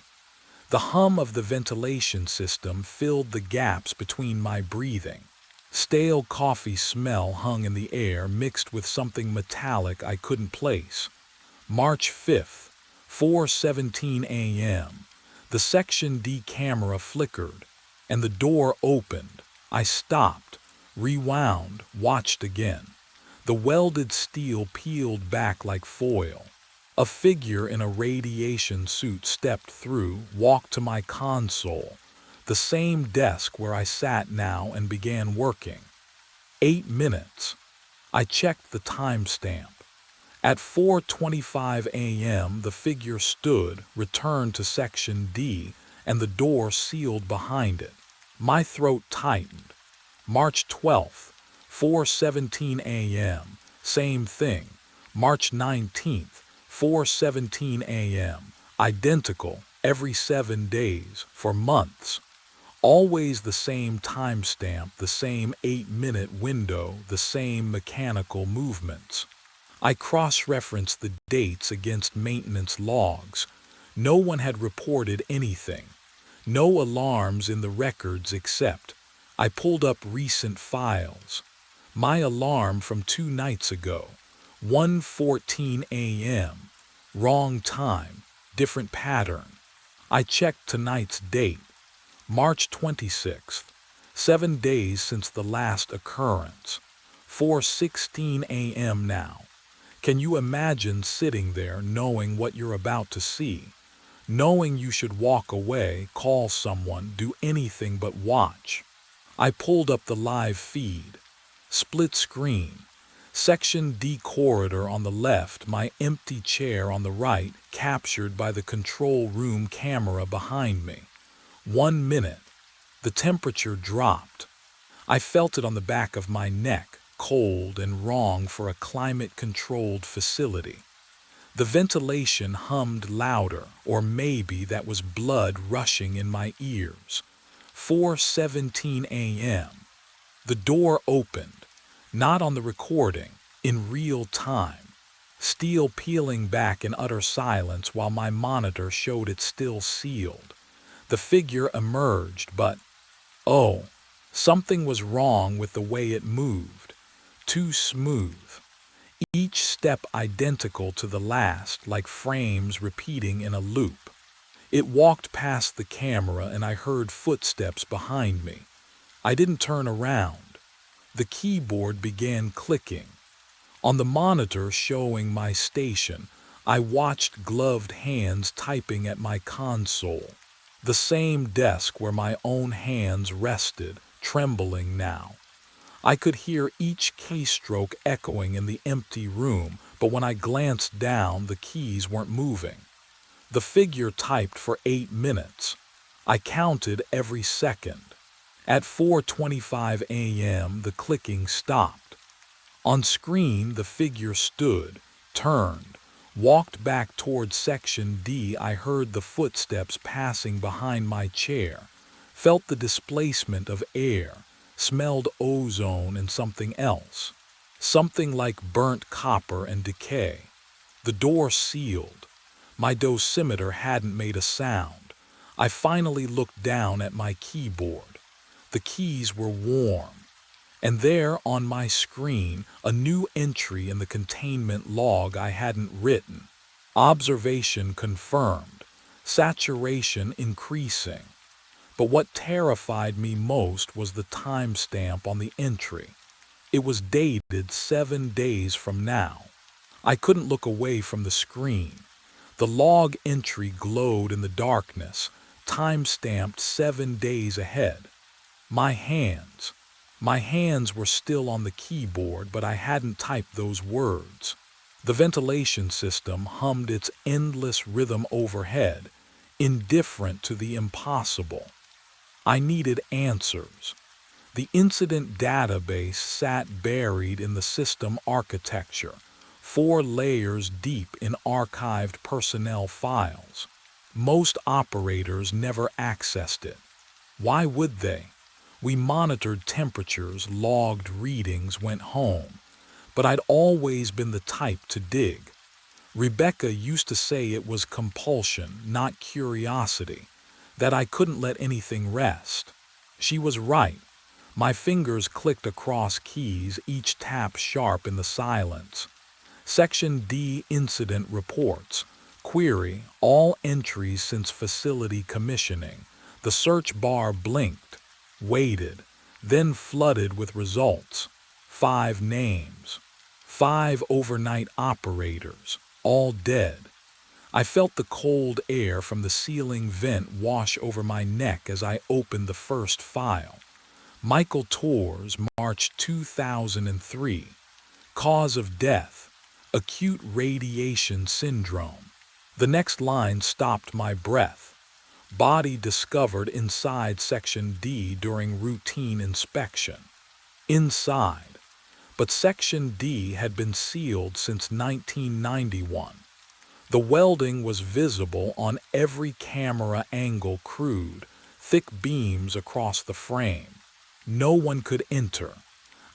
The hum of the ventilation system filled the gaps between my breathing. Stale coffee smell hung in the air mixed with something metallic I couldn't place. March 5th, 4:17 a.m. The Section D camera flickered, and the door opened. I stopped, rewound, watched again. The welded steel peeled back like foil. A figure in a radiation suit stepped through, walked to my console, the same desk where I sat now, and began working. 8 minutes. I checked the timestamp. At 4:25 a.m. the figure stood, returned to Section D, and the door sealed behind it. My throat tightened. March 12th, 4:17 a.m. Same thing. March 19th, 4:17 a.m. Identical, every 7 days, for months. Always the same timestamp, the same 8-minute window, the same mechanical movements. I cross-referenced the dates against maintenance logs. No one had reported anything. No alarms in the records except I pulled up recent files. My alarm from 2 nights ago, 1:14 a.m. Wrong time, different pattern. I checked tonight's date, March 26th, 7 days since the last occurrence. 4:16 a.m. now. Can you imagine sitting there knowing what you're about to see? Knowing you should walk away, call someone, do anything but watch. I pulled up the live feed. Split screen. Section D corridor on the left, my empty chair on the right, captured by the control room camera behind me. 1 minute. The temperature dropped. I felt it on the back of my neck, cold and wrong for a climate-controlled facility. The ventilation hummed louder, or maybe that was blood rushing in my ears. 4:17 a.m. The door opened, not on the recording, in real time. Steel peeling back in utter silence while my monitor showed it still sealed. The figure emerged, but, oh, something was wrong with the way it moved. Too smooth. Each step identical to the last, like frames repeating in a loop. It walked past the camera and I heard footsteps behind me. I didn't turn around. The keyboard began clicking. On the monitor showing my station, I watched gloved hands typing at my console. The same desk where my own hands rested, trembling now. I could hear each keystroke echoing in the empty room, but when I glanced down, the keys weren't moving. The figure typed for 8 minutes. I counted every second. At 4:25 a.m., the clicking stopped. On screen, the figure stood, turned, walked back toward Section D. I heard the footsteps passing behind my chair, felt the displacement of air, smelled ozone and something else. Something like burnt copper and decay. The door sealed. My dosimeter hadn't made a sound. I finally looked down at my keyboard. The keys were warm. And there on my screen, a new entry in the containment log I hadn't written. Observation confirmed. Saturation increasing. But what terrified me most was the timestamp on the entry. It was dated 7 days from now. I couldn't look away from the screen. The log entry glowed in the darkness, time-stamped 7 days ahead. My hands were still on the keyboard, but I hadn't typed those words. The ventilation system hummed its endless rhythm overhead, indifferent to the impossible. I needed answers. The incident database sat buried in the system architecture, 4 layers deep in archived personnel files. Most operators never accessed it. Why would they? We monitored temperatures, logged readings, went home. But I'd always been the type to dig. Rebecca used to say it was compulsion, not curiosity, that I couldn't let anything rest. She was right. My fingers clicked across keys, each tap sharp in the silence. Section D Incident Reports. Query, all entries since facility commissioning. The search bar blinked, waited, then flooded with results. 5 names. 5 overnight operators, all dead. I felt the cold air from the ceiling vent wash over my neck as I opened the first file. Michael Torres, March 2003. Cause of death, acute radiation syndrome. The next line stopped my breath. Body discovered inside Section D during routine inspection. Inside. But Section D had been sealed since 1991. The welding was visible on every camera angle, crude, thick beams across the frame. No one could enter.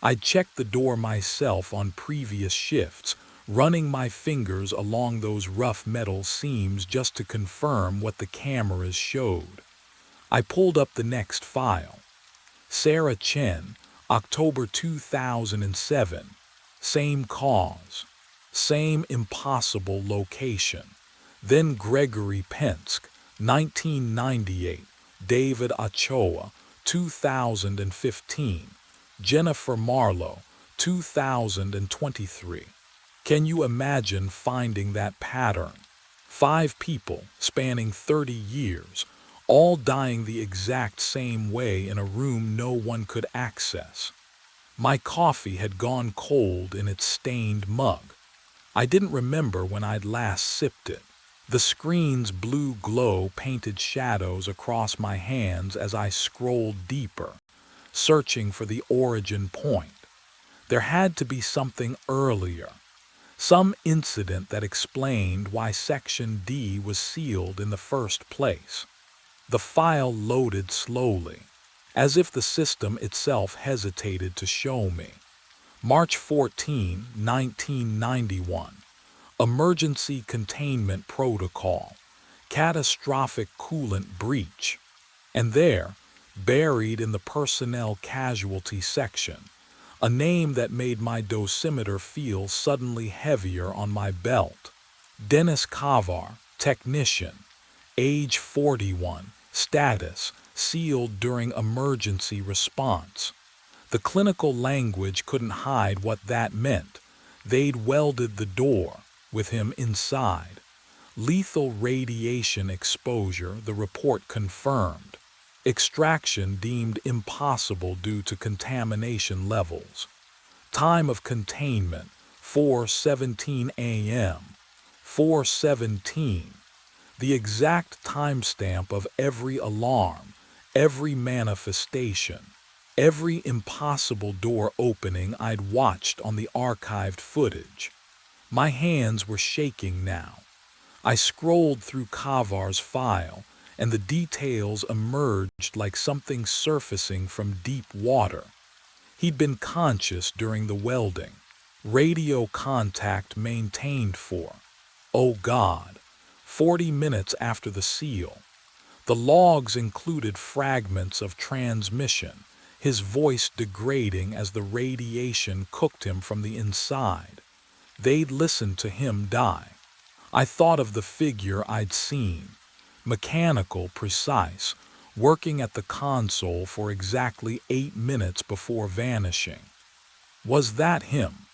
I'd checked the door myself on previous shifts, running my fingers along those rough metal seams just to confirm what the cameras showed. I pulled up the next file. Sarah Chen, October 2007. Same cause. Same impossible location. Then Gregory Penske, 1998. David Ochoa, 2015. Jennifer Marlowe, 2023. Can you imagine finding that pattern? 5 people spanning 30 years, all dying the exact same way in a room no one could access. My coffee had gone cold in its stained mug. I didn't remember when I'd last sipped it. The screen's blue glow painted shadows across my hands as I scrolled deeper, searching for the origin point. There had to be something earlier, some incident that explained why Section D was sealed in the first place. The file loaded slowly, as if the system itself hesitated to show me. March 14, 1991. Emergency Containment Protocol. Catastrophic coolant breach. And there, buried in the personnel casualty section, a name that made my dosimeter feel suddenly heavier on my belt. Dennis Kavar, technician, age 41, status, sealed during emergency response. The clinical language couldn't hide what that meant. They'd welded the door, with him inside. Lethal radiation exposure, the report confirmed. Extraction deemed impossible due to contamination levels. Time of containment, 4:17 a.m. 4:17. The exact timestamp of every alarm, every manifestation, every impossible door opening I'd watched on the archived footage. My hands were shaking now. I scrolled through Kavar's file, and the details emerged like something surfacing from deep water. He'd been conscious during the welding. Radio contact maintained for, oh God, 40 minutes after the seal. The logs included fragments of transmission, his voice degrading as the radiation cooked him from the inside. They'd listened to him die. I thought of the figure I'd seen, mechanical, precise, working at the console for exactly 8 minutes before vanishing. Was that him?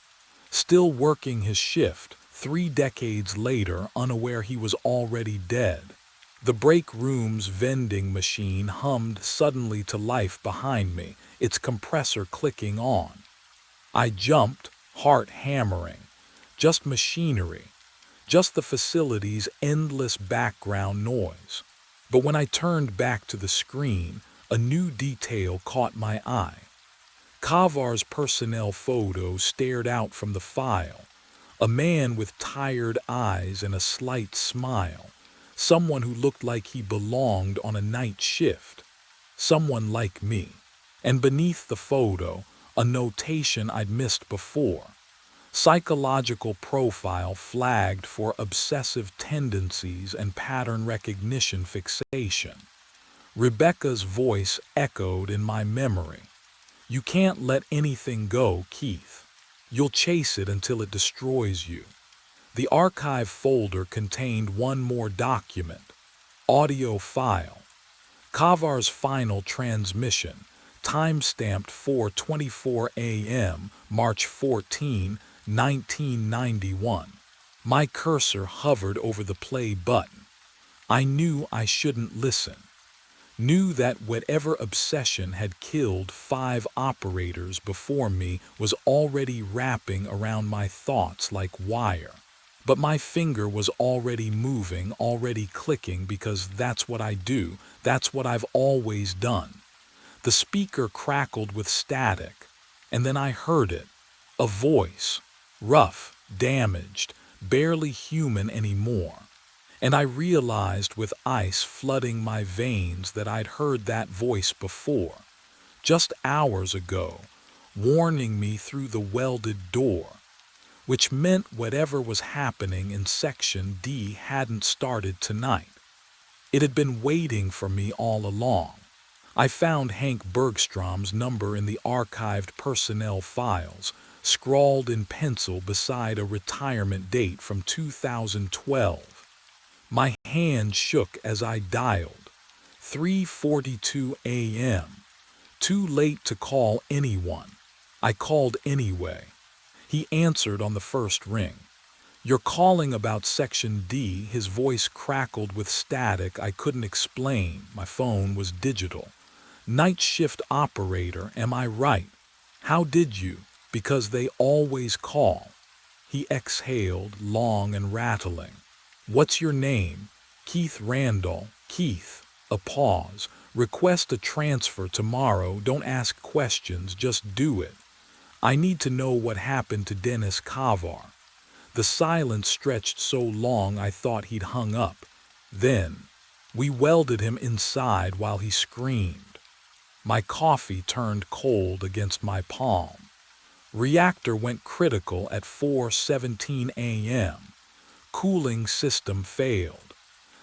Still working his shift, 3 decades later, unaware he was already dead. The break room's vending machine hummed suddenly to life behind me, its compressor clicking on. I jumped, heart hammering. Just machinery. Just the facility's endless background noise. But when I turned back to the screen, a new detail caught my eye. Kavar's personnel photo stared out from the file. A man with tired eyes and a slight smile. Someone who looked like he belonged on a night shift. Someone like me. And beneath the photo, a notation I'd missed before. Psychological profile flagged for obsessive tendencies and pattern recognition fixation. Rebecca's voice echoed in my memory. You can't let anything go, Keith. You'll chase it until it destroys you. The archive folder contained one more document, audio file. Kavar's final transmission, time-stamped 4:24 a.m., March 14, 1991. My cursor hovered over the play button. I knew I shouldn't listen. Knew that whatever obsession had killed 5 operators before me was already wrapping around my thoughts like wire. But my finger was already moving, already clicking, because that's what I do, that's what I've always done. The speaker crackled with static, and then I heard it. A voice, rough, damaged, barely human anymore. And I realized with ice flooding my veins that I'd heard that voice before, just hours ago, warning me through the welded door, which meant whatever was happening in Section D hadn't started tonight. It had been waiting for me all along. I found Hank Bergstrom's number in the archived personnel files, scrawled in pencil beside a retirement date from 2012. My hand shook as I dialed. 3:42 a.m. Too late to call anyone. I called anyway. He answered on the first ring. You're calling about Section D. His voice crackled with static I couldn't explain. My phone was digital. Night shift operator, am I right? How did you? Because they always call. He exhaled, long and rattling. What's your name? Keith Randall. Keith. A pause. Request a transfer tomorrow. Don't ask questions, just do it. I need to know what happened to Dennis Kavar. The silence stretched so long I thought he'd hung up. Then, we welded him inside while he screamed. My coffee turned cold against my palm. Reactor went critical at 4:17 a.m. Cooling system failed.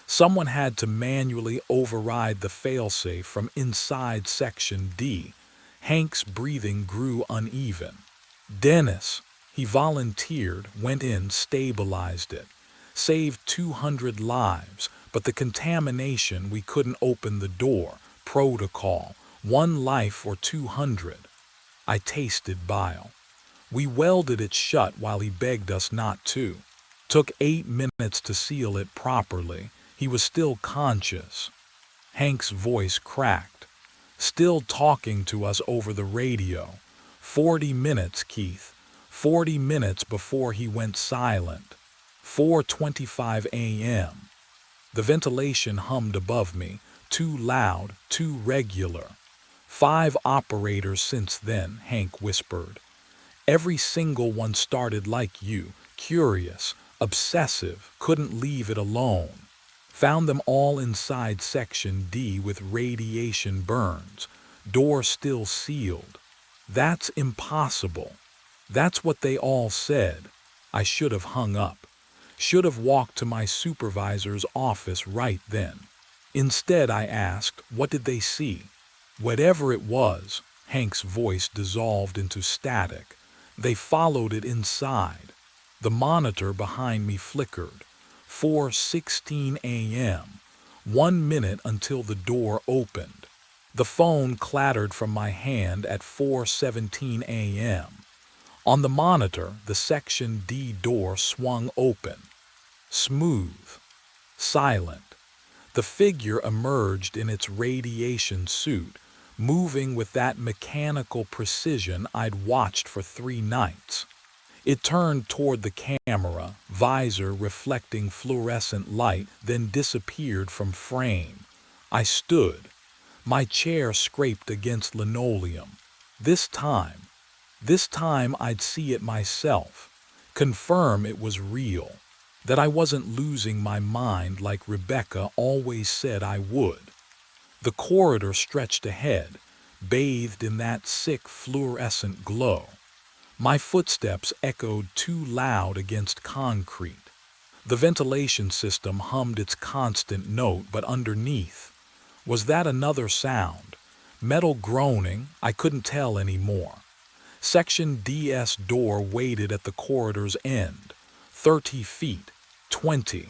Someone had to manually override the failsafe from inside Section D. Hank's breathing grew uneven. Dennis, he volunteered, went in, stabilized it. Saved 200 lives, but the contamination, we couldn't open the door. Protocol, 1 life or 200. I tasted bile. We welded it shut while he begged us not to. Took 8 minutes to seal it properly. He was still conscious. Hank's voice cracked. Still talking to us over the radio. 40 minutes, Keith. 40 minutes before he went silent. 4:25 a.m. The ventilation hummed above me. Too loud, too regular. 5 operators since then, Hank whispered. Every single one started like you, curious, obsessive, couldn't leave it alone. Found them all inside Section D with radiation burns, door still sealed. That's impossible. That's what they all said. I should have hung up. Should have walked to my supervisor's office right then. Instead, I asked, what did they see? Whatever it was, Hank's voice dissolved into static. They followed it inside. The monitor behind me flickered. 4:16 a.m. 1 minute until the door opened. The phone clattered from my hand at 4:17 a.m. On the monitor, the Section D door swung open. Smooth. Silent. The figure emerged in its radiation suit, moving with that mechanical precision I'd watched for 3 nights. It turned toward the camera, visor reflecting fluorescent light, then disappeared from frame. I stood. My chair scraped against linoleum. This time I'd see it myself, confirm it was real, that I wasn't losing my mind like Rebecca always said I would. The corridor stretched ahead, bathed in that sick fluorescent glow. My footsteps echoed too loud against concrete. The ventilation system hummed its constant note, but underneath, was that another sound? Metal groaning? I couldn't tell anymore. Section D's door waited at the corridor's end. 30 feet. 20.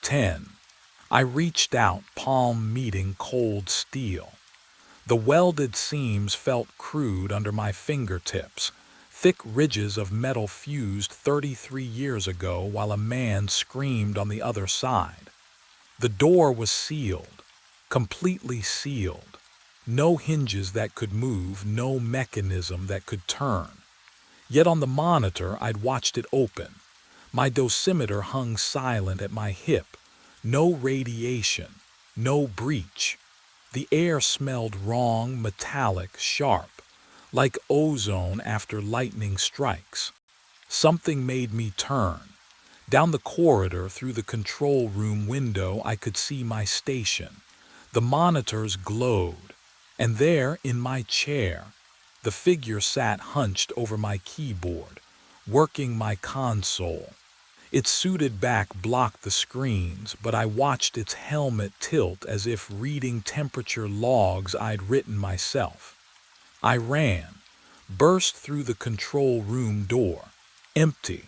10. I reached out, palm meeting cold steel. The welded seams felt crude under my fingertips. Thick ridges of metal fused 33 years ago while a man screamed on the other side. The door was sealed. Completely sealed. No hinges that could move, no mechanism that could turn. Yet on the monitor I'd watched it open. My dosimeter hung silent at my hip. No radiation. No breach. The air smelled wrong, metallic, sharp, like ozone after lightning strikes. Something made me turn. Down the corridor, through the control room window, I could see my station. The monitors glowed, and there, in my chair, the figure sat hunched over my keyboard, working my console. Its suited back blocked the screens, but I watched its helmet tilt as if reading temperature logs I'd written myself. I ran, burst through the control room door, empty,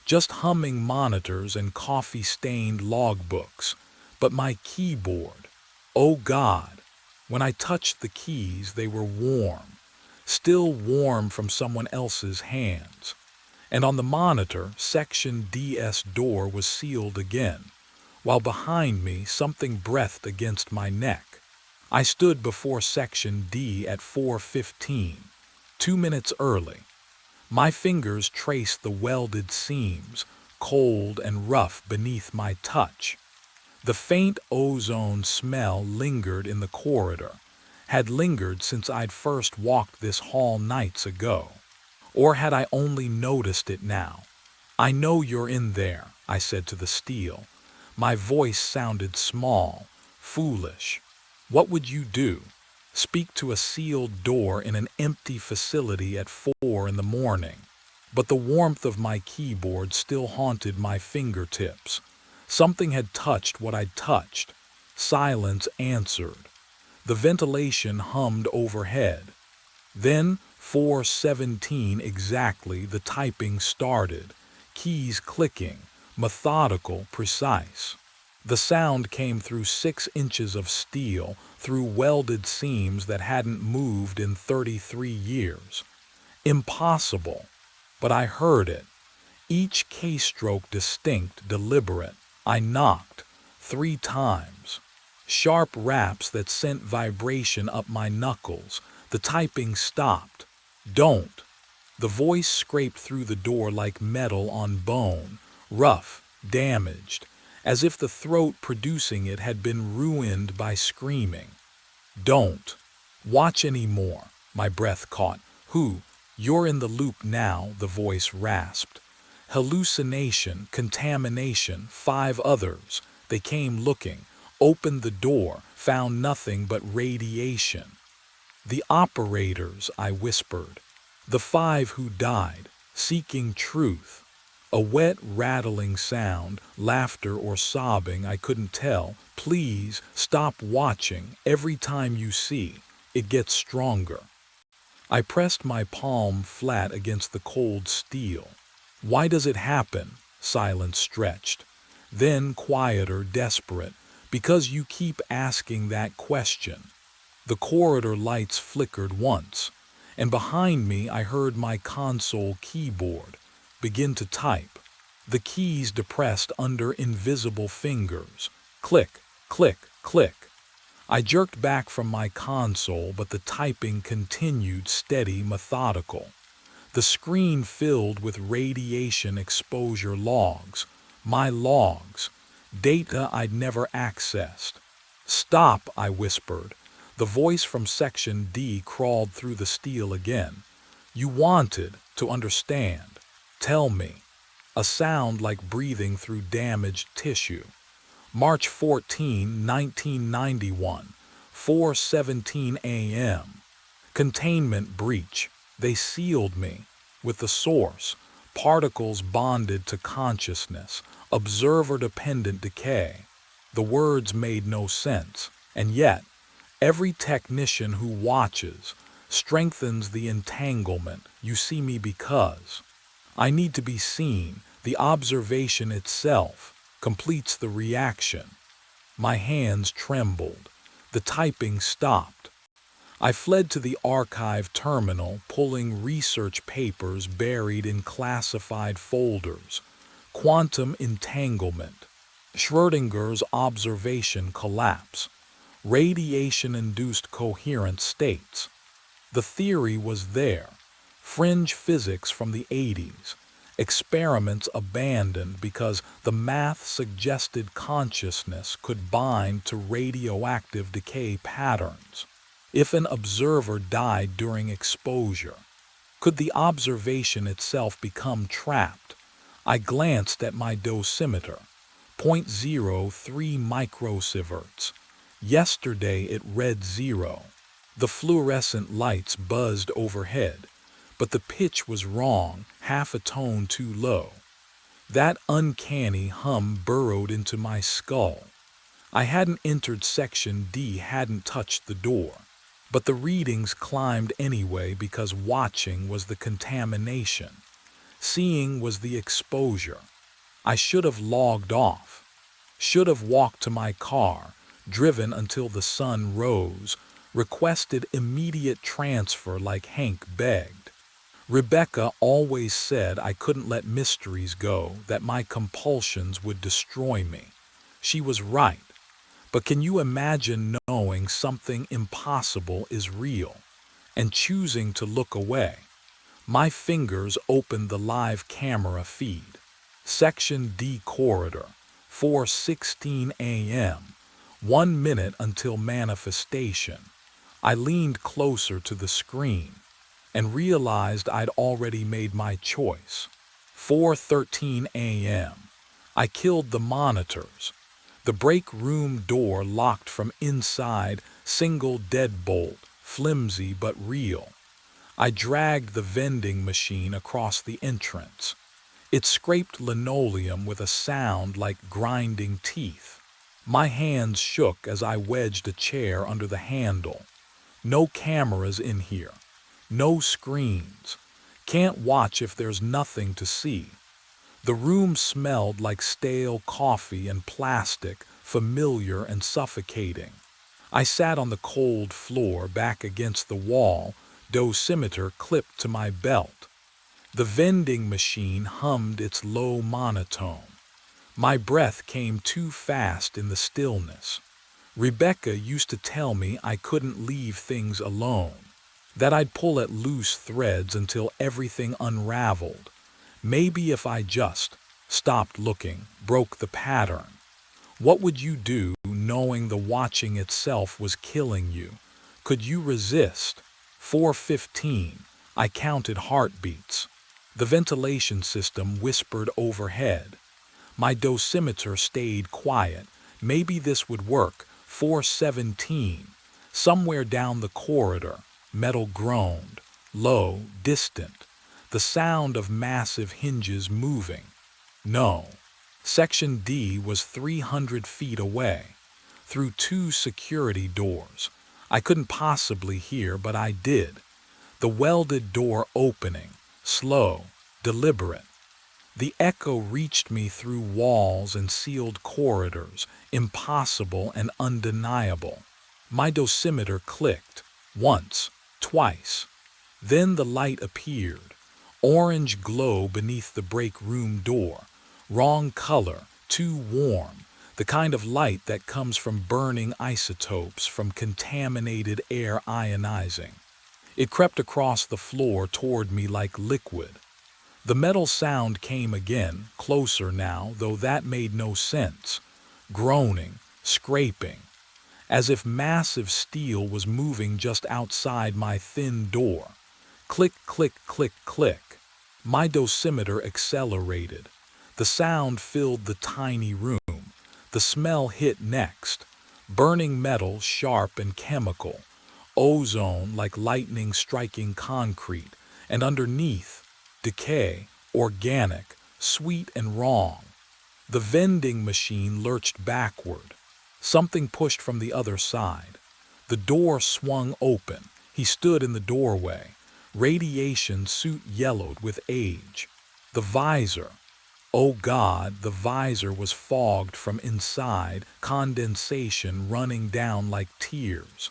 just humming monitors and coffee-stained logbooks. But my keyboard, oh God, when I touched the keys they were warm, still warm from someone else's hands. And on the monitor, Section D's door was sealed again, while behind me something breathed against my neck. I stood before Section D at 4:15, 2 minutes early. My fingers traced the welded seams, cold and rough beneath my touch. The faint ozone smell lingered in the corridor, had lingered since I'd first walked this hall nights ago. Or had I only noticed it now? "I know you're in there," I said to the steel. My voice sounded small, foolish. What would you do? Speak to a sealed door in an empty facility at 4 in the morning? But the warmth of my keyboard still haunted my fingertips. Something had touched what I'd touched. Silence answered. The ventilation hummed overhead. Then, 4:17 exactly, the typing started, keys clicking, methodical, precise. The sound came through 6 inches of steel, through welded seams that hadn't moved in 33 years. Impossible. But I heard it. Each keystroke distinct, deliberate. I knocked 3 times. Sharp raps that sent vibration up my knuckles. The typing stopped. "Don't." The voice scraped through the door like metal on bone, rough, damaged, as if the throat producing it had been ruined by screaming. "Don't watch any more." My breath caught. "Who? You're in the loop now," the voice rasped. "Hallucination, contamination, 5 others. They came looking, opened the door, found nothing but radiation." "The operators," I whispered. "The 5 who died, seeking truth." A wet, rattling sound, laughter or sobbing, I couldn't tell. "Please, stop watching. Every time you see, it gets stronger." I pressed my palm flat against the cold steel. "Why does it happen?" Silence stretched. Then, quieter, desperate. "Because you keep asking that question." The corridor lights flickered once, and behind me I heard my console keyboard begin to type. The keys depressed under invisible fingers. Click, click, click. I jerked back from my console, but the typing continued, steady, methodical. The screen filled with radiation exposure logs. My logs. Data I'd never accessed. "Stop," I whispered. The voice from Section D crawled through the steel again. "You wanted to understand. Tell me." A sound like breathing through damaged tissue. March 14, 1991, 4:17 a.m. Containment breach. They sealed me. With the source, particles bonded to consciousness, observer-dependent decay. The words made no sense, and yet, every technician who watches strengthens the entanglement. You see me because I need to be seen. The observation itself completes the reaction. My hands trembled. The typing stopped. I fled to the archive terminal, pulling research papers buried in classified folders. Quantum entanglement. Schrödinger's observation collapse. Radiation-induced coherent states. The theory was there. Fringe physics from the 80s. Experiments abandoned because the math suggested consciousness could bind to radioactive decay patterns. If an observer died during exposure, could the observation itself become trapped? I glanced at my dosimeter. 0.03 microsieverts. Yesterday it read 0. The fluorescent lights buzzed overhead, but the pitch was wrong, half a tone too low. That uncanny hum burrowed into my skull. I hadn't entered Section D, hadn't touched the door. But the readings climbed anyway because watching was the contamination. Seeing was the exposure. I should have logged off. Should have walked to my car, driven until the sun rose, requested immediate transfer like Hank begged. Rebecca always said I couldn't let mysteries go, that my compulsions would destroy me. She was right. But can you imagine knowing something impossible is real and choosing to look away? My fingers opened the live camera feed. Section D corridor, 4:16 a.m., 1 minute until manifestation. I leaned closer to the screen and realized I'd already made my choice. 4:13 a.m. I killed the monitors. The break room door locked from inside, single deadbolt, flimsy but real. I dragged the vending machine across the entrance. It scraped linoleum with a sound like grinding teeth. My hands shook as I wedged a chair under the handle. No cameras in here. No screens. Can't watch if there's nothing to see. The room smelled like stale coffee and plastic, familiar and suffocating. I sat on the cold floor back against the wall, dosimeter clipped to my belt. The vending machine hummed its low monotone. My breath came too fast in the stillness. Rebecca used to tell me I couldn't leave things alone, that I'd pull at loose threads until everything unraveled. Maybe if I just stopped looking, broke the pattern. What would you do knowing the watching itself was killing you? Could you resist? 4:15. I counted heartbeats. The ventilation system whispered overhead. My dosimeter stayed quiet. Maybe this would work. 4:17. Somewhere down the corridor, metal groaned. Low, distant. The sound of massive hinges moving. No. Section D was 300 feet away, through 2 security doors. I couldn't possibly hear, but I did. The welded door opening, slow, deliberate. The echo reached me through walls and sealed corridors, impossible and undeniable. My dosimeter clicked, once, twice. Then the light appeared. Orange glow beneath the break room door. Wrong color, too warm. The kind of light that comes from burning isotopes, from contaminated air ionizing. It crept across the floor toward me like liquid. The metal sound came again, closer now, though that made no sense. Groaning, scraping, as if massive steel was moving just outside my thin door. Click, click, click, click. My dosimeter accelerated. The sound filled the tiny room. The smell hit next. Burning metal, sharp and chemical. ozone like lightning striking concrete, and underneath, decay, organic, sweet and wrong. The vending machine lurched backward. Something pushed from the other side. The door swung open. He stood in the doorway. Radiation suit yellowed with age. The visor. Oh God, the visor was fogged from inside, condensation running down like tears.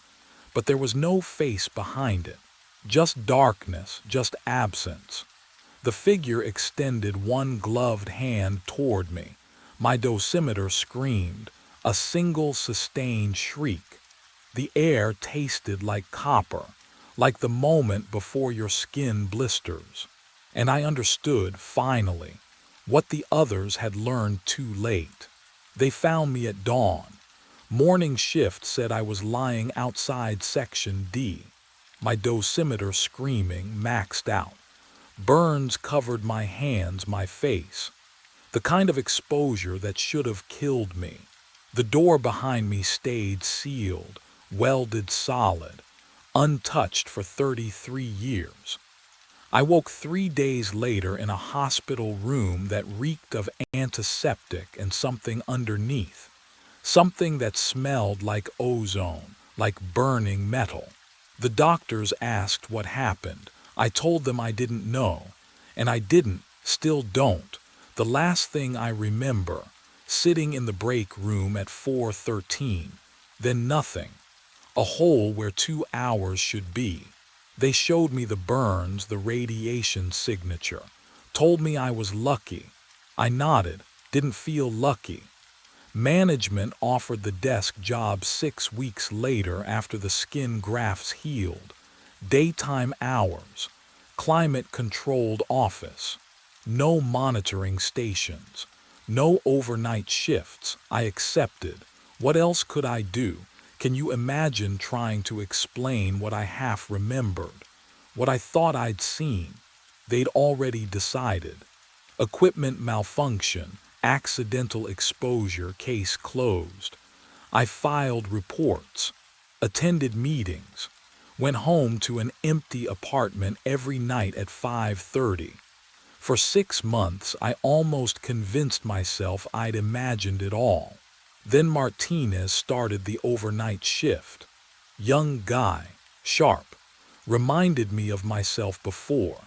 But there was no face behind it. Just darkness, just absence. The figure extended one gloved hand toward me. My dosimeter screamed, a single sustained shriek. The air tasted like copper, like the moment before your skin blisters. And I understood, finally, what the others had learned too late. They found me at dawn. Morning shift said I was lying outside Section D. My dosimeter screaming, maxed out. Burns covered my hands, my face. The kind of exposure that should have killed me. The door behind me stayed sealed, welded solid, untouched for 33 years. I woke 3 days later in a hospital room that reeked of antiseptic and something underneath. Something that smelled like ozone, like burning metal. The doctors asked what happened. I told them I didn't know. And I didn't, still don't. The last thing I remember, sitting in the break room at 4:13. Then nothing. A hole where 2 hours should be. They showed me the burns, the radiation signature. Told me I was lucky. I nodded, didn't feel lucky. Management offered the desk job 6 weeks later after the skin grafts healed. Daytime hours. Climate-controlled office. No monitoring stations. No overnight shifts. I accepted. What else could I do? Can you imagine trying to explain what I half remembered? What I thought I'd seen? They'd already decided. Equipment malfunction. Accidental exposure, case closed. I filed reports, attended meetings, went home to an empty apartment every night at 5:30. For 6 months, I almost convinced myself I'd imagined it all. Then Martinez started the overnight shift. Young guy, sharp, reminded me of myself before.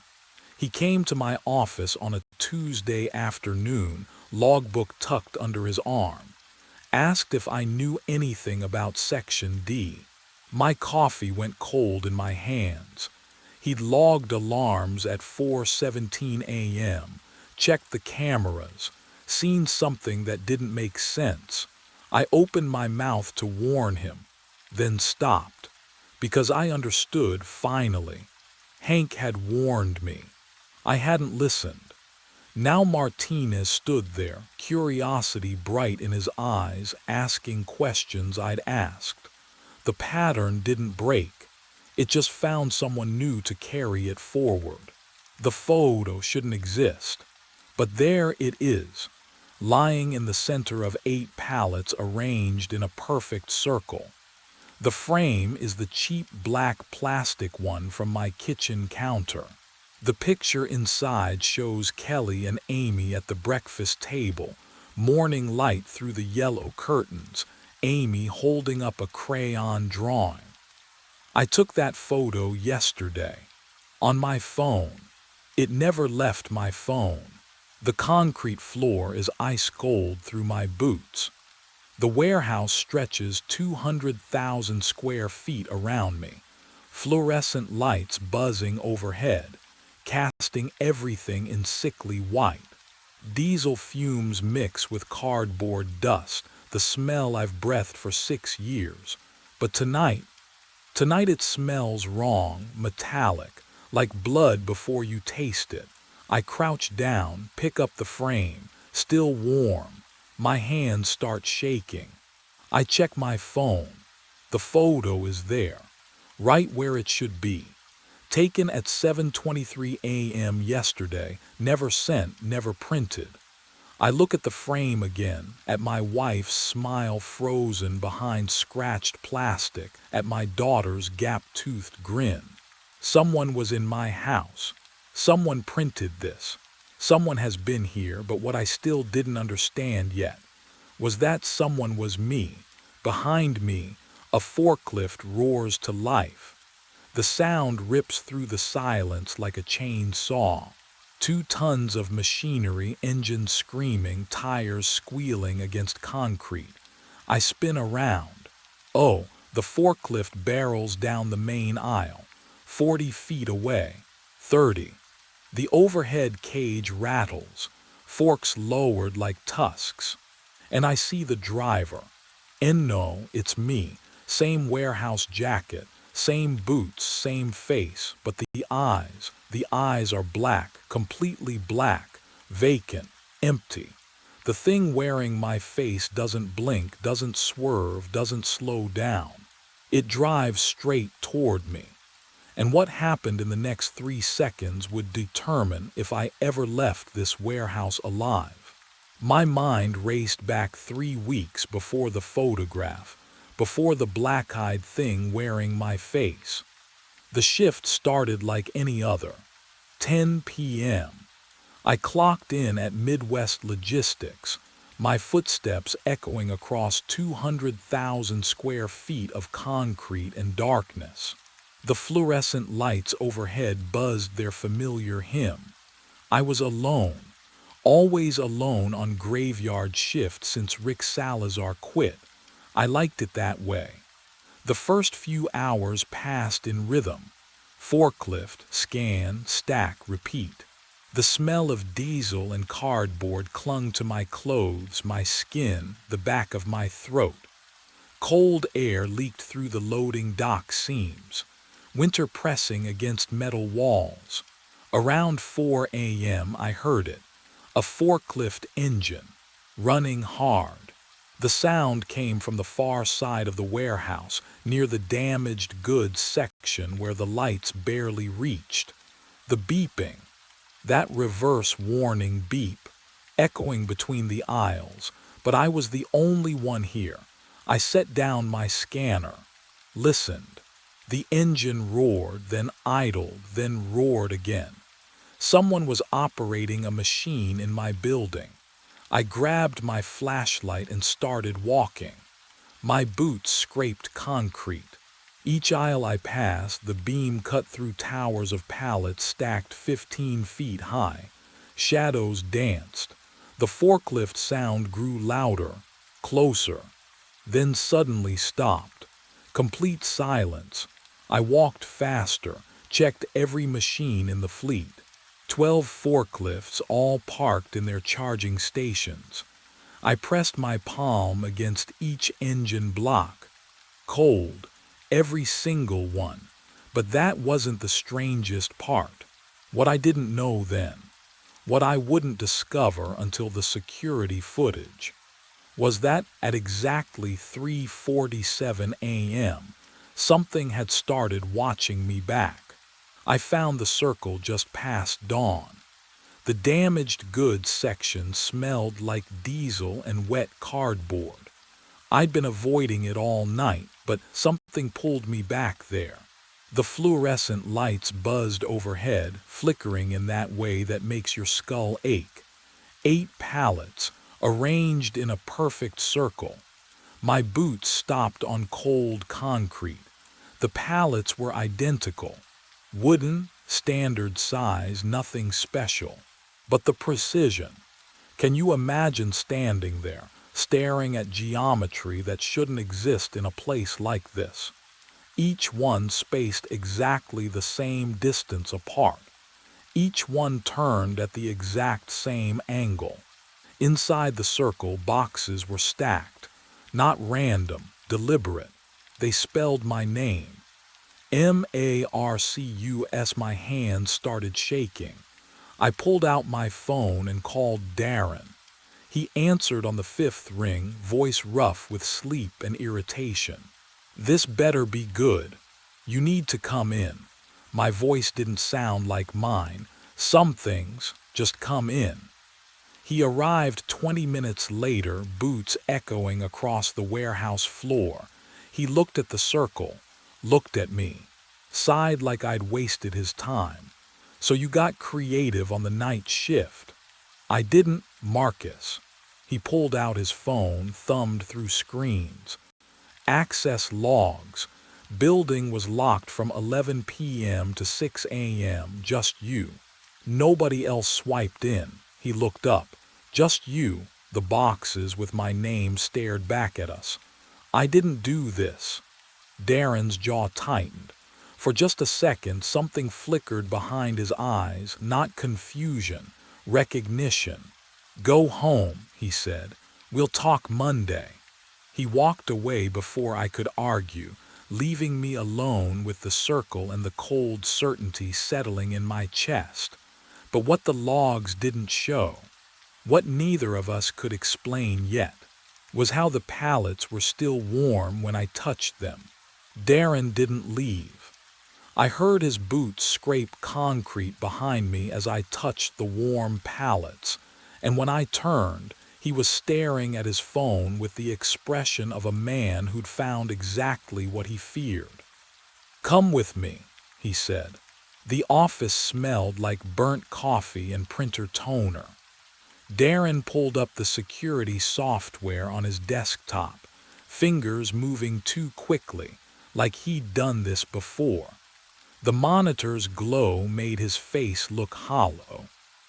He came to my office on a Tuesday afternoon, logbook tucked under his arm. Asked if I knew anything about Section D. My coffee went cold in my hands. He'd logged alarms at 4:17 a.m., checked the cameras, seen something that didn't make sense. I opened my mouth to warn him, then stopped, because I understood finally. Hank had warned me. I hadn't listened. Now Martinez stood there, curiosity bright in his eyes, asking questions I'd asked. The pattern didn't break. It just found someone new to carry it forward. The photo shouldn't exist. But there it is, lying in the center of 8 pallets arranged in a perfect circle. The frame is the cheap black plastic one from my kitchen counter. The picture inside shows Kelly and Amy at the breakfast table, morning light through the yellow curtains, Amy holding up a crayon drawing. I took that photo yesterday, on my phone. It never left my phone. The concrete floor is ice cold through my boots. The warehouse stretches 200,000 square feet around me, fluorescent lights buzzing overhead, casting everything in sickly white. Diesel fumes mix with cardboard dust, the smell I've breathed for 6 years. But tonight it smells wrong, metallic, like blood before you taste it. I crouch down, pick up the frame, still warm. My hands start shaking. I check my phone. The photo is there, right where it should be. Taken at 7:23 a.m. yesterday, never sent, never printed. I look at the frame again, at my wife's smile frozen behind scratched plastic, at my daughter's gap-toothed grin. Someone was in my house. Someone printed this. Someone has been here, but what I still didn't understand yet was that someone was me. Behind me, a forklift roars to life. The sound rips through the silence like a chainsaw. 2 tons of machinery, engines screaming, tires squealing against concrete. I spin around. Oh, the forklift barrels down the main aisle, 40 feet away, 30. The overhead cage rattles, forks lowered like tusks. And I see the driver. And no, it's me. Same warehouse jacket, same boots, same face, but the eyes are black, completely black, vacant, empty. The thing wearing my face doesn't blink, doesn't swerve, doesn't slow down. It drives straight toward me. And what happened in the next 3 seconds would determine if I ever left this warehouse alive. My mind raced back 3 weeks before the photograph, before the black-eyed thing wearing my face. The shift started like any other. 10 p.m. I clocked in at Midwest Logistics, my footsteps echoing across 200,000 square feet of concrete and darkness. The fluorescent lights overhead buzzed their familiar hymn. I was alone, always alone on graveyard shift since Rick Salazar quit. I liked it that way. The first few hours passed in rhythm. Forklift, scan, stack, repeat. The smell of diesel and cardboard clung to my clothes, my skin, the back of my throat. Cold air leaked through the loading dock seams, winter pressing against metal walls. Around 4 a.m. I heard it, a forklift engine, running hard. The sound came from the far side of the warehouse, near the damaged goods section where the lights barely reached. The beeping, that reverse warning beep, echoing between the aisles, but I was the only one here. I set down my scanner, listened. The engine roared, then idled, then roared again. Someone was operating a machine in my building. I grabbed my flashlight and started walking. My boots scraped concrete. Each aisle I passed, the beam cut through towers of pallets stacked 15 feet high. Shadows danced. The forklift sound grew louder, closer, then suddenly stopped. Complete silence. I walked faster, checked every machine in the fleet. 12 forklifts, all parked in their charging stations. I pressed my palm against each engine block. Cold, every single one. But that wasn't the strangest part. What I didn't know then, what I wouldn't discover until the security footage, was that at exactly 3:47 a.m., something had started watching me back. I found the circle just past dawn. The damaged goods section smelled like diesel and wet cardboard. I'd been avoiding it all night, but something pulled me back there. The fluorescent lights buzzed overhead, flickering in that way that makes your skull ache. 8 pallets, arranged in a perfect circle. My boots stopped on cold concrete. The pallets were identical. Wooden, standard size, nothing special. But the precision. Can you imagine standing there, staring at geometry that shouldn't exist in a place like this? Each one spaced exactly the same distance apart. Each one turned at the exact same angle. Inside the circle, boxes were stacked. Not random, deliberate. They spelled my name. Marcus. My hands started shaking. I pulled out my phone and called Darren. He answered on the 5th ring, voice rough with sleep and irritation. "This better be good. You need to come in." My voice didn't sound like mine. "Some things, just come in." He arrived 20 minutes later, boots echoing across the warehouse floor. He looked at the circle, looked at me, sighed like I'd wasted his time. So you got creative on the night shift. I didn't, Marcus. He pulled out his phone, thumbed through screens. Access logs. Building was locked from 11 p.m. to 6 a.m., just you. Nobody else swiped in. He looked up. Just you. The boxes with my name stared back at us. I didn't do this. Darren's jaw tightened. For just a second, something flickered behind his eyes, not confusion, recognition. Go home, he said. We'll talk Monday. He walked away before I could argue, leaving me alone with the circle and the cold certainty settling in my chest. But what the logs didn't show, what neither of us could explain yet, was how the pallets were still warm when I touched them. Darren didn't leave. I heard his boots scrape concrete behind me as I touched the warm pallets, and when I turned, he was staring at his phone with the expression of a man who'd found exactly what he feared. Come with me, he said. The office smelled like burnt coffee and printer toner. Darren pulled up the security software on his desktop, fingers moving too quickly, like he'd done this before. The monitor's glow made his face look hollow.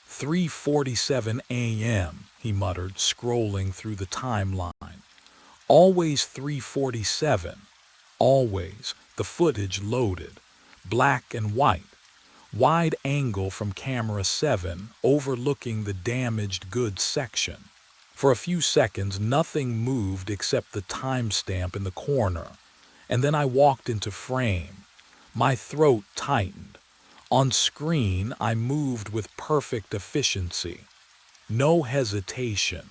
3:47 a.m., he muttered, scrolling through the timeline. Always 3:47. Always. The footage loaded. Black and white. Wide angle from camera 7, overlooking the damaged goods section. For a few seconds, nothing moved except the timestamp in the corner. And then I walked into frame. My throat tightened. On screen, I moved with perfect efficiency. No hesitation.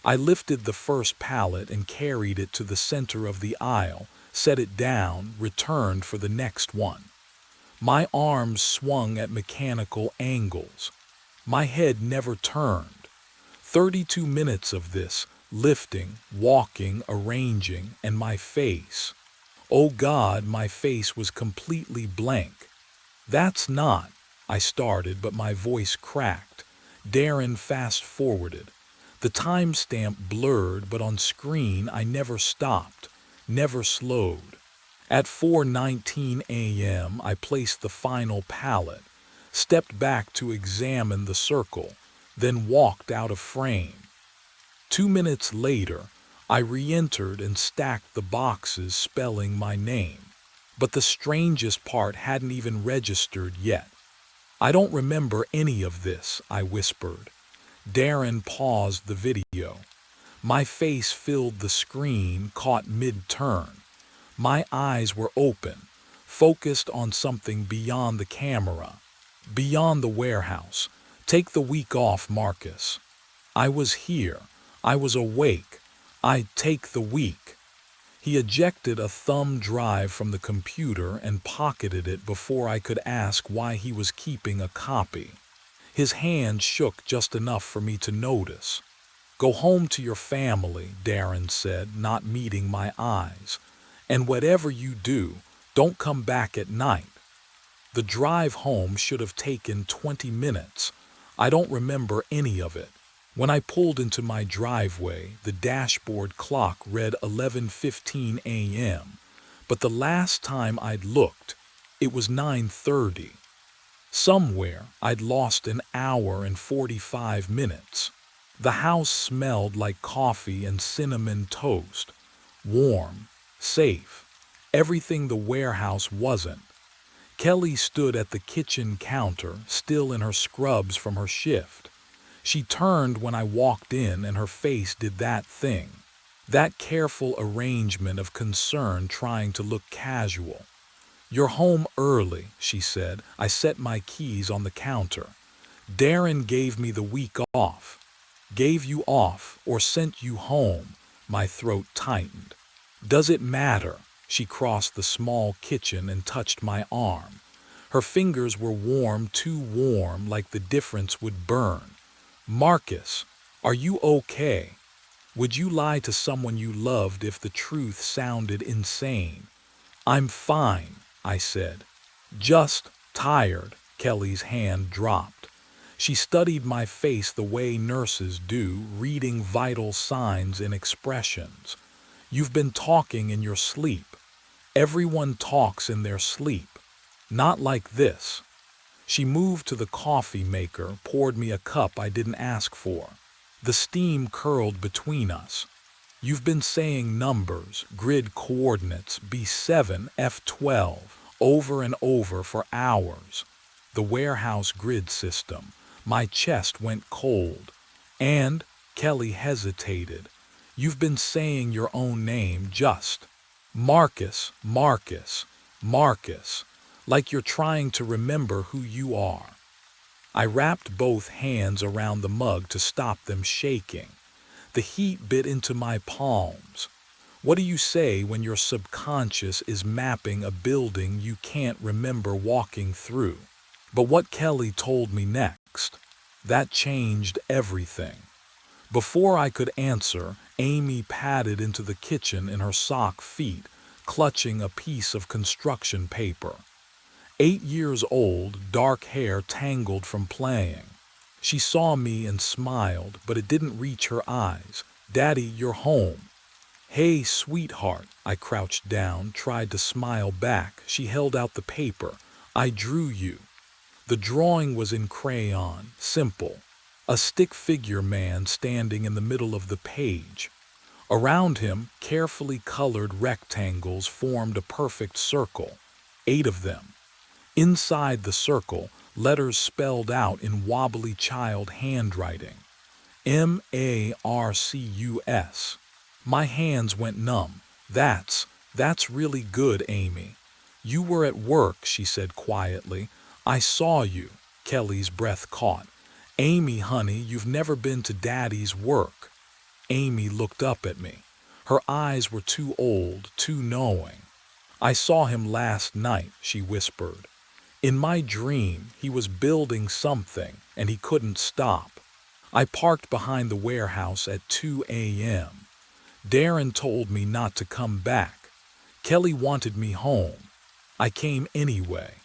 I lifted the first pallet and carried it to the center of the aisle, set it down, returned for the next one. My arms swung at mechanical angles. My head never turned. 32 minutes of this, lifting, walking, arranging, and my face. Oh God, my face was completely blank. That's not, I started, but my voice cracked. Darren fast-forwarded. The timestamp blurred, but on screen I never stopped, never slowed. At 4:19 a.m., I placed the final pallet, stepped back to examine the circle, then walked out of frame. 2 minutes later, I re-entered and stacked the boxes spelling my name. But the strangest part hadn't even registered yet. I don't remember any of this, I whispered. Darren paused the video. My face filled the screen, caught mid-turn. My eyes were open, focused on something beyond the camera, beyond the warehouse. Take the week off, Marcus. I was here. I was awake. I'd take the week. He ejected a thumb drive from the computer and pocketed it before I could ask why he was keeping a copy. His hand shook just enough for me to notice. Go home to your family, Darren said, not meeting my eyes. And whatever you do, don't come back at night. The drive home should have taken 20 minutes. I don't remember any of it. When I pulled into my driveway, the dashboard clock read 11:15 a.m., but the last time I'd looked, it was 9:30. Somewhere, I'd lost an hour and 45 minutes. The house smelled like coffee and cinnamon toast. Warm, safe, everything the warehouse wasn't. Kelly stood at the kitchen counter, still in her scrubs from her shift. She turned when I walked in and her face did that thing. That careful arrangement of concern trying to look casual. You're home early, she said. I set my keys on the counter. Darren gave me the week off. Gave you off or sent you home. My throat tightened. Does it matter? She crossed the small kitchen and touched my arm. Her fingers were warm, too warm, like the difference would burn. Marcus, Are you okay? Would you lie to someone you loved if the truth sounded insane? I'm fine, I said. Just tired. Kelly's hand dropped. She studied my face the way nurses do, reading vital signs in expressions. You've been talking in your sleep. Everyone talks in their sleep. Not like this. She moved to the coffee maker, poured me a cup I didn't ask for. The steam curled between us. You've been saying numbers, grid coordinates, B7, F12, over and over for hours. The warehouse grid system. My chest went cold. And, Kelly hesitated, you've been saying your own name just. Marcus, Marcus, Marcus, like you're trying to remember who you are. I wrapped both hands around the mug to stop them shaking. The heat bit into my palms. What do you say when your subconscious is mapping a building you can't remember walking through? But what Kelly told me next, that changed everything. Before I could answer, Amy padded into the kitchen in her sock feet, clutching a piece of construction paper. 8 years old, dark hair tangled from playing. She saw me and smiled, but it didn't reach her eyes. Daddy, you're home. Hey, sweetheart. I crouched down, tried to smile back. She held out the paper. I drew you. The drawing was in crayon, simple. A stick figure man standing in the middle of the page. Around him, carefully colored rectangles formed a perfect circle. 8 of them. Inside the circle, letters spelled out in wobbly child handwriting. Marcus. My hands went numb. That's really good, Amy. You were at work, she said quietly. I saw you. Kelly's breath caught. Amy, honey, you've never been to Daddy's work. Amy looked up at me. Her eyes were too old, too knowing. I saw him last night, she whispered. In my dream, he was building something, and he couldn't stop. I parked behind the warehouse at 2 a.m. Darren told me not to come back. Kelly wanted me home. I came anyway.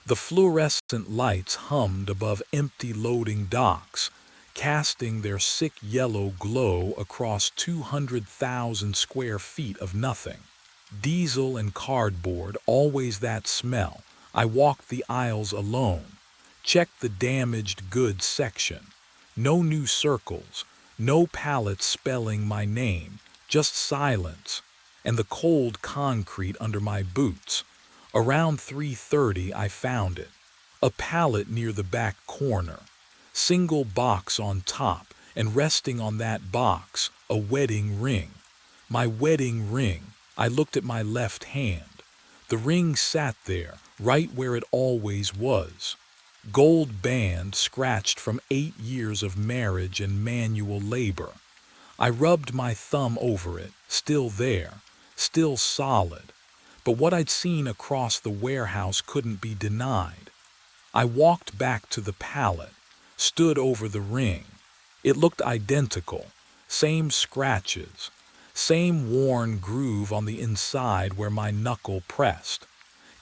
The fluorescent lights hummed above empty loading docks, casting their sick yellow glow across 200,000 square feet of nothing. Diesel and cardboard, always that smell. I walked the aisles alone, checked the damaged goods section. No new circles, no pallets spelling my name, just silence, and the cold concrete under my boots. Around 3:30 I found it. A pallet near the back corner. Single box on top, and resting on that box, a wedding ring. My wedding ring. I looked at my left hand. The ring sat there, right where it always was. Gold band scratched from 8 years of marriage and manual labor. I rubbed my thumb over it, still there, still solid. But what I'd seen across the warehouse couldn't be denied. I walked back to the pallet, stood over the ring. It looked identical, same scratches, same worn groove on the inside where my knuckle pressed.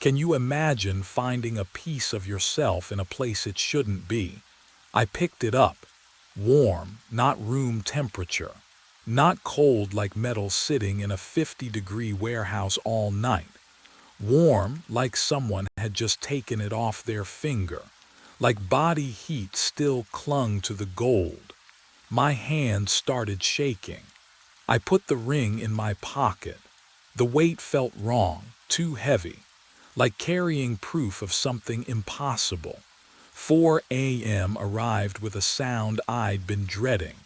Can you imagine finding a piece of yourself in a place it shouldn't be? I picked it up. Warm, not room temperature. Not cold like metal sitting in a 50-degree warehouse all night. Warm like someone had just taken it off their finger. Like body heat still clung to the gold. My hand started shaking. I put the ring in my pocket. The weight felt wrong, too heavy. Like carrying proof of something impossible. 4 a.m. arrived with a sound I'd been dreading.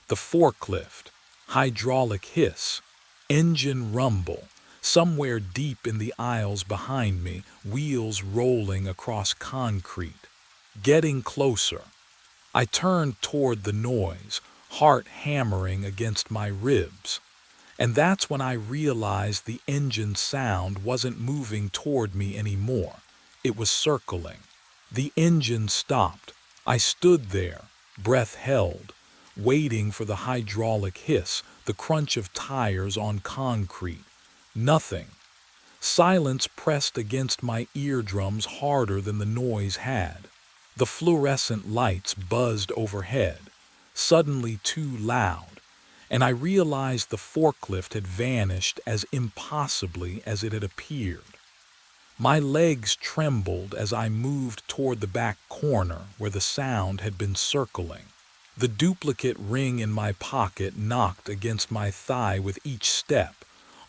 The forklift, hydraulic hiss, engine rumble, somewhere deep in the aisles behind me, wheels rolling across concrete. Getting closer. I turned toward the noise, heart hammering against my ribs. And that's when I realized the engine sound wasn't moving toward me anymore. It was circling. The engine stopped. I stood there, breath held. waiting for the hydraulic hiss, the crunch of tires on concrete. Nothing. Silence pressed against my eardrums harder than the noise had. The fluorescent lights buzzed overhead, suddenly too loud, and I realized the forklift had vanished as impossibly as it had appeared. My legs trembled as I moved toward the back corner where the sound had been circling. The duplicate ring in my pocket knocked against my thigh with each step,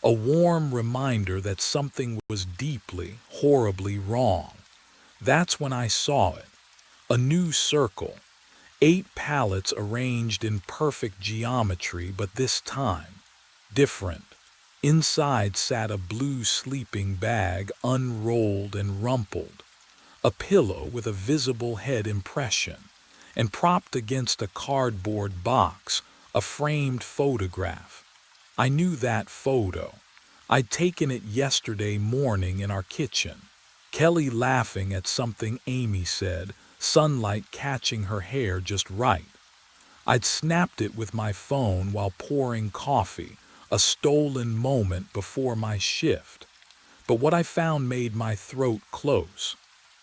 a warm reminder that something was deeply, horribly wrong. That's when I saw it. A new circle. 8 pallets arranged in perfect geometry, but this time, different. Inside sat a blue sleeping bag, unrolled and rumpled, a pillow with a visible head impression, and propped against a cardboard box, a framed photograph. I knew that photo. I'd taken it yesterday morning in our kitchen. Kelly laughing at something Amy said, sunlight catching her hair just right. I'd snapped it with my phone while pouring coffee, a stolen moment before my shift. But what I found made my throat close.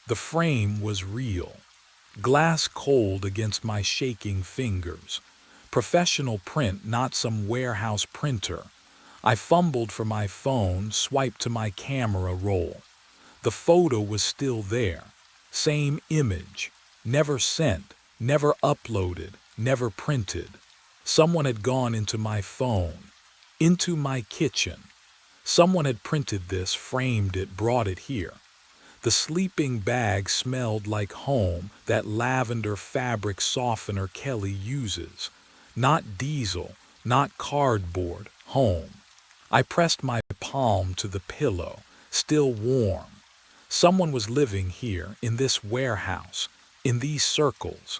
The frame was real. Glass cold against my shaking fingers. Professional print, not some warehouse printer. I fumbled for my phone, swiped to my camera roll. The photo was still there. Same image. Never sent, never uploaded, never printed. Someone had gone into my phone, into my kitchen. Someone had printed this, framed it, brought it here. The sleeping bag smelled like home, that lavender fabric softener Kelly uses. Not diesel, not cardboard, home. I pressed my palm to the pillow, still warm. Someone was living here, in this warehouse, in these circles.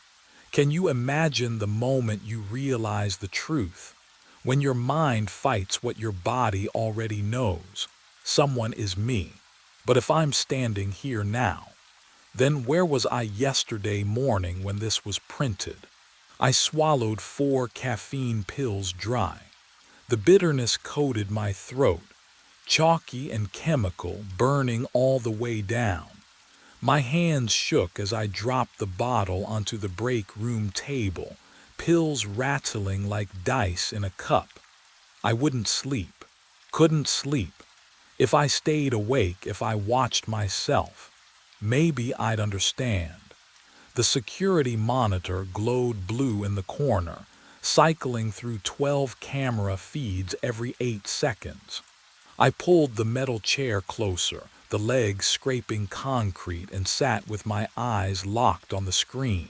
Can you imagine the moment you realize the truth? When your mind fights what your body already knows. Someone is me. But if I'm standing here now, then where was I yesterday morning when this was printed? I swallowed 4 caffeine pills dry. The bitterness coated my throat, chalky and chemical, burning all the way down. My hands shook as I dropped the bottle onto the break room table, pills rattling like dice in a cup. I wouldn't sleep, couldn't sleep. If I stayed awake, if I watched myself, maybe I'd understand. The security monitor glowed blue in the corner, cycling through 12 camera feeds every 8 seconds. I pulled the metal chair closer, the legs scraping concrete, and sat with my eyes locked on the screen.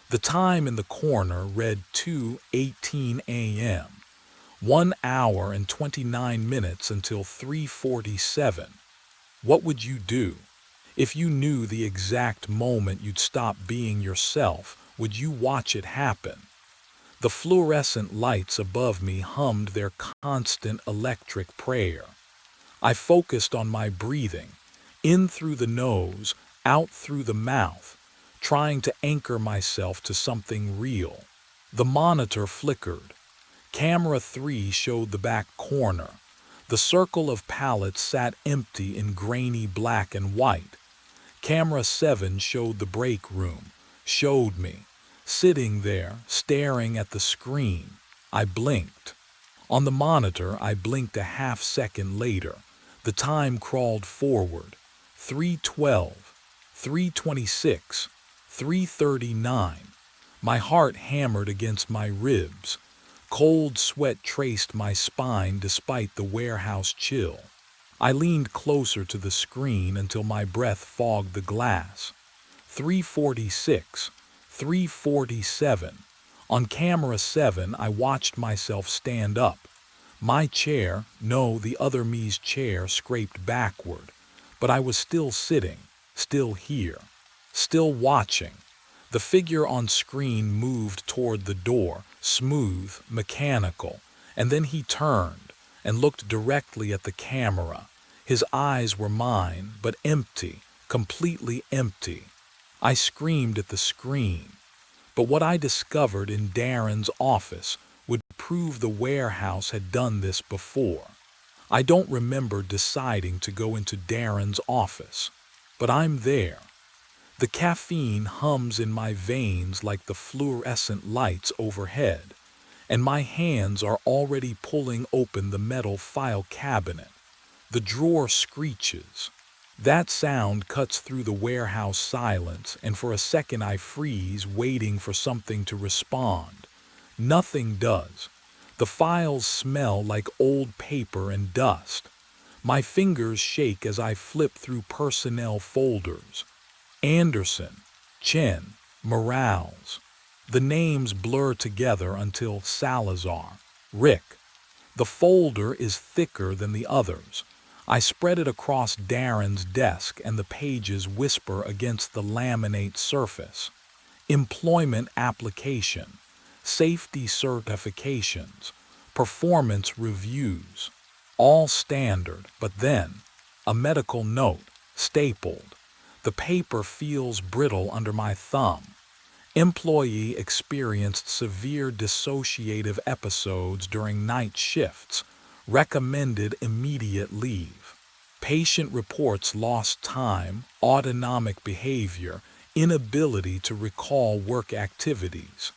The time in the corner read 2:18 a.m., 1 hour and 29 minutes until 3:47. What would you do? If you knew the exact moment you'd stop being yourself, would you watch it happen? The fluorescent lights above me hummed their constant electric prayer. I focused on my breathing, in through the nose, out through the mouth, trying to anchor myself to something real. The monitor flickered. Camera 3 showed the back corner. The circle of pallets sat empty in grainy black and white. Camera 7 showed the break room, showed me, sitting there, staring at the screen. I blinked. On the monitor, I blinked a half-second later. The time crawled forward. 3:12, 3:26, 3:39. My heart hammered against my ribs. Cold sweat traced my spine despite the warehouse chill. I leaned closer to the screen until my breath fogged the glass. 3:46, 3:47. On camera 7, I watched myself stand up. My chair, no, the other me's chair, scraped backward. But I was still sitting, still here, still watching. The figure on screen moved toward the door, smooth, mechanical, and then he turned and looked directly at the camera. His eyes were mine, but empty, completely empty. I screamed at the screen. But what I discovered in Darren's office would prove the warehouse had done this before. I don't remember deciding to go into Darren's office, but I'm there. The caffeine hums in my veins like the fluorescent lights overhead, and my hands are already pulling open the metal file cabinet. The drawer screeches. That sound cuts through the warehouse silence, and for a second I freeze, waiting for something to respond. Nothing does. The files smell like old paper and dust. My fingers shake as I flip through personnel folders. Anderson, Chen, Morales. The names blur together until Salazar, Rick. The folder is thicker than the others. I spread it across Darren's desk and the pages whisper against the laminate surface. Employment application, safety certifications, performance reviews. All standard, but then, a medical note, stapled. The paper feels brittle under my thumb. Employee experienced severe dissociative episodes during night shifts. Recommended immediate leave. Patient reports lost time, autonomic behavior, inability to recall work activities.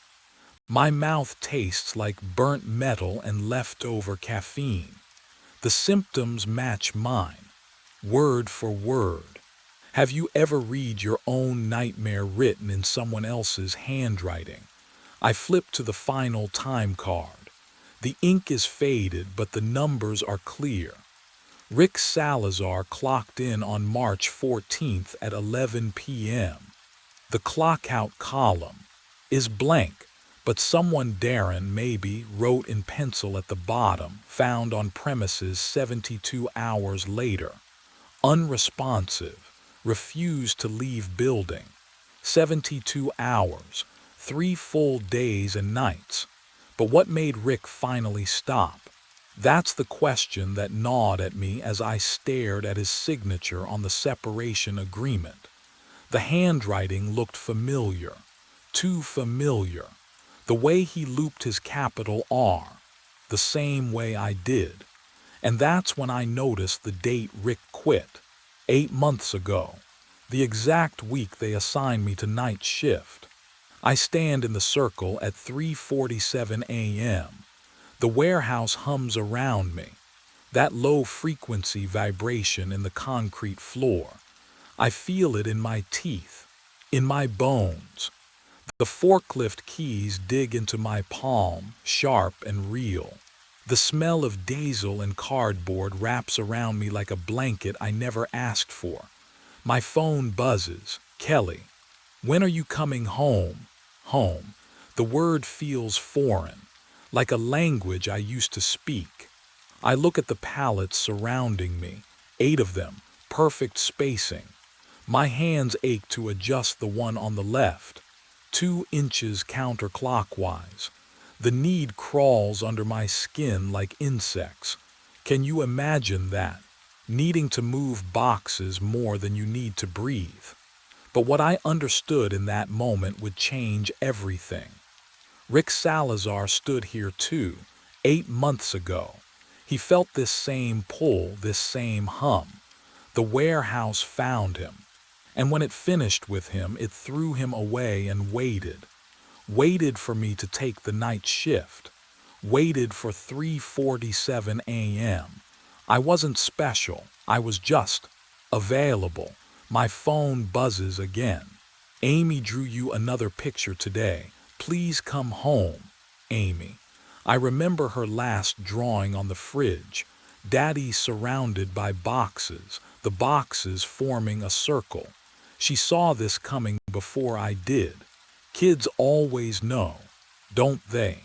My mouth tastes like burnt metal and leftover caffeine. The symptoms match mine, word for word. Have you ever read your own nightmare written in someone else's handwriting? I flip to the final time card. The ink is faded, but the numbers are clear. Rick Salazar clocked in on March 14th at 11 p.m. The clockout column is blank, but someone, Darren maybe, wrote in pencil at the bottom, found on premises 72 hours later. Unresponsive, refused to leave building. 72 hours, 3 full days and nights. But what made Rick finally stop? That's the question that gnawed at me as I stared at his signature on the separation agreement. The handwriting looked familiar, too familiar. The way he looped his capital R, the same way I did. And that's when I noticed the date Rick quit. 8 months ago. The exact week they assigned me to night shift. I stand in the circle at 3:47 a.m. The warehouse hums around me. That low-frequency vibration in the concrete floor. I feel it in my teeth, in my bones. The forklift keys dig into my palm, sharp and real. The smell of diesel and cardboard wraps around me like a blanket I never asked for. My phone buzzes. Kelly, when are you coming home? Home. The word feels foreign, like a language I used to speak. I look at the pallets surrounding me, 8 of them, perfect spacing. My hands ache to adjust the one on the left, 2 inches counterclockwise. The need crawls under my skin like insects. Can you imagine that? Needing to move boxes more than you need to breathe. But what I understood in that moment would change everything. Rick Salazar stood here too, 8 months ago. He felt this same pull, this same hum. The warehouse found him. And when it finished with him, it threw him away and waited. Waited for me to take the night shift. Waited for 3:47 a.m. I wasn't special. I was just available. My phone buzzes again. Amy drew you another picture today. Please come home, Amy. I remember her last drawing on the fridge. Daddy surrounded by boxes, the boxes forming a circle. She saw this coming before I did. Kids always know, don't they?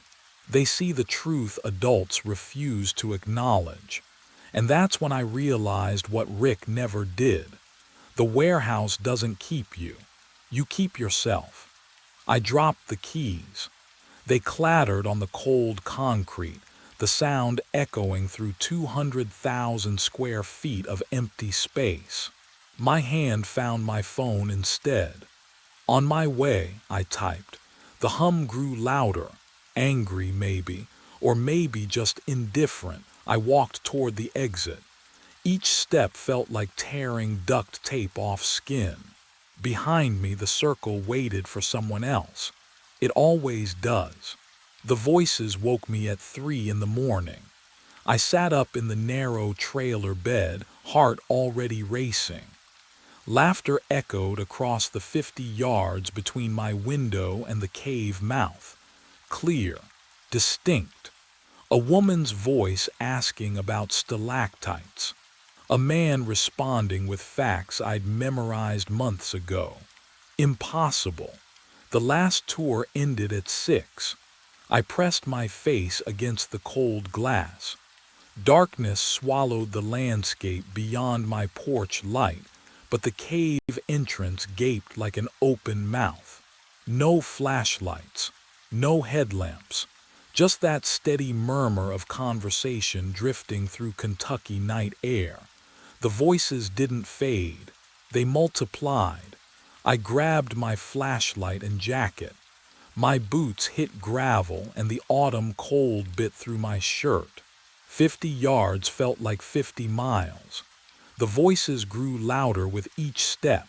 They see the truth adults refuse to acknowledge. And that's when I realized what Rick never did. The warehouse doesn't keep you. You keep yourself. I dropped the keys. They clattered on the cold concrete, the sound echoing through 200,000 square feet of empty space. My hand found my phone instead. On my way, I typed. The hum grew louder, angry maybe, or maybe just indifferent. I walked toward the exit. Each step felt like tearing duct tape off skin. Behind me, the circle waited for someone else. It always does. The voices woke me at 3 in the morning. I sat up in the narrow trailer bed, heart already racing. Laughter echoed across the 50 yards between my window and the cave mouth. Clear, distinct. A woman's voice asking about stalactites. A man responding with facts I'd memorized months ago. Impossible. The last tour ended at 6. I pressed my face against the cold glass. Darkness swallowed the landscape beyond my porch light, but the cave entrance gaped like an open mouth. No flashlights, no headlamps, just that steady murmur of conversation drifting through Kentucky night air. The voices didn't fade, they multiplied. I grabbed my flashlight and jacket. My boots hit gravel and the autumn cold bit through my shirt. 50 yards felt like 50 miles. The voices grew louder with each step.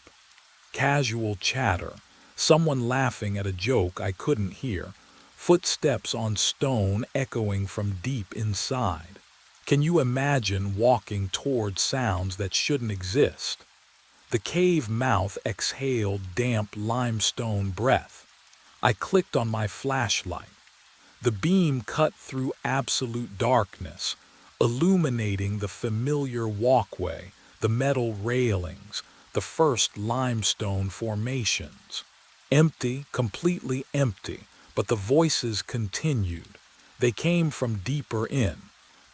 Casual chatter, someone laughing at a joke I couldn't hear, footsteps on stone echoing from deep inside. Can you imagine walking toward sounds that shouldn't exist? The cave mouth exhaled damp limestone breath. I clicked on my flashlight. The beam cut through absolute darkness, illuminating the familiar walkway, the metal railings, the first limestone formations. Empty, completely empty, but the voices continued. They came from deeper in,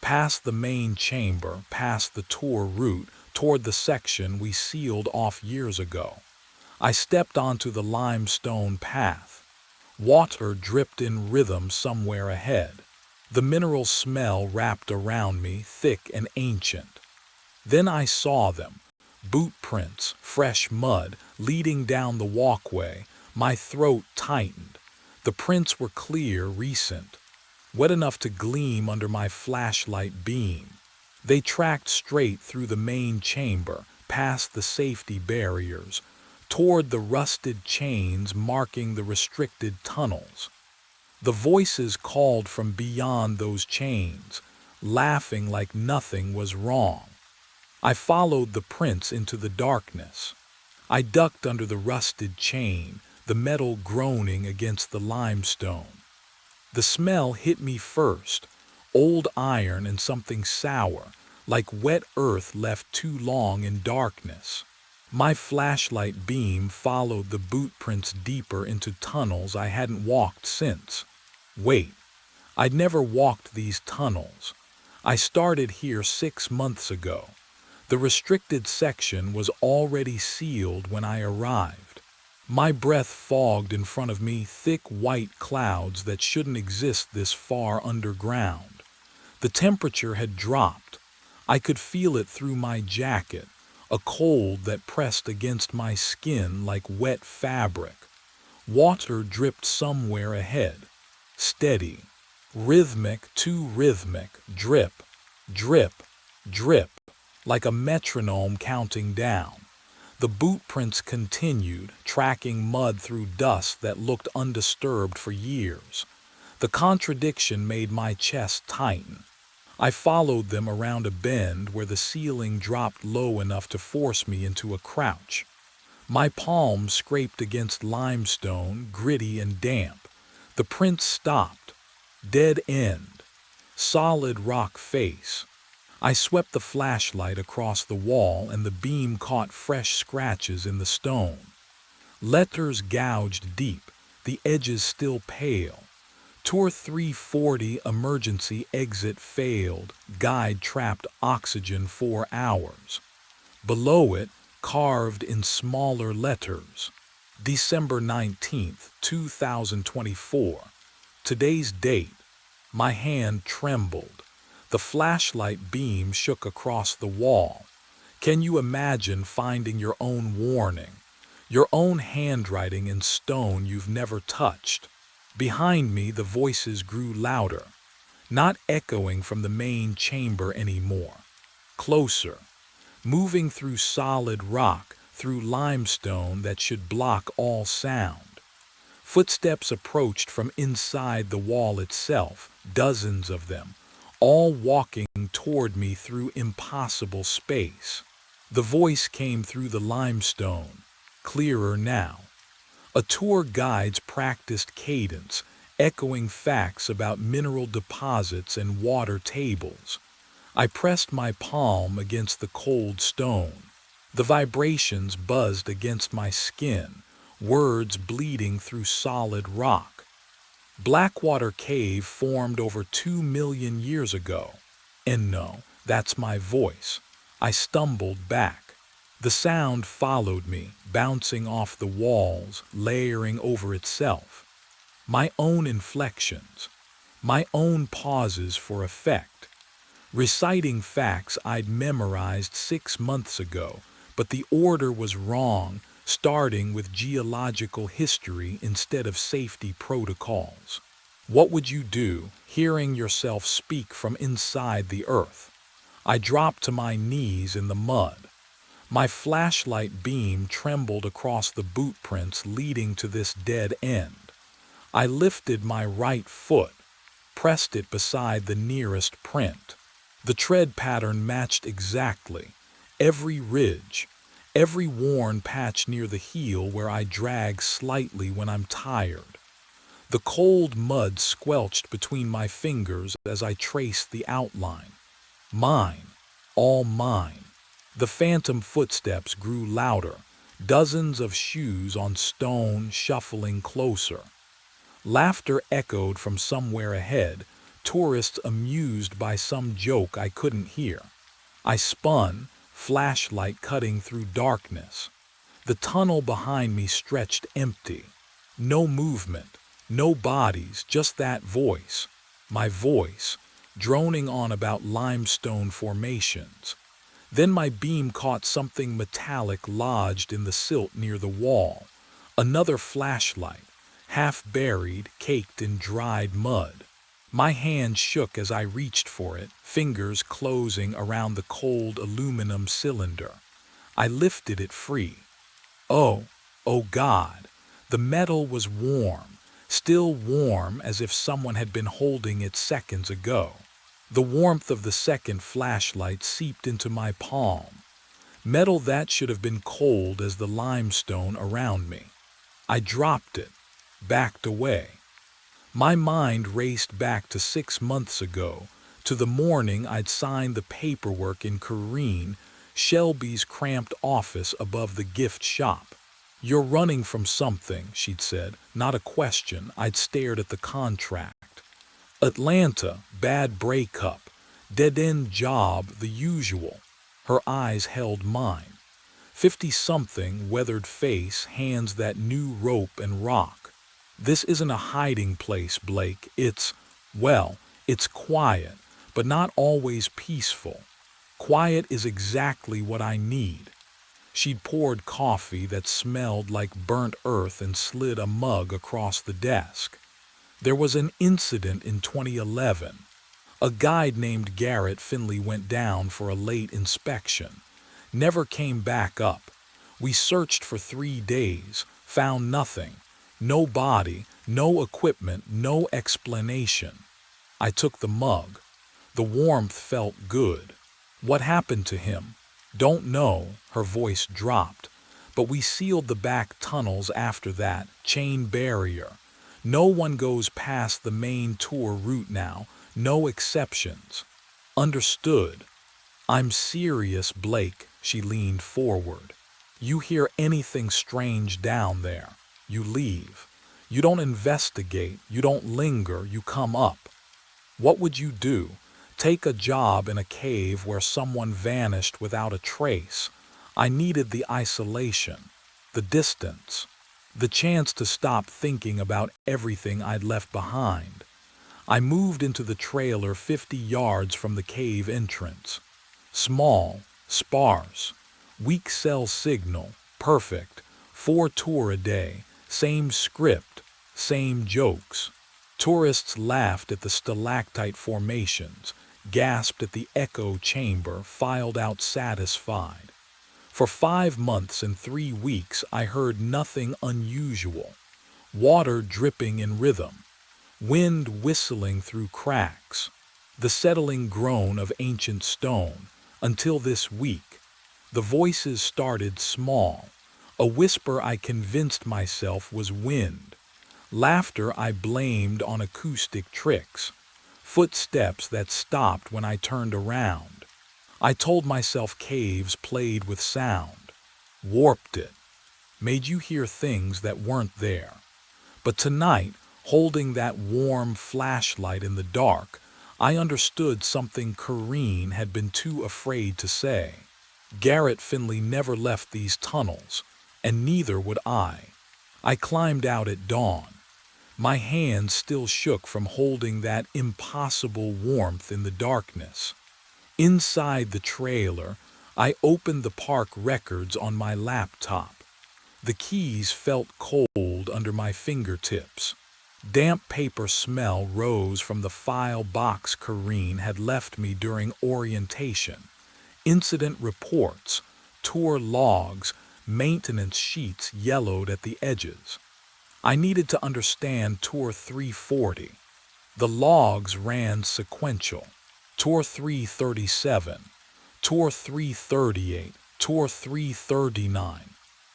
past the main chamber, past the tour route, toward the section we sealed off years ago. I stepped onto the limestone path. Water dripped in rhythm somewhere ahead. The mineral smell wrapped around me, thick and ancient. Then I saw them, boot prints, fresh mud, leading down the walkway. My throat tightened. The prints were clear, recent, wet enough to gleam under my flashlight beam. They tracked straight through the main chamber, past the safety barriers, toward the rusted chains marking the restricted tunnels. The voices called from beyond those chains, laughing like nothing was wrong. I followed the prints into the darkness. I ducked under the rusted chain, the metal groaning against the limestone. The smell hit me first, old iron and something sour, like wet earth left too long in darkness. My flashlight beam followed the boot prints deeper into tunnels I hadn't walked since. Wait, I'd never walked these tunnels. I started here 6 months ago. The restricted section was already sealed when I arrived. My breath fogged in front of me, thick white clouds that shouldn't exist this far underground. The temperature had dropped. I could feel it through my jacket, a cold that pressed against my skin like wet fabric. Water dripped somewhere ahead. Steady. Rhythmic, too rhythmic. Drip, drip, drip, like a metronome counting down. The boot prints continued, tracking mud through dust that looked undisturbed for years. The contradiction made my chest tighten. I followed them around a bend where the ceiling dropped low enough to force me into a crouch. My palms scraped against limestone, gritty and damp. The prints stopped. Dead end. Solid rock face. I swept the flashlight across the wall and the beam caught fresh scratches in the stone. Letters gouged deep, the edges still pale. Tour 340 emergency exit failed, guide trapped oxygen 4 hours. Below it, carved in smaller letters, December 19th, 2024. Today's date. My hand trembled. The flashlight beam shook across the wall. Can you imagine finding your own warning, your own handwriting in stone you've never touched? Behind me, the voices grew louder, not echoing from the main chamber anymore. Closer, moving through solid rock, through limestone that should block all sound. Footsteps approached from inside the wall itself, dozens of them, all walking toward me through impossible space. The voice came through the limestone, clearer now. A tour guide's practiced cadence, echoing facts about mineral deposits and water tables. I pressed my palm against the cold stone. The vibrations buzzed against my skin, words bleeding through solid rock. Blackwater Cave formed over 2 million years ago. And no, that's my voice. I stumbled back. The sound followed me, bouncing off the walls, layering over itself. My own inflections, my own pauses for effect, reciting facts I'd memorized 6 months ago, but the order was wrong, starting with geological history instead of safety protocols. What would you do, hearing yourself speak from inside the earth? I dropped to my knees in the mud. My flashlight beam trembled across the boot prints leading to this dead end. I lifted my right foot, pressed it beside the nearest print. The tread pattern matched exactly. Every ridge, every worn patch near the heel where I drag slightly when I'm tired. The cold mud squelched between my fingers as I traced the outline. Mine, all mine. The phantom footsteps grew louder, dozens of shoes on stone shuffling closer. Laughter echoed from somewhere ahead, tourists amused by some joke I couldn't hear. I spun, flashlight cutting through darkness. The tunnel behind me stretched empty. No movement, no bodies, just that voice. My voice, droning on about limestone formations. Then my beam caught something metallic lodged in the silt near the wall. Another flashlight, half buried, caked in dried mud. My hand shook as I reached for it, fingers closing around the cold aluminum cylinder. I lifted it free. Oh, oh God! The metal was warm, still warm as if someone had been holding it seconds ago. The warmth of the second flashlight seeped into my palm. Metal that should have been cold as the limestone around me. I dropped it, backed away. My mind raced back to 6 months ago, to the morning I'd signed the paperwork in Corrine, Shelby's cramped office above the gift shop. "You're running from something," she'd said, not a question. I'd stared at the contract. Atlanta, bad breakup, dead-end job, the usual. Her eyes held mine. 50-something, weathered face, hands that knew rope and rock. "This isn't a hiding place, Blake. It's quiet, but not always peaceful. Quiet is exactly what I need." She'd poured coffee that smelled like burnt earth and slid a mug across the desk. "There was an incident in 2011. A guide named Garrett Finley went down for a late inspection. Never came back up. We searched for 3 days, found nothing. No body, no equipment, no explanation." I took the mug. The warmth felt good. "What happened to him?" "Don't know," her voice dropped. "But we sealed the back tunnels after that, chain barrier. No one goes past the main tour route now, no exceptions." "Understood." "I'm serious, Blake," she leaned forward. "You hear anything strange down there, you leave. You don't investigate, you don't linger, you come up." "What would you do? Take a job in a cave where someone vanished without a trace?" I needed the isolation, the distance, the chance to stop thinking about everything I'd left behind. I moved into the trailer 50 yards from the cave entrance. Small, sparse, weak cell signal, perfect, 4 tour a day, same script, Same jokes. Tourists laughed at the stalactite formations, gasped at the echo chamber, filed out satisfied. For 5 months and 3 weeks I heard nothing unusual. Water dripping in rhythm, wind whistling through cracks, the settling groan of ancient stone, until this week. The voices started small. A whisper I convinced myself was wind. Laughter I blamed on acoustic tricks. Footsteps that stopped when I turned around. I told myself caves played with sound, warped it, made you hear things that weren't there. But tonight, holding that warm flashlight in the dark, I understood something Corrine had been too afraid to say. Garrett Finley never left these tunnels, and neither would I. I climbed out at dawn. My hands still shook from holding that impossible warmth in the darkness. Inside the trailer, I opened the park records on my laptop. The keys felt cold under my fingertips. Damp paper smell rose from the file box Corrine had left me during orientation. Incident reports, tour logs, maintenance sheets yellowed at the edges. I needed to understand Tour 340. The logs ran sequential. Tour 337, Tour 338, Tour 339,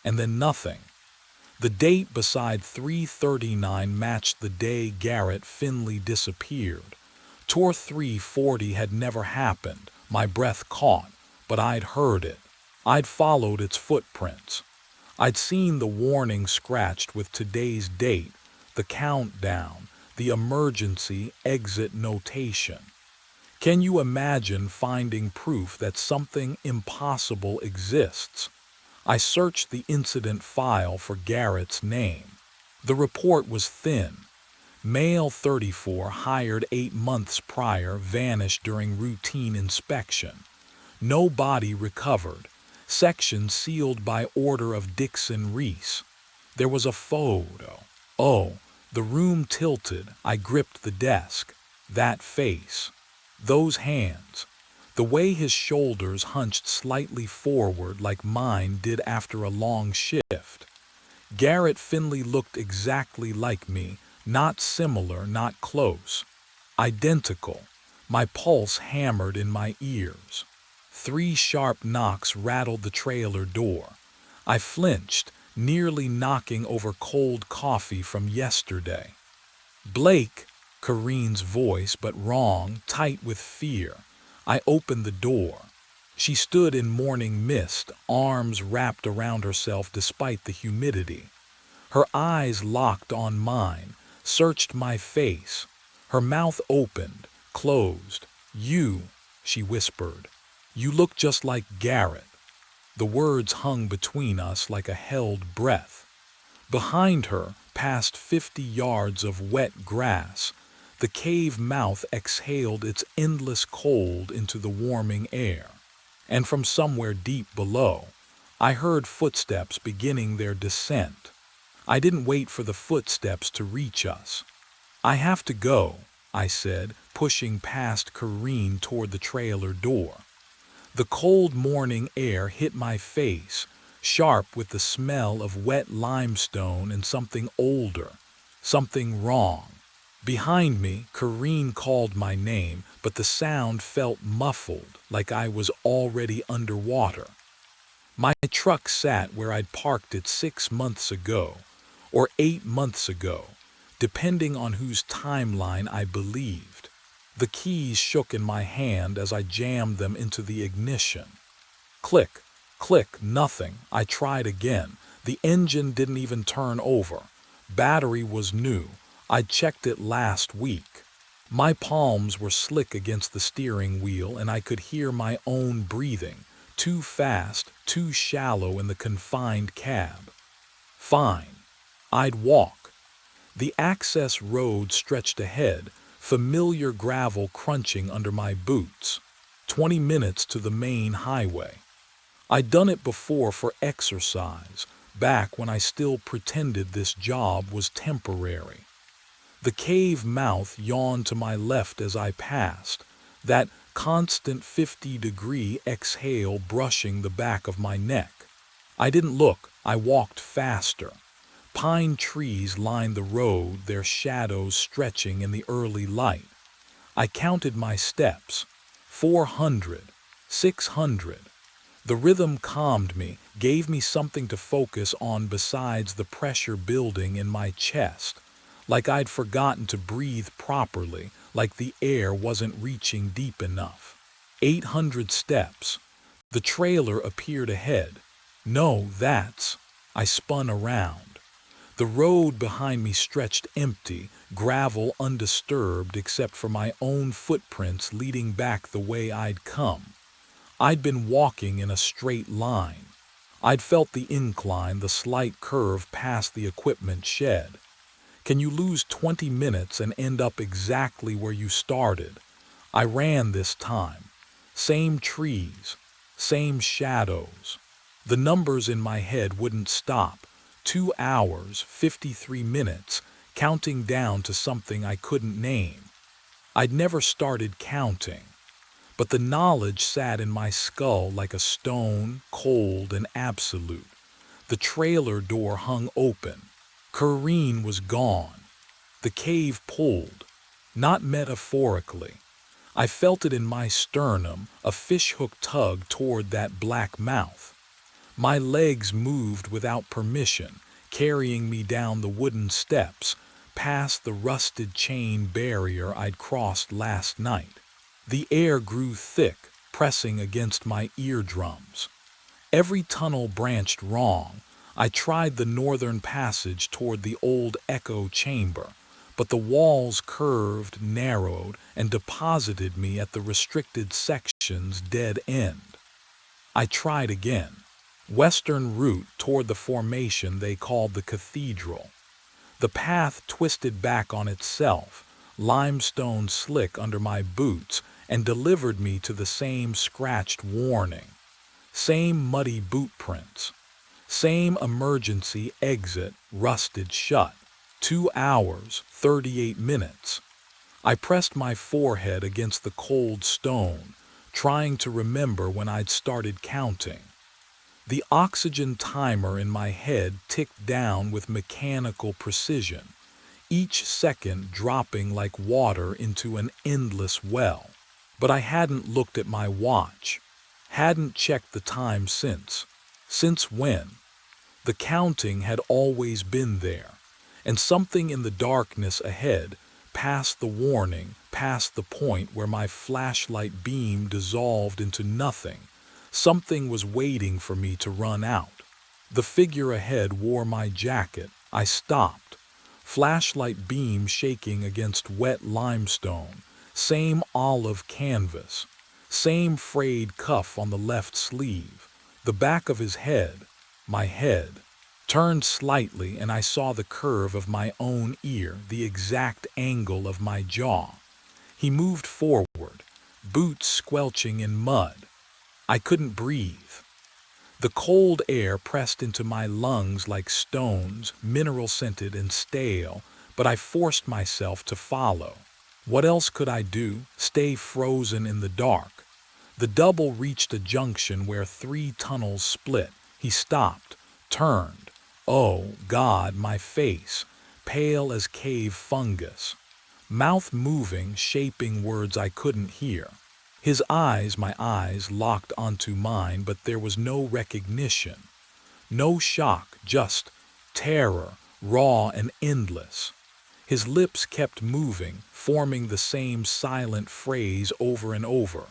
and then nothing. The date beside 339 matched the day Garrett Finley disappeared. Tour 340 had never happened. My breath caught, but I'd heard it. I'd followed its footprints. I'd seen the warning scratched with today's date, the countdown, the emergency exit notation. Can you imagine finding proof that something impossible exists? I searched the incident file for Garrett's name. The report was thin. Male 34 hired 8 months prior vanished during routine inspection. No body recovered. Section sealed by order of Dixon Reese. There was a photo. Oh, the room tilted. I gripped the desk. That face. Those hands. The way his shoulders hunched slightly forward like mine did after a long shift. Garrett Finley looked exactly like me, not similar, not close. Identical. My pulse hammered in my ears. 3 sharp knocks rattled the trailer door. I flinched, nearly knocking over cold coffee from yesterday. Blake, Corrine's voice, but wrong, tight with fear. I opened the door. She stood in morning mist, arms wrapped around herself despite the humidity. Her eyes locked on mine, searched my face. Her mouth opened, closed. "You," she whispered. "You look just like Garrett." The words hung between us like a held breath. Behind her, past 50 yards of wet grass, the cave mouth exhaled its endless cold into the warming air. And from somewhere deep below, I heard footsteps beginning their descent. I didn't wait for the footsteps to reach us. "I have to go," I said, pushing past Corrine toward the trailer door. The cold morning air hit my face, sharp with the smell of wet limestone and something older, something wrong. Behind me, Corrine called my name, but the sound felt muffled, like I was already underwater. My truck sat where I'd parked it 6 months ago, or 8 months ago, depending on whose timeline I believed. The keys shook in my hand as I jammed them into the ignition. Click, click, nothing. I tried again. The engine didn't even turn over. Battery was new. I'd checked it last week. My palms were slick against the steering wheel and I could hear my own breathing, too fast, too shallow in the confined cab. Fine. I'd walk. The access road stretched ahead, familiar gravel crunching under my boots. 20 minutes to the main highway. I'd done it before for exercise, back when I still pretended this job was temporary. The cave mouth yawned to my left as I passed, that constant 50-degree exhale brushing the back of my neck. I didn't look, I walked faster. Pine trees lined the road, their shadows stretching in the early light. I counted my steps. 400, 600. The rhythm calmed me, gave me something to focus on besides the pressure building in my chest. Like I'd forgotten to breathe properly, like the air wasn't reaching deep enough. 800 steps. The trailer appeared ahead. No, that's. I spun around. The road behind me stretched empty, gravel undisturbed except for my own footprints leading back the way I'd come. I'd been walking in a straight line. I'd felt the incline, the slight curve past the equipment shed. Can you lose 20 minutes and end up exactly where you started? I ran this time. Same trees, same shadows. The numbers in my head wouldn't stop. 2 hours, 53 minutes, counting down to something I couldn't name. I'd never started counting, but the knowledge sat in my skull like a stone, cold and absolute. The trailer door hung open. Corrine was gone. The cave pulled, not metaphorically. I felt it in my sternum, a fishhook tug toward that black mouth. My legs moved without permission, carrying me down the wooden steps, past the rusted chain barrier I'd crossed last night. The air grew thick, pressing against my eardrums. Every tunnel branched wrong. I tried the northern passage toward the old echo chamber, but the walls curved, narrowed, and deposited me at the restricted section's dead end. I tried again. Western route toward the formation they called the cathedral. The path twisted back on itself, limestone slick under my boots, and delivered me to the same scratched warning. Same muddy boot prints. Same emergency exit rusted shut. 2 hours, 38 minutes. I pressed my forehead against the cold stone, trying to remember when I'd started counting. The oxygen timer in my head ticked down with mechanical precision, each second dropping like water into an endless well. But I hadn't looked at my watch, hadn't checked the time since. Since when? The counting had always been there, and something in the darkness ahead, past the warning, past the point where my flashlight beam dissolved into nothing, something was waiting for me to run out. The figure ahead wore my jacket. I stopped. Flashlight beam shaking against wet limestone. Same olive canvas. Same frayed cuff on the left sleeve. The back of his head, my head, turned slightly and I saw the curve of my own ear, the exact angle of my jaw. He moved forward, boots squelching in mud. I couldn't breathe. The cold air pressed into my lungs like stones, mineral-scented and stale, but I forced myself to follow. What else could I do? Stay frozen in the dark. The double reached a junction where 3 tunnels split. He stopped, turned. Oh, God, my face, pale as cave fungus. Mouth moving, shaping words I couldn't hear. His eyes, my eyes, locked onto mine, but there was no recognition. No shock, just terror, raw and endless. His lips kept moving, forming the same silent phrase over and over.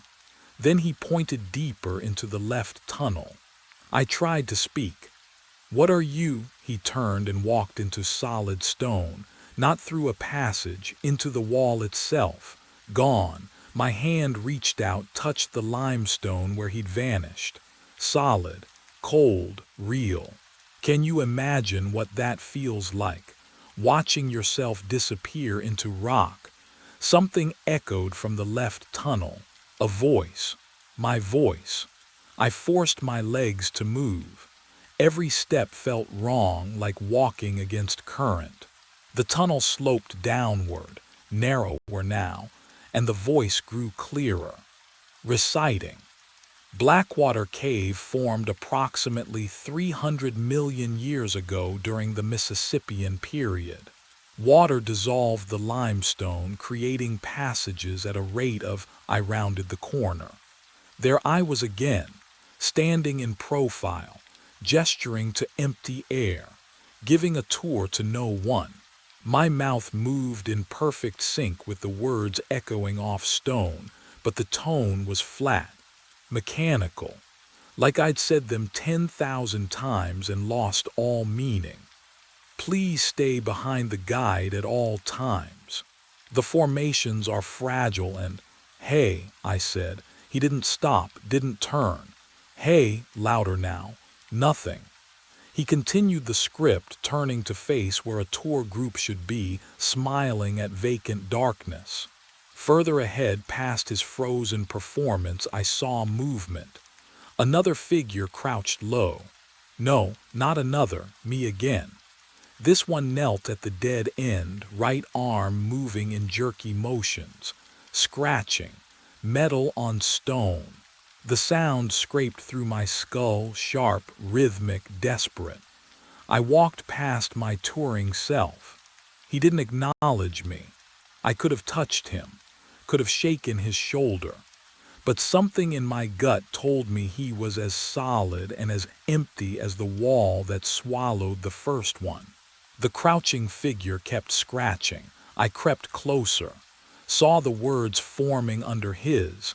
Then he pointed deeper into the left tunnel. I tried to speak. What are you? He turned and walked into solid stone, not through a passage, into the wall itself. Gone. My hand reached out, touched the limestone where he'd vanished. Solid, cold, real. Can you imagine what that feels like? Watching yourself disappear into rock. Something echoed from the left tunnel. A voice. My voice. I forced my legs to move. Every step felt wrong, like walking against current. The tunnel sloped downward, narrower now, and the voice grew clearer, reciting. Blackwater Cave formed approximately 300 million years ago during the Mississippian period. Water dissolved the limestone, creating passages at a rate of, I rounded the corner. There I was again, standing in profile, gesturing to empty air, giving a tour to no one. My mouth moved in perfect sync with the words echoing off stone, but the tone was flat, mechanical, like I'd said them 10,000 times and lost all meaning. Please stay behind the guide at all times. The formations are fragile and, hey, I said. He didn't stop, didn't turn. Hey, louder now. Nothing. He continued the script, turning to face where a tour group should be, smiling at vacant darkness. Further ahead, past his frozen performance, I saw movement. Another figure crouched low. No, not another, me again. This one knelt at the dead end, right arm moving in jerky motions, scratching, metal on stone. The sound scraped through my skull, sharp, rhythmic, desperate. I walked past my touring self. He didn't acknowledge me. I could have touched him, could have shaken his shoulder. But something in my gut told me he was as solid and as empty as the wall that swallowed the first one. The crouching figure kept scratching. I crept closer, saw the words forming under his,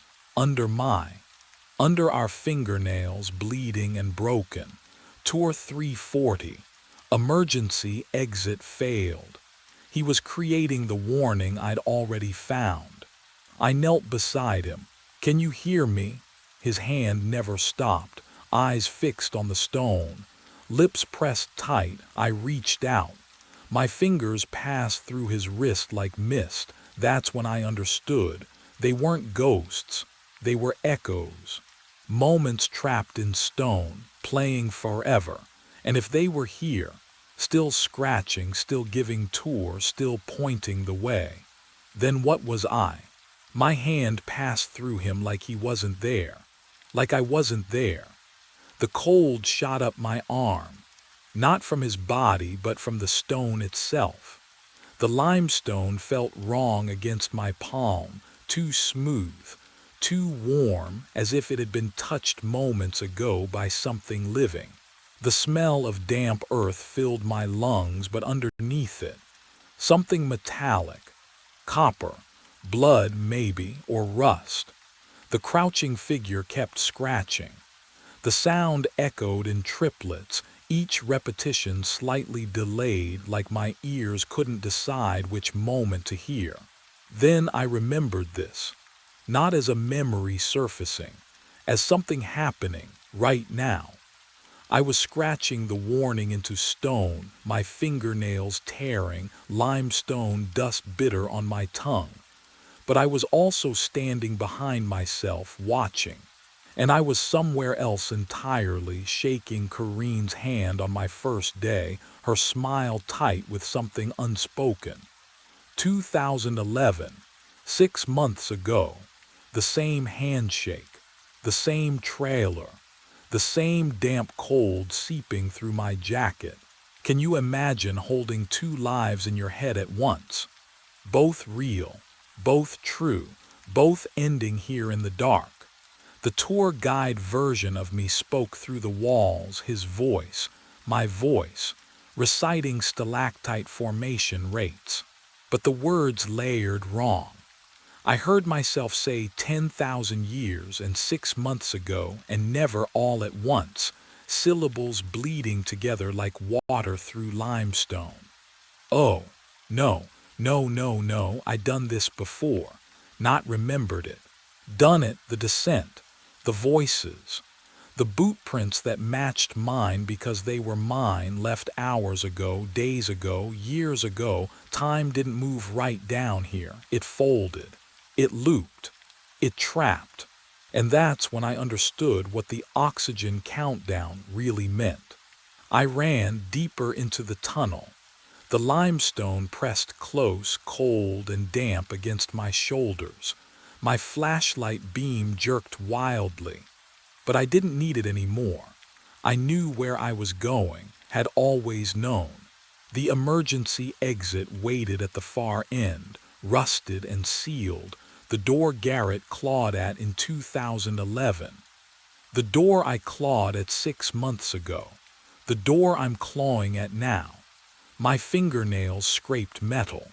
under our fingernails bleeding and broken. Tour 340. Emergency exit failed. He was creating the warning I'd already found. I knelt beside him. Can you hear me? His hand never stopped, eyes fixed on the stone. Lips pressed tight, I reached out. My fingers passed through his wrist like mist. That's when I understood. They weren't ghosts, they were echoes. Moments trapped in stone, playing forever. And if they were here, still scratching, still giving tour, still pointing the way, then what was I? My hand passed through him like he wasn't there, like I wasn't there. The cold shot up my arm, not from his body but from the stone itself. The limestone felt wrong against my palm, too smooth, too warm, as if it had been touched moments ago by something living. The smell of damp earth filled my lungs, but underneath it, something metallic, copper, blood maybe, or rust. The crouching figure kept scratching. The sound echoed in triplets, each repetition slightly delayed, like my ears couldn't decide which moment to hear. Then I remembered this, not as a memory surfacing, as something happening right now. I was scratching the warning into stone, my fingernails tearing, limestone dust bitter on my tongue. But I was also standing behind myself, watching. And I was somewhere else entirely, shaking Corinne's hand on my first day, her smile tight with something unspoken. 2011, 6 months ago, the same handshake, the same trailer, the same damp cold seeping through my jacket. Can you imagine holding two lives in your head at once? Both real, both true, both ending here in the dark. The tour guide version of me spoke through the walls, his voice, my voice, reciting stalactite formation rates. But the words layered wrong. I heard myself say 10,000 years and 6 months ago and never all at once, syllables bleeding together like water through limestone. Oh, no, I'd done this before, not remembered it. Done it, the descent, the voices, the boot prints that matched mine because they were mine, left hours ago, days ago, years ago. Time didn't move right down here. It folded. It looped. It trapped. And that's when I understood what the oxygen countdown really meant. I ran deeper into the tunnel. The limestone pressed close, cold and damp against my shoulders. My flashlight beam jerked wildly, but I didn't need it anymore. I knew where I was going, had always known. The emergency exit waited at the far end, rusted and sealed, the door Garrett clawed at in 2011. The door I clawed at 6 months ago. The door I'm clawing at now. My fingernails scraped metal.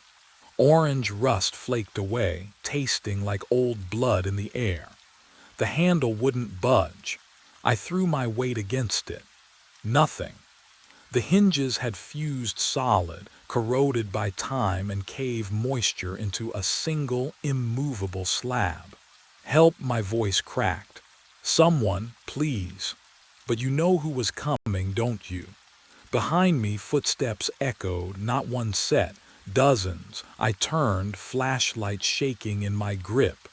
Orange rust flaked away, tasting like old blood in the air. The handle wouldn't budge. I threw my weight against it. Nothing. The hinges had fused solid, corroded by time and cave moisture into a single, immovable slab. Help, my voice cracked. Someone, please. But you know who was coming, don't you? Behind me, footsteps echoed, not one set, dozens. I turned, flashlight shaking in my grip.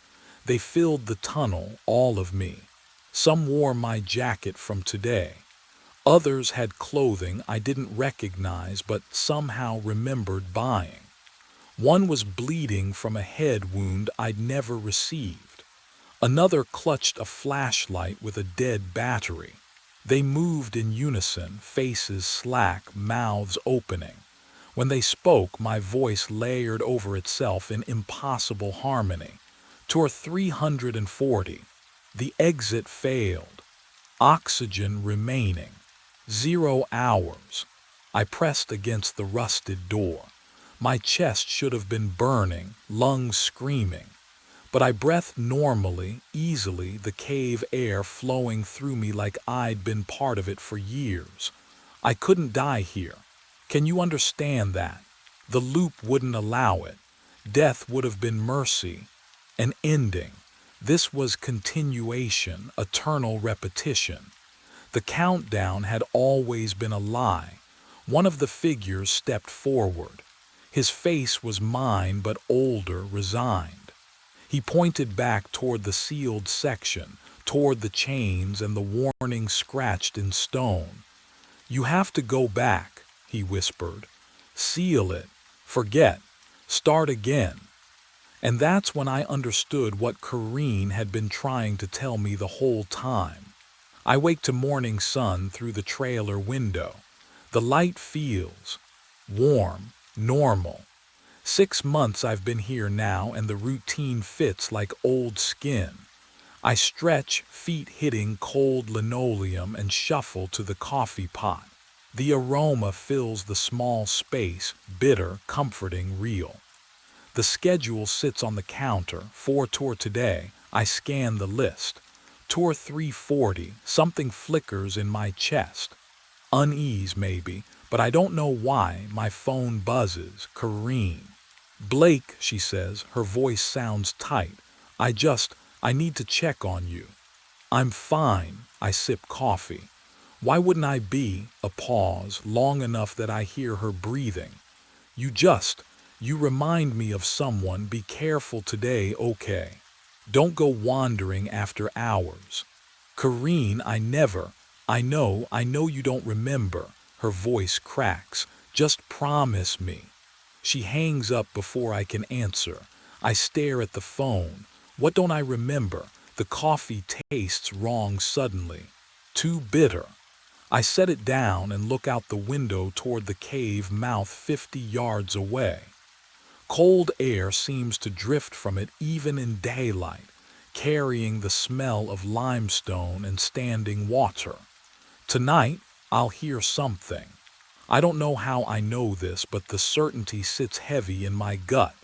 They filled the tunnel, all of me. Some wore my jacket from today. Others had clothing I didn't recognize but somehow remembered buying. One was bleeding from a head wound I'd never received. Another clutched a flashlight with a dead battery. They moved in unison, faces slack, mouths opening. When they spoke, my voice layered over itself in impossible harmony. Tour 340. The exit failed. Oxygen remaining. 0 hours. I pressed against the rusted door. My chest should have been burning, lungs screaming. But I breathed normally, easily, the cave air flowing through me like I'd been part of it for years. I couldn't die here. Can you understand that? The loop wouldn't allow it. Death would have been mercy, an ending. This was continuation, eternal repetition. The countdown had always been a lie. One of the figures stepped forward. His face was mine, but older, resigned. He pointed back toward the sealed section, toward the chains and the warning scratched in stone. You have to go back, he whispered. Seal it. Forget. Start again. And that's when I understood what Corrine had been trying to tell me the whole time. I wake to morning sun through the trailer window. The light feels warm, normal. 6 months I've been here now and the routine fits like old skin. I stretch, feet hitting cold linoleum and shuffle to the coffee pot. The aroma fills the small space, bitter, comforting, real. The schedule sits on the counter, 4 tour today. I scan the list. Tour 340, something flickers in my chest. Unease maybe, but I don't know why. My phone buzzes. Corrine. Blake, she says, her voice sounds tight. I need to check on you. I'm fine. I sip coffee. Why wouldn't I be? A pause, long enough that I hear her breathing. You remind me of someone. Be careful today, okay? Don't go wandering after hours. Corrine, I know you don't remember. Her voice cracks. Just promise me. She hangs up before I can answer. I stare at the phone. What don't I remember? The coffee tastes wrong suddenly. Too bitter. I set it down and look out the window toward the cave mouth 50 yards away. Cold air seems to drift from it even in daylight, carrying the smell of limestone and standing water. Tonight, I'll hear something. I don't know how I know this, but the certainty sits heavy in my gut.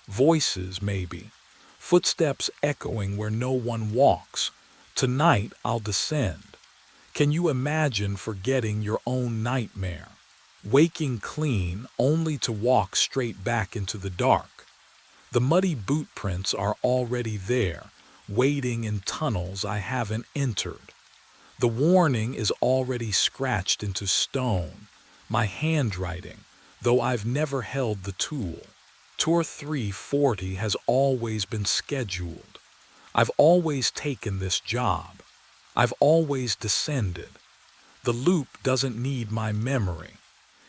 Voices, maybe. Footsteps echoing where no one walks. Tonight, I'll descend. Can you imagine forgetting your own nightmare? Waking clean, only to walk straight back into the dark. The muddy boot prints are already there, waiting in tunnels I haven't entered. The warning is already scratched into stone. My handwriting, though I've never held the tool. Tour 340 has always been scheduled. I've always taken this job. I've always descended. The loop doesn't need my memory.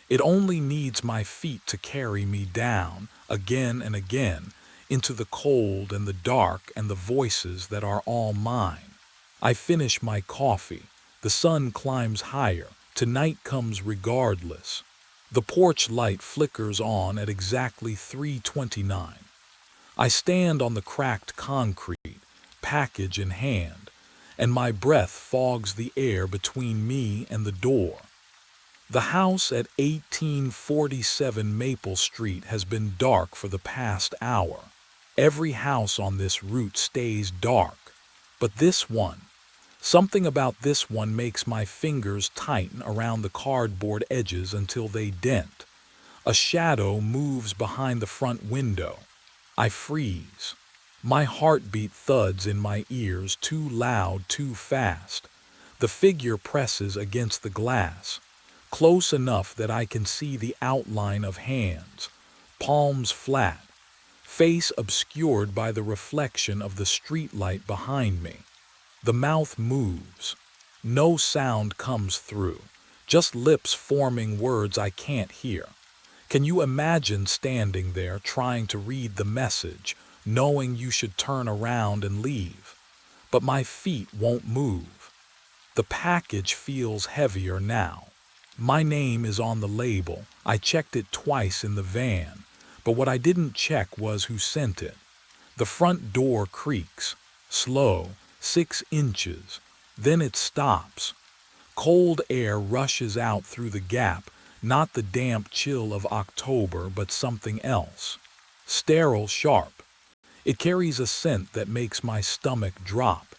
It only needs my feet to carry me down, again and again, into the cold and the dark and the voices that are all mine. I finish my coffee. The sun climbs higher. Tonight comes regardless. The porch light flickers on at exactly 3:29. I stand on the cracked concrete, package in hand, and my breath fogs the air between me and the door. The house at 1847 Maple Street has been dark for the past hour. Every house on this route stays dark, but this one, something about this one makes my fingers tighten around the cardboard edges until they dent. A shadow moves behind the front window. I freeze. My heartbeat thuds in my ears, too loud, too fast. The figure presses against the glass, close enough that I can see the outline of hands, palms flat, face obscured by the reflection of the streetlight behind me. The mouth moves. No sound comes through, just lips forming words I can't hear. Can you imagine standing there trying to read the message, knowing you should turn around and leave? But my feet won't move. The package feels heavier now. My name is on the label. I checked it twice in the van, but what I didn't check was who sent it. The front door creaks, slow, 6 inches. Then it stops. Cold air rushes out through the gap, not the damp chill of October, but something else. Sterile sharp. It carries a scent that makes my stomach drop.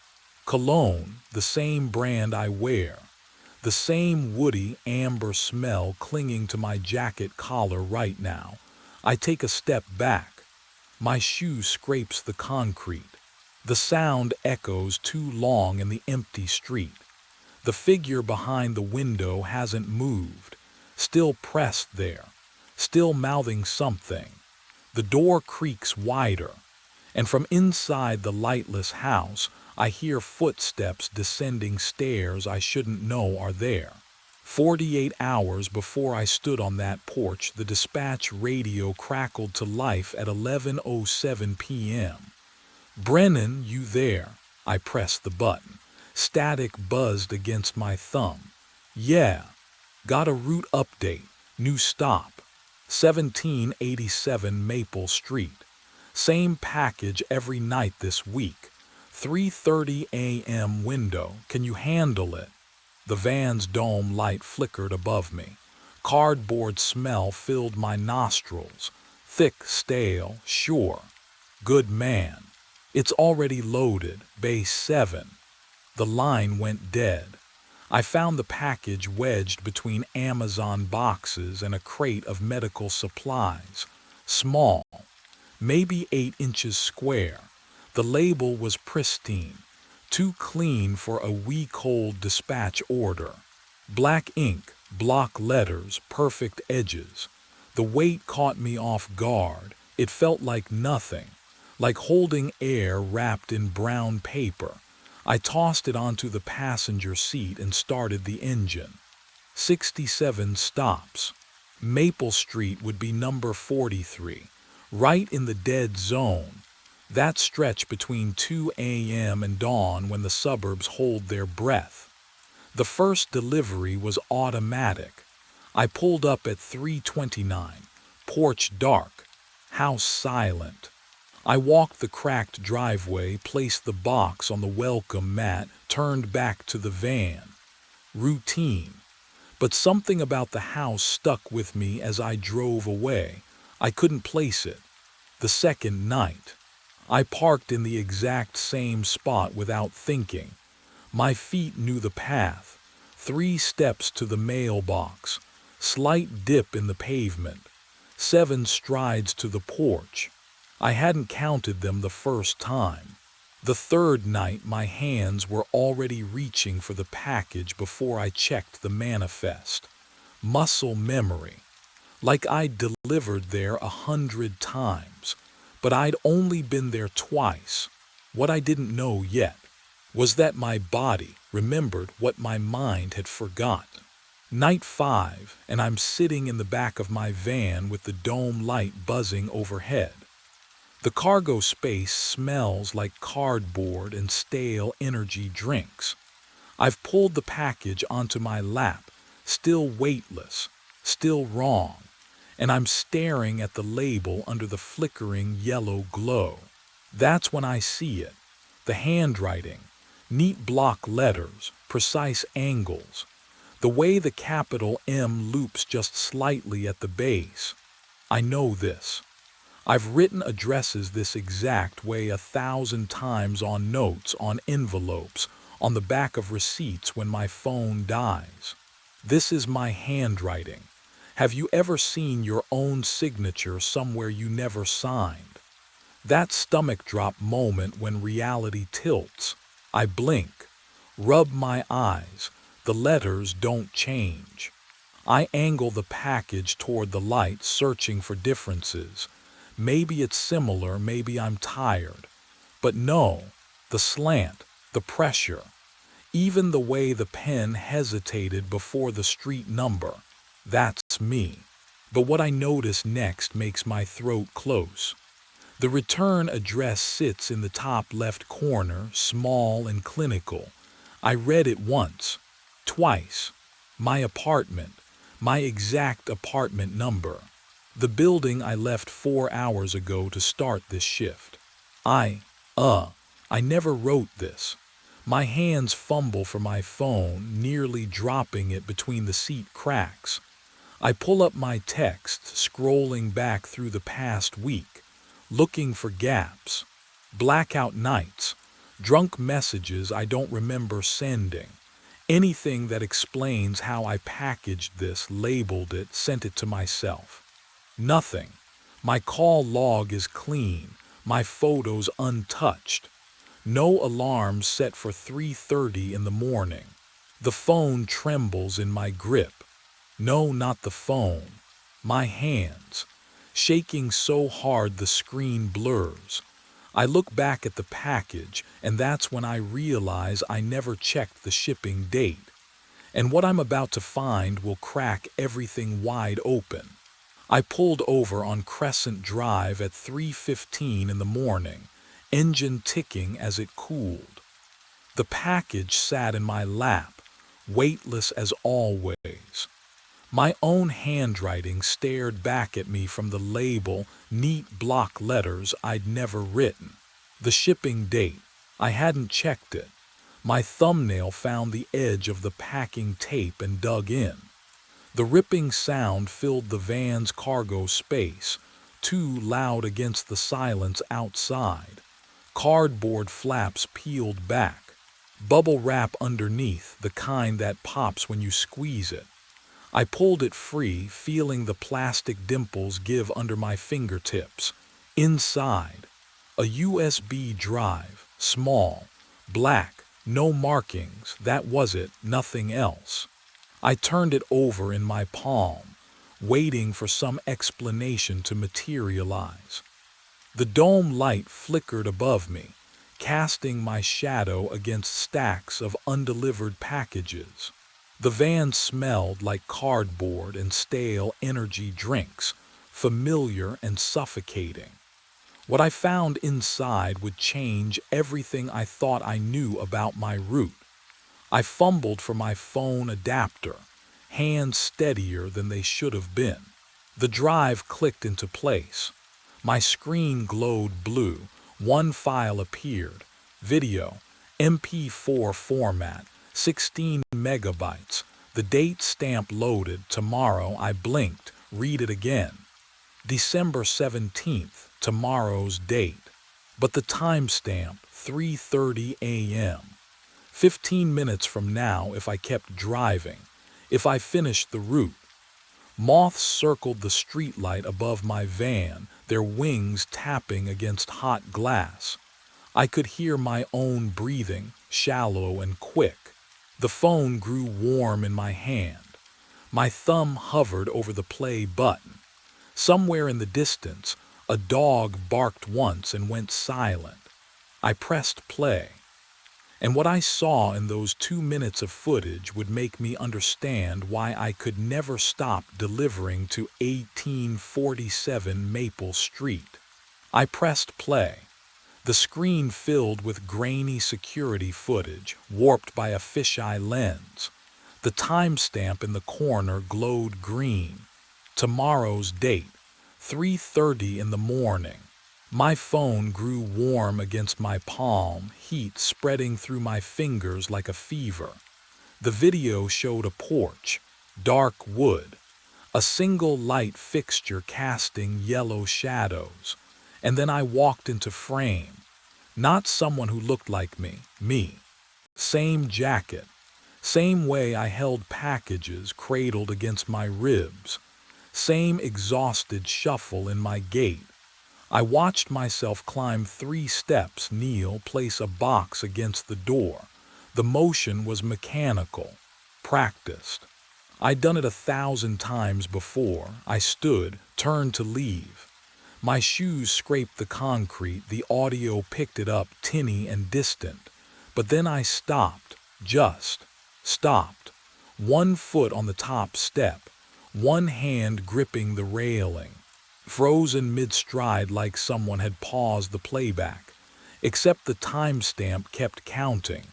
Cologne, the same brand I wear. The same woody amber smell clinging to my jacket collar right now. I take a step back. My shoe scrapes the concrete. The sound echoes too long in the empty street. The figure behind the window hasn't moved, still pressed there, still mouthing something. The door creaks wider, and from inside the lightless house, I hear footsteps descending stairs I shouldn't know are there. 48 hours before I stood on that porch, the dispatch radio crackled to life at 11:07 p.m. "Brennan, you there?" I pressed the button. Static buzzed against my thumb. "Yeah. Got a route update. New stop. 1787 Maple Street. Same package every night this week. 3:30 a.m. window. Can you handle it?" The van's dome light flickered above me. Cardboard smell filled my nostrils. Thick, stale, sure. Good man. "It's already loaded. Bay 7. The line went dead. I found the package wedged between Amazon boxes and a crate of medical supplies. Small, maybe 8 inches square. The label was pristine, too clean for a week-old dispatch order. Black ink, block letters, perfect edges. The weight caught me off guard. It felt like nothing, like holding air wrapped in brown paper. I tossed it onto the passenger seat and started the engine. 67 stops. Maple Street would be number 43, right in the dead zone. That stretch between 2 a.m. and dawn when the suburbs hold their breath. The first delivery was automatic. I pulled up at 3:29, porch dark, house silent. I walked the cracked driveway, placed the box on the welcome mat, turned back to the van. Routine. But something about the house stuck with me as I drove away. I couldn't place it. The second night. I parked in the exact same spot without thinking. My feet knew the path. 3 steps to the mailbox. Slight dip in the pavement. 7 strides to the porch. I hadn't counted them the first time. The third night, my hands were already reaching for the package before I checked the manifest. Muscle memory. Like I'd delivered there 100 times. But I'd only been there twice. What I didn't know yet. was that my body remembered what my mind had forgotten. Night 5, and I'm sitting in the back of my van with the dome light buzzing overhead. The cargo space smells like cardboard and stale energy drinks. I've pulled the package onto my lap, still weightless, still wrong, and I'm staring at the label under the flickering yellow glow. That's when I see it. The handwriting, neat block letters, precise angles, the way the capital M loops just slightly at the base. I know this. I've written addresses this exact way 1,000 times on notes, on envelopes, on the back of receipts when my phone dies. This is my handwriting. Have you ever seen your own signature somewhere you never signed? That stomach drop moment when reality tilts. I blink, rub my eyes. The letters don't change. I angle the package toward the light, searching for differences. Maybe it's similar, maybe I'm tired. But no, the slant, the pressure, even the way the pen hesitated before the street number. That's me. But what I notice next makes my throat close. The return address sits in the top left corner, small and clinical. I read it once, twice. My apartment, my exact apartment number. The building I left 4 hours ago to start this shift. I never wrote this. My hands fumble for my phone, nearly dropping it between the seat cracks. I pull up my text, scrolling back through the past week, looking for gaps. Blackout nights, drunk messages I don't remember sending. Anything that explains how I packaged this, labeled it, sent it to myself. Nothing. My call log is clean, my photos untouched. No alarms set for 3:30 in the morning. The phone trembles in my grip. No, not the phone. My hands, shaking so hard the screen blurs. I look back at the package, and that's when I realize I never checked the shipping date. And what I'm about to find will crack everything wide open. I pulled over on Crescent Drive at 3:15 in the morning, engine ticking as it cooled. The package sat in my lap, weightless as always. My own handwriting stared back at me from the label, neat block letters I'd never written. The shipping date, I hadn't checked it. My thumbnail found the edge of the packing tape and dug in. The ripping sound filled the van's cargo space, too loud against the silence outside. Cardboard flaps peeled back. Bubble wrap underneath, the kind that pops when you squeeze it. I pulled it free, feeling the plastic dimples give under my fingertips. Inside, a USB drive, small, black, no markings, that was it, nothing else. I turned it over in my palm, waiting for some explanation to materialize. The dome light flickered above me, casting my shadow against stacks of undelivered packages. The van smelled like cardboard and stale energy drinks, familiar and suffocating. What I found inside would change everything I thought I knew about my route. I fumbled for my phone adapter, hands steadier than they should have been. The drive clicked into place. My screen glowed blue. One file appeared. Video, MP4 format, 16 megabytes. The date stamp loaded. Tomorrow. I blinked. Read it again. December 17th, tomorrow's date. But the timestamp, 3:30 a.m. 15 minutes from now if I kept driving, if I finished the route. Moths circled the streetlight above my van, their wings tapping against hot glass. I could hear my own breathing, shallow and quick. The phone grew warm in my hand. My thumb hovered over the play button. Somewhere in the distance, a dog barked once and went silent. I pressed play. And what I saw in those 2 minutes of footage would make me understand why I could never stop delivering to 1847 Maple Street. I pressed play. The screen filled with grainy security footage, warped by a fisheye lens. The timestamp in the corner glowed green. Tomorrow's date, 3:30 in the morning. My phone grew warm against my palm, heat spreading through my fingers like a fever. The video showed a porch, dark wood, a single light fixture casting yellow shadows. And then I walked into frame. Not someone who looked like me. Same jacket, same way I held packages cradled against my ribs, same exhausted shuffle in my gait. I watched myself climb 3 steps, kneel, place a box against the door. The motion was mechanical, practiced. I'd done it 1,000 times before. I stood, turned to leave. My shoes scraped the concrete, the audio picked it up, tinny and distant. But then I stopped, just stopped. 1 foot on the top step, 1 hand gripping the railing. Frozen mid-stride like someone had paused the playback. Except the timestamp kept counting.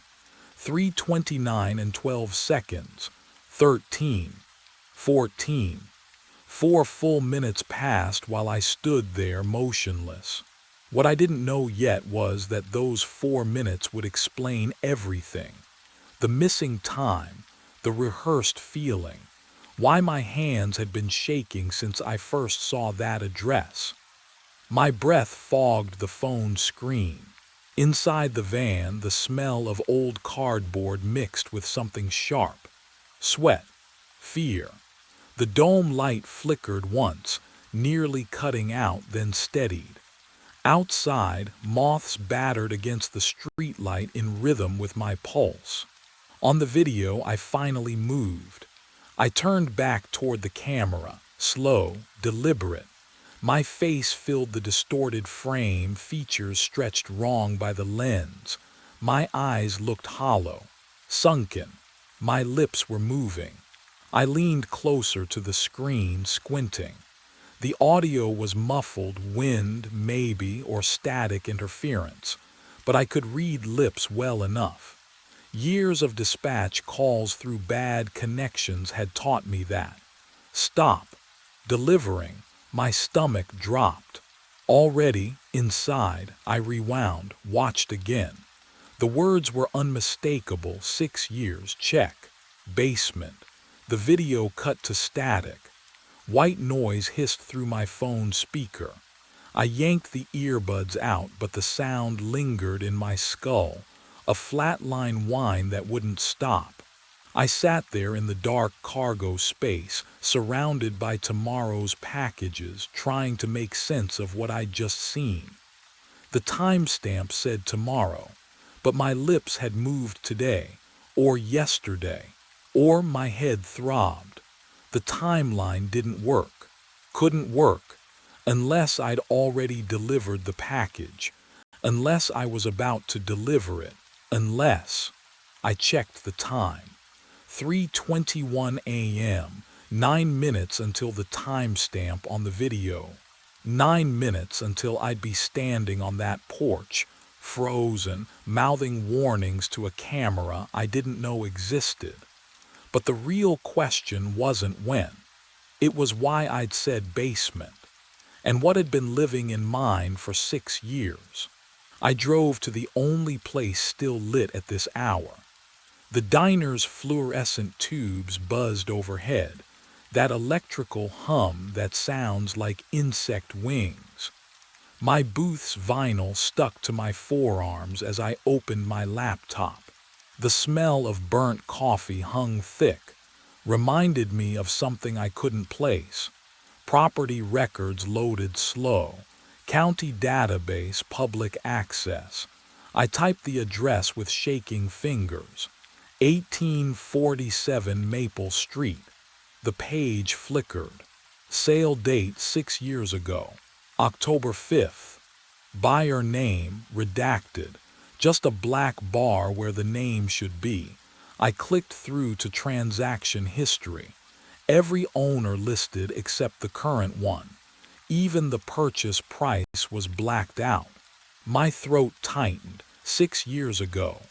3:29 and 12 seconds. 13. 14. 4 full minutes passed while I stood there motionless. What I didn't know yet was that those 4 minutes would explain everything. The missing time, the rehearsed feeling, why my hands had been shaking since I first saw that address. My breath fogged the phone screen. Inside the van, the smell of old cardboard mixed with something sharp. Sweat. Fear. The dome light flickered once, nearly cutting out, then steadied. Outside, moths battered against the streetlight in rhythm with my pulse. On the video, I finally moved. I turned back toward the camera, slow, deliberate. My face filled the distorted frame, features stretched wrong by the lens. My eyes looked hollow, sunken. My lips were moving. I leaned closer to the screen, squinting. The audio was muffled, wind, maybe, or static interference, but I could read lips well enough. Years of dispatch calls through bad connections had taught me that. Stop. Delivering. My stomach dropped. Already, inside, I rewound, watched again. The words were unmistakable. 6 years, check. Basement. The video cut to static. White noise hissed through my phone speaker. I yanked the earbuds out, but the sound lingered in my skull, a flatline whine that wouldn't stop. I sat there in the dark cargo space, surrounded by tomorrow's packages, trying to make sense of what I'd just seen. The timestamp said tomorrow, but my lips had moved today, or yesterday, or my head throbbed. The timeline didn't work, couldn't work, unless I'd already delivered the package, unless I was about to deliver it, unless. I checked the time. 3:21 a.m., 9 minutes until the timestamp on the video. 9 minutes until I'd be standing on that porch, frozen, mouthing warnings to a camera I didn't know existed. But the real question wasn't when. It was why I'd said basement, and what had been living in mine for 6 years. I drove to the only place still lit at this hour. The diner's fluorescent tubes buzzed overhead, that electrical hum that sounds like insect wings. My booth's vinyl stuck to my forearms as I opened my laptop. The smell of burnt coffee hung thick, reminded me of something I couldn't place. Property records loaded slow, county database public access. I typed the address with shaking fingers. 1847 Maple Street. The page flickered. Sale date 6 years ago, October 5th. Buyer name redacted. just a black bar where the name should be. I clicked through to transaction history. Every owner listed except the current one. Even the purchase price was blacked out. My throat tightened. 6 years ago.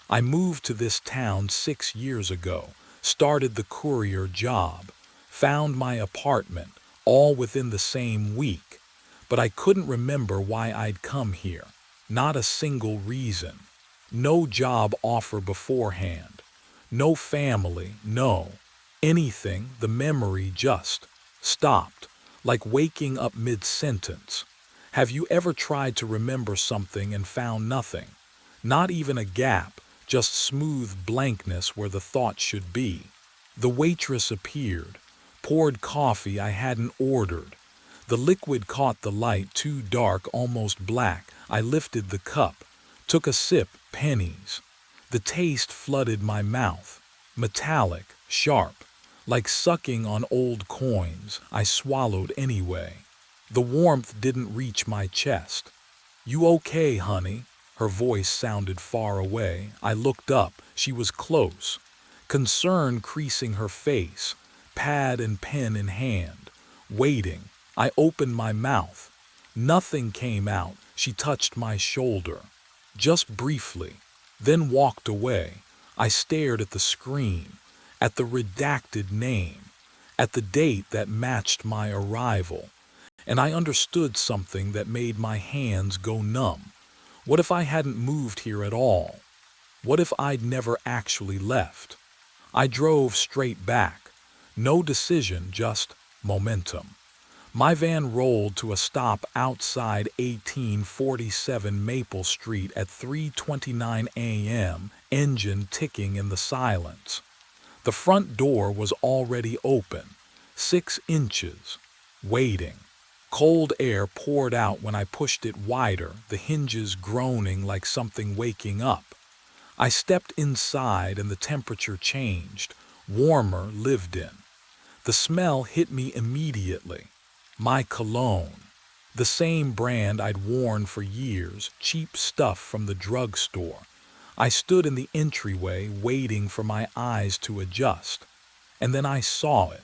I moved to this town 6 years ago, started the courier job, found my apartment, all within the same week. But I couldn't remember why I'd come here. Not a single reason. No job offer beforehand. No family, no. Anything, the memory just stopped, like waking up mid-sentence. Have you ever tried to remember something and found nothing? Not even a gap, just smooth blankness where the thought should be. The waitress appeared, poured coffee I hadn't ordered. The liquid caught the light, too dark, almost black. I lifted the cup, took a sip, pennies. The taste flooded my mouth, metallic, sharp, like sucking on old coins. I swallowed anyway. The warmth didn't reach my chest. "You okay, honey?" Her voice sounded far away. I looked up. She was close, concern creasing her face, pad and pen in hand, waiting. I opened my mouth. Nothing came out. She touched my shoulder, just briefly, then walked away. I stared at the screen, at the redacted name, at the date that matched my arrival, and I understood something that made my hands go numb. What if I hadn't moved here at all? What if I'd never actually left? I drove straight back. No decision, just momentum. My van rolled to a stop outside 1847 Maple Street at 3:29 a.m., engine ticking in the silence. The front door was already open, 6 inches, waiting. Cold air poured out when I pushed it wider, the hinges groaning like something waking up. I stepped inside and the temperature changed, warmer, lived in. The smell hit me immediately. My cologne. The same brand I'd worn for years, cheap stuff from the drugstore. I stood in the entryway waiting for my eyes to adjust. And then I saw it.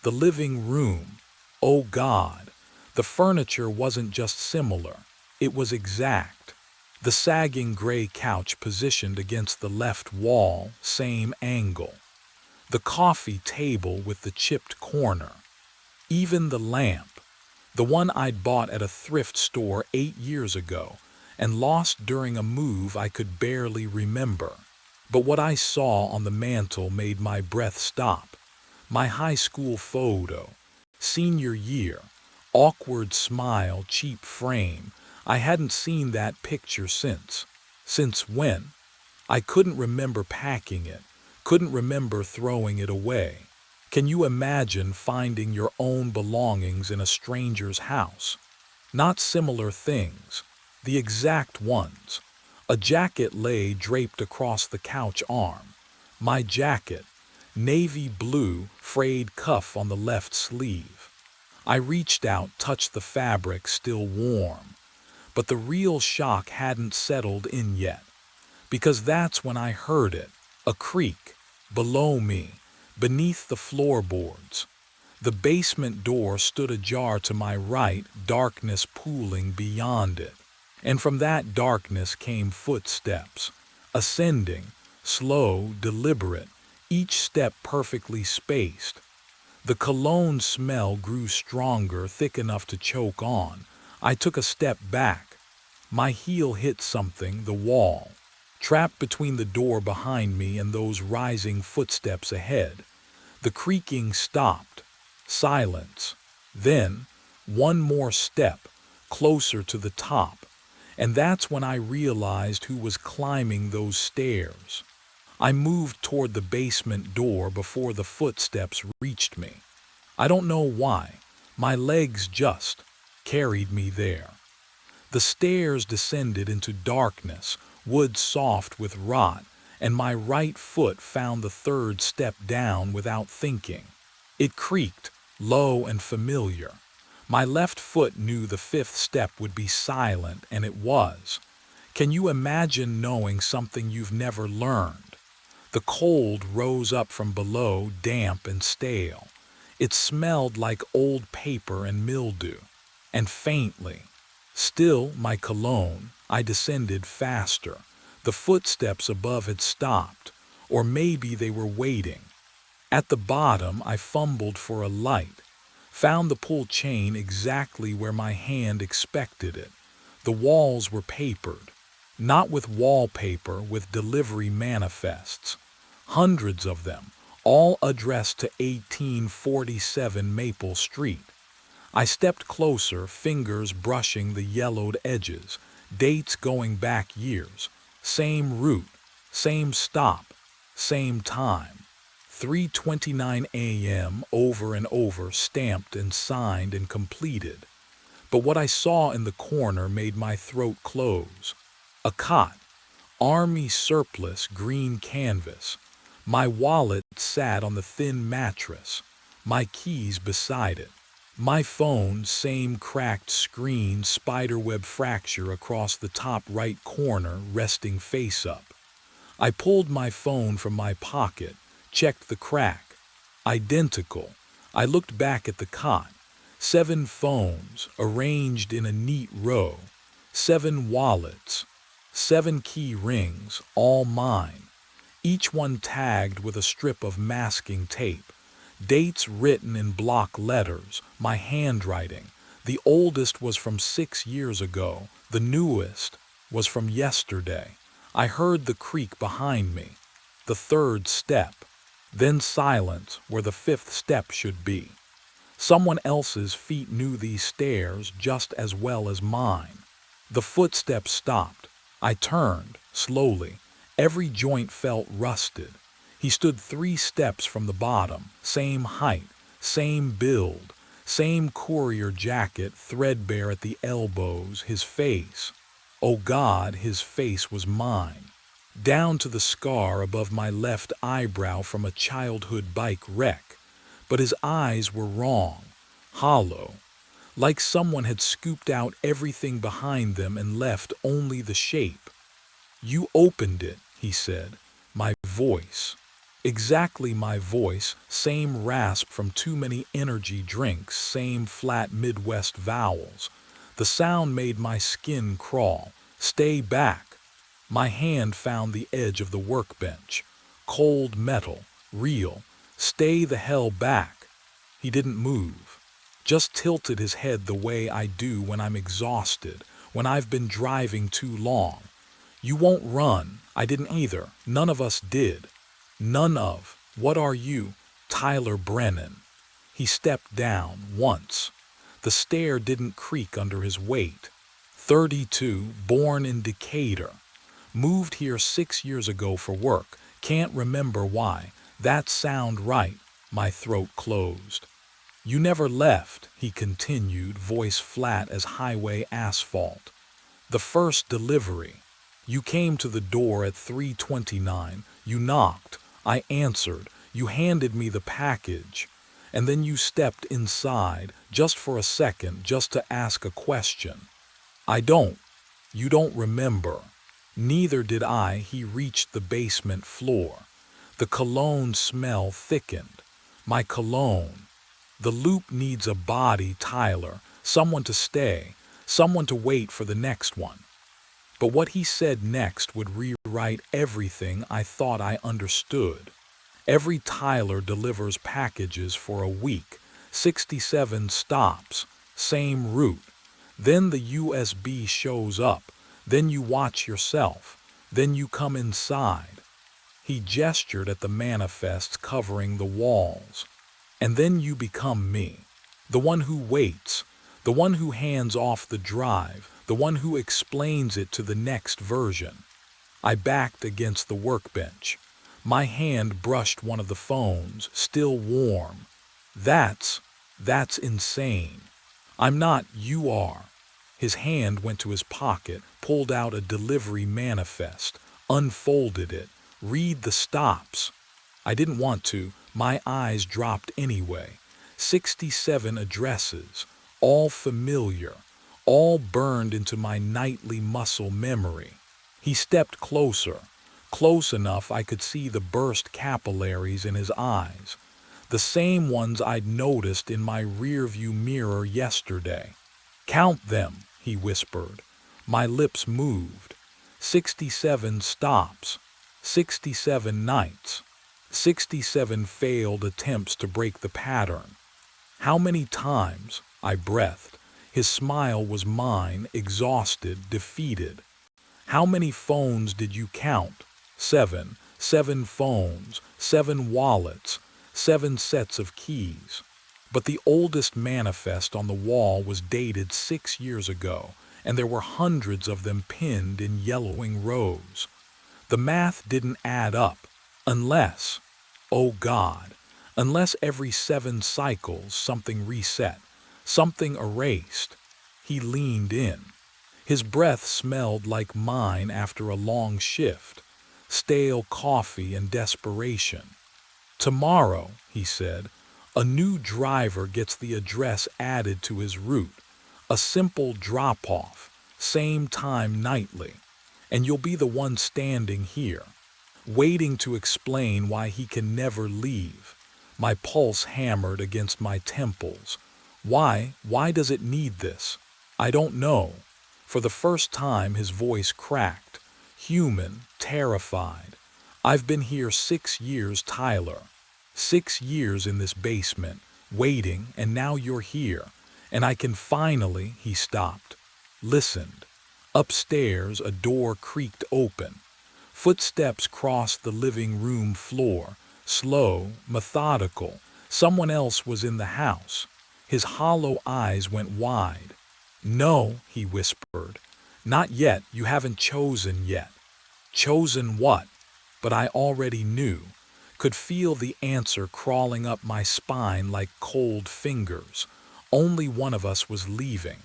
The living room. Oh God. The furniture wasn't just similar, it was exact. The sagging gray couch positioned against the left wall, same angle. The coffee table with the chipped corner. Even the lamp, the one I'd bought at a thrift store 8 years ago and lost during a move I could barely remember. But what I saw on the mantel made my breath stop. My high school photo, senior year. Awkward smile, cheap frame. I hadn't seen that picture since. Since when? I couldn't remember packing it, couldn't remember throwing it away. Can you imagine finding your own belongings in a stranger's house? Not similar things, the exact ones. A jacket lay draped across the couch arm. My jacket, navy blue, frayed cuff on the left sleeve. I reached out, touched the fabric, still warm. But the real shock hadn't settled in yet. Because that's when I heard it, a creak, below me, beneath the floorboards. The basement door stood ajar to my right, darkness pooling beyond it. And from that darkness came footsteps, ascending, slow, deliberate, each step perfectly spaced. The cologne smell grew stronger, thick enough to choke on. I took a step back. My heel hit something, the wall, trapped between the door behind me and those rising footsteps ahead. The creaking stopped. Silence. Then, one more step, closer to the top. And that's when I realized who was climbing those stairs. I moved toward the basement door before the footsteps reached me. I don't know why. My legs just carried me there. The stairs descended into darkness, wood soft with rot, and my right foot found the third step down without thinking. It creaked, low and familiar. My left foot knew the fifth step would be silent, and it was. Can you imagine knowing something you've never learned? The cold rose up from below, damp and stale. It smelled like old paper and mildew. And faintly, still my cologne, I descended faster. The footsteps above had stopped, or maybe they were waiting. At the bottom, I fumbled for a light, found the pull chain exactly where my hand expected it. The walls were papered, not with wallpaper, with delivery manifests. Hundreds of them, all addressed to 1847 Maple Street. I stepped closer, fingers brushing the yellowed edges, dates going back years. Same route, same stop, same time. 3:29 a.m. over and over, stamped and signed and completed. But what I saw in the corner made my throat close. A cot, army surplus, green canvas. My wallet sat on the thin mattress, my keys beside it. My phone, same cracked screen, spiderweb fracture across the top right corner, resting face up. I pulled my phone from my pocket, checked the crack. Identical. I looked back at the cot. 7 phones, arranged in a neat row. 7 wallets. 7 key rings, all mine. Each one tagged with a strip of masking tape. Dates written in block letters, my handwriting. The oldest was from 6 years ago. The newest was from yesterday. I heard the creak behind me. The 3rd step. Then silence where the 5th step should be. Someone else's feet knew these stairs just as well as mine. The footsteps stopped. I turned, slowly. Every joint felt rusted. He stood 3 steps from the bottom, same height, same build, same courier jacket, threadbare at the elbows, his face. Oh God, his face was mine. Down to the scar above my left eyebrow from a childhood bike wreck. But his eyes were wrong, hollow, like someone had scooped out everything behind them and left only the shape. You opened it, he said. My voice. Exactly my voice, same rasp from too many energy drinks, same flat Midwest vowels. The sound made my skin crawl. Stay back. My hand found the edge of the workbench. Cold metal, real. Stay the hell back. He didn't move. Just tilted his head the way I do when I'm exhausted, when I've been driving too long. You won't run. I didn't either. None of us did. None of. What are you? Tyler Brennan. He stepped down once. The stair didn't creak under his weight. 32, born in Decatur. Moved here 6 years ago for work. Can't remember why. That sound right. My throat closed. You never left, he continued, voice flat as highway asphalt. The first delivery. You came to the door at 3:29. You knocked. I answered. You handed me the package. And then you stepped inside, just for a second, just to ask a question. You don't remember. Neither did I. He reached the basement floor. The cologne smell thickened. My cologne. The loop needs a body, Tyler. Someone to stay. Someone to wait for the next one. But what he said next would rewrite everything I thought I understood. Every Tyler delivers packages for a week. 67 stops. Same route. Then the USB shows up. Then you watch yourself. Then you come inside. He gestured at the manifests covering the walls. And then you become me. The one who waits. The one who hands off the drive. The one who explains it to the next version. I backed against the workbench. My hand brushed one of the phones, still warm. That's insane. I'm not, you are. His hand went to his pocket, pulled out a delivery manifest, unfolded it. Read the stops. I didn't want to. My eyes dropped anyway. 67 addresses, all familiar, all burned into my nightly muscle memory. He stepped closer, close enough I could see the burst capillaries in his eyes, the same ones I'd noticed in my rearview mirror yesterday. "Count them," he whispered. My lips moved. 67 stops, 67 nights, 67 failed attempts to break the pattern. "How many times?" I breathed. His smile was mine, exhausted, defeated. "How many phones did you count?" "7. 7 phones, 7 wallets, 7 sets of keys." But the oldest manifest on the wall was dated 6 years ago, and there were hundreds of them pinned in yellowing rows. The math didn't add up, unless, oh God, unless every 7 cycles something reset, something erased. He leaned in. His breath smelled like mine after a long shift, stale coffee and desperation. "Tomorrow," he said, "a new driver gets the address added to his route, a simple drop-off, same time nightly, and you'll be the one standing here, waiting to explain why he can never leave." My pulse hammered against my temples. Why does it need this? I don't know. For the first time his voice cracked, human, terrified. "I've been here 6 years, Tyler. 6 years in this basement, waiting, and now you're here. And I can finally—" He stopped, listened. Upstairs, a door creaked open. Footsteps crossed the living room floor, slow, methodical. Someone else was in the house. His hollow eyes went wide. "No," he whispered. "Not yet. You haven't chosen yet." Chosen what? But I already knew, could feel the answer crawling up my spine like cold fingers. Only one of us was leaving.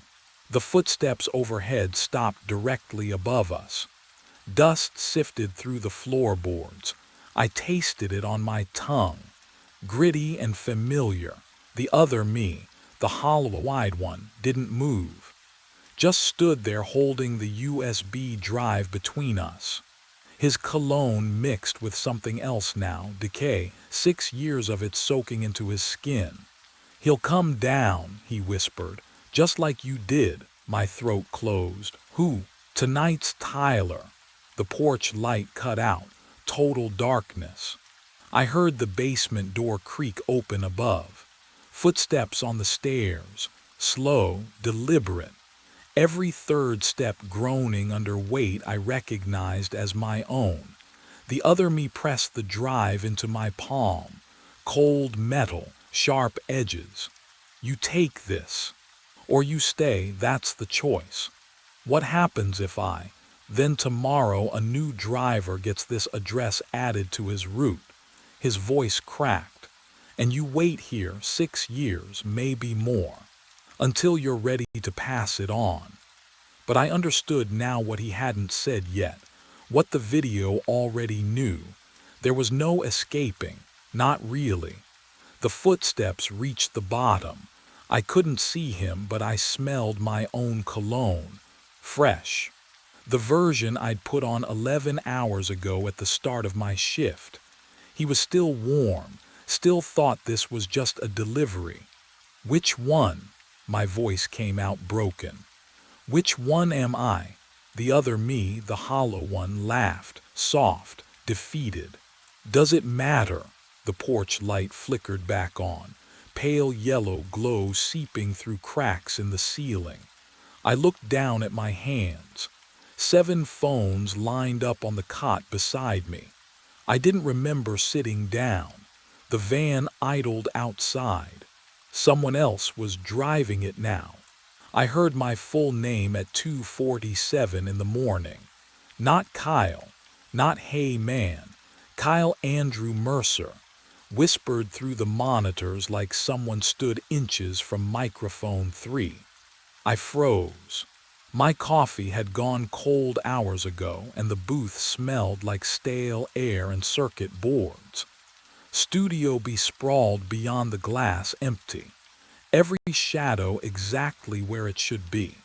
The footsteps overhead stopped directly above us. Dust sifted through the floorboards. I tasted it on my tongue. Gritty and familiar. The other me, the hollow-eyed one, didn't move. Just stood there holding the USB drive between us. His cologne mixed with something else now, decay, 6 years of it soaking into his skin. "He'll come down," he whispered, "just like you did." My throat closed. "Who?" "Tonight's Tyler." The porch light cut out. Total darkness. I heard the basement door creak open above. Footsteps on the stairs. Slow, deliberate. Every third step groaning under weight I recognized as my own. The other me pressed the drive into my palm. Cold metal, sharp edges. "You take this. Or you stay, that's the choice." "What happens if I—" "Then tomorrow a new driver gets this address added to his route." His voice cracked. "And you wait here 6 years, maybe more. Until you're ready to pass it on." But I understood now what he hadn't said yet, what the video already knew. There was no escaping, not really. The footsteps reached the bottom. I couldn't see him, but I smelled my own cologne. Fresh. The version I'd put on 11 hours ago at the start of my shift. He was still warm, still thought this was just a delivery. "Which one?" My voice came out broken. "Which one am I?" The other me, the hollow one, laughed, soft, defeated. "Does it matter?" The porch light flickered back on, pale yellow glow seeping through cracks in the ceiling. I looked down at my hands. 7 phones lined up on the cot beside me. I didn't remember sitting down. The van idled outside. Someone else was driving it now. I heard my full name at 2:47 in the morning. Not Kyle, not "Hey man," Kyle Andrew Mercer, whispered through the monitors like someone stood inches from microphone 3. I froze. My coffee had gone cold hours ago, and the booth smelled like stale air and circuit boards. Studio B sprawled beyond the glass, empty. Every shadow exactly where it should be.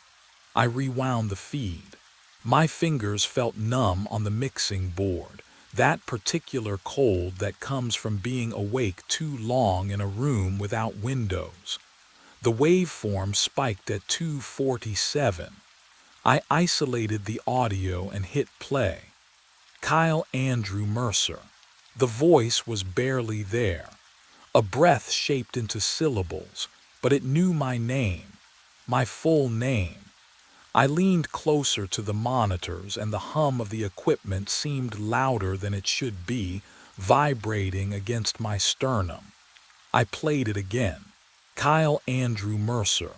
I rewound the feed. My fingers felt numb on the mixing board, that particular cold that comes from being awake too long in a room without windows. The waveform spiked at 247. I isolated the audio and hit play. Kyle Andrew Mercer. The voice was barely there. A breath shaped into syllables, but it knew my name, my full name. I leaned closer to the monitors, and the hum of the equipment seemed louder than it should be, vibrating against my sternum. I played it again. Kyle Andrew Mercer,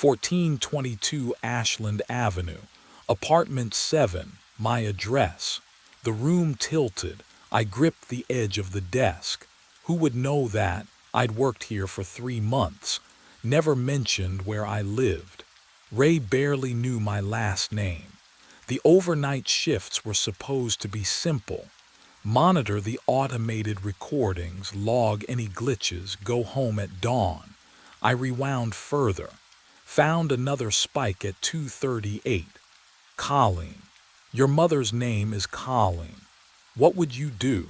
1422 Ashland Avenue, apartment 7, my address. The room tilted. I gripped the edge of the desk. Who would know that? I'd worked here for 3 months. Never mentioned where I lived. Ray barely knew my last name. The overnight shifts were supposed to be simple. Monitor the automated recordings, log any glitches, go home at dawn. I rewound further. Found another spike at 238. Colleen. Your mother's name is Colleen. What would you do?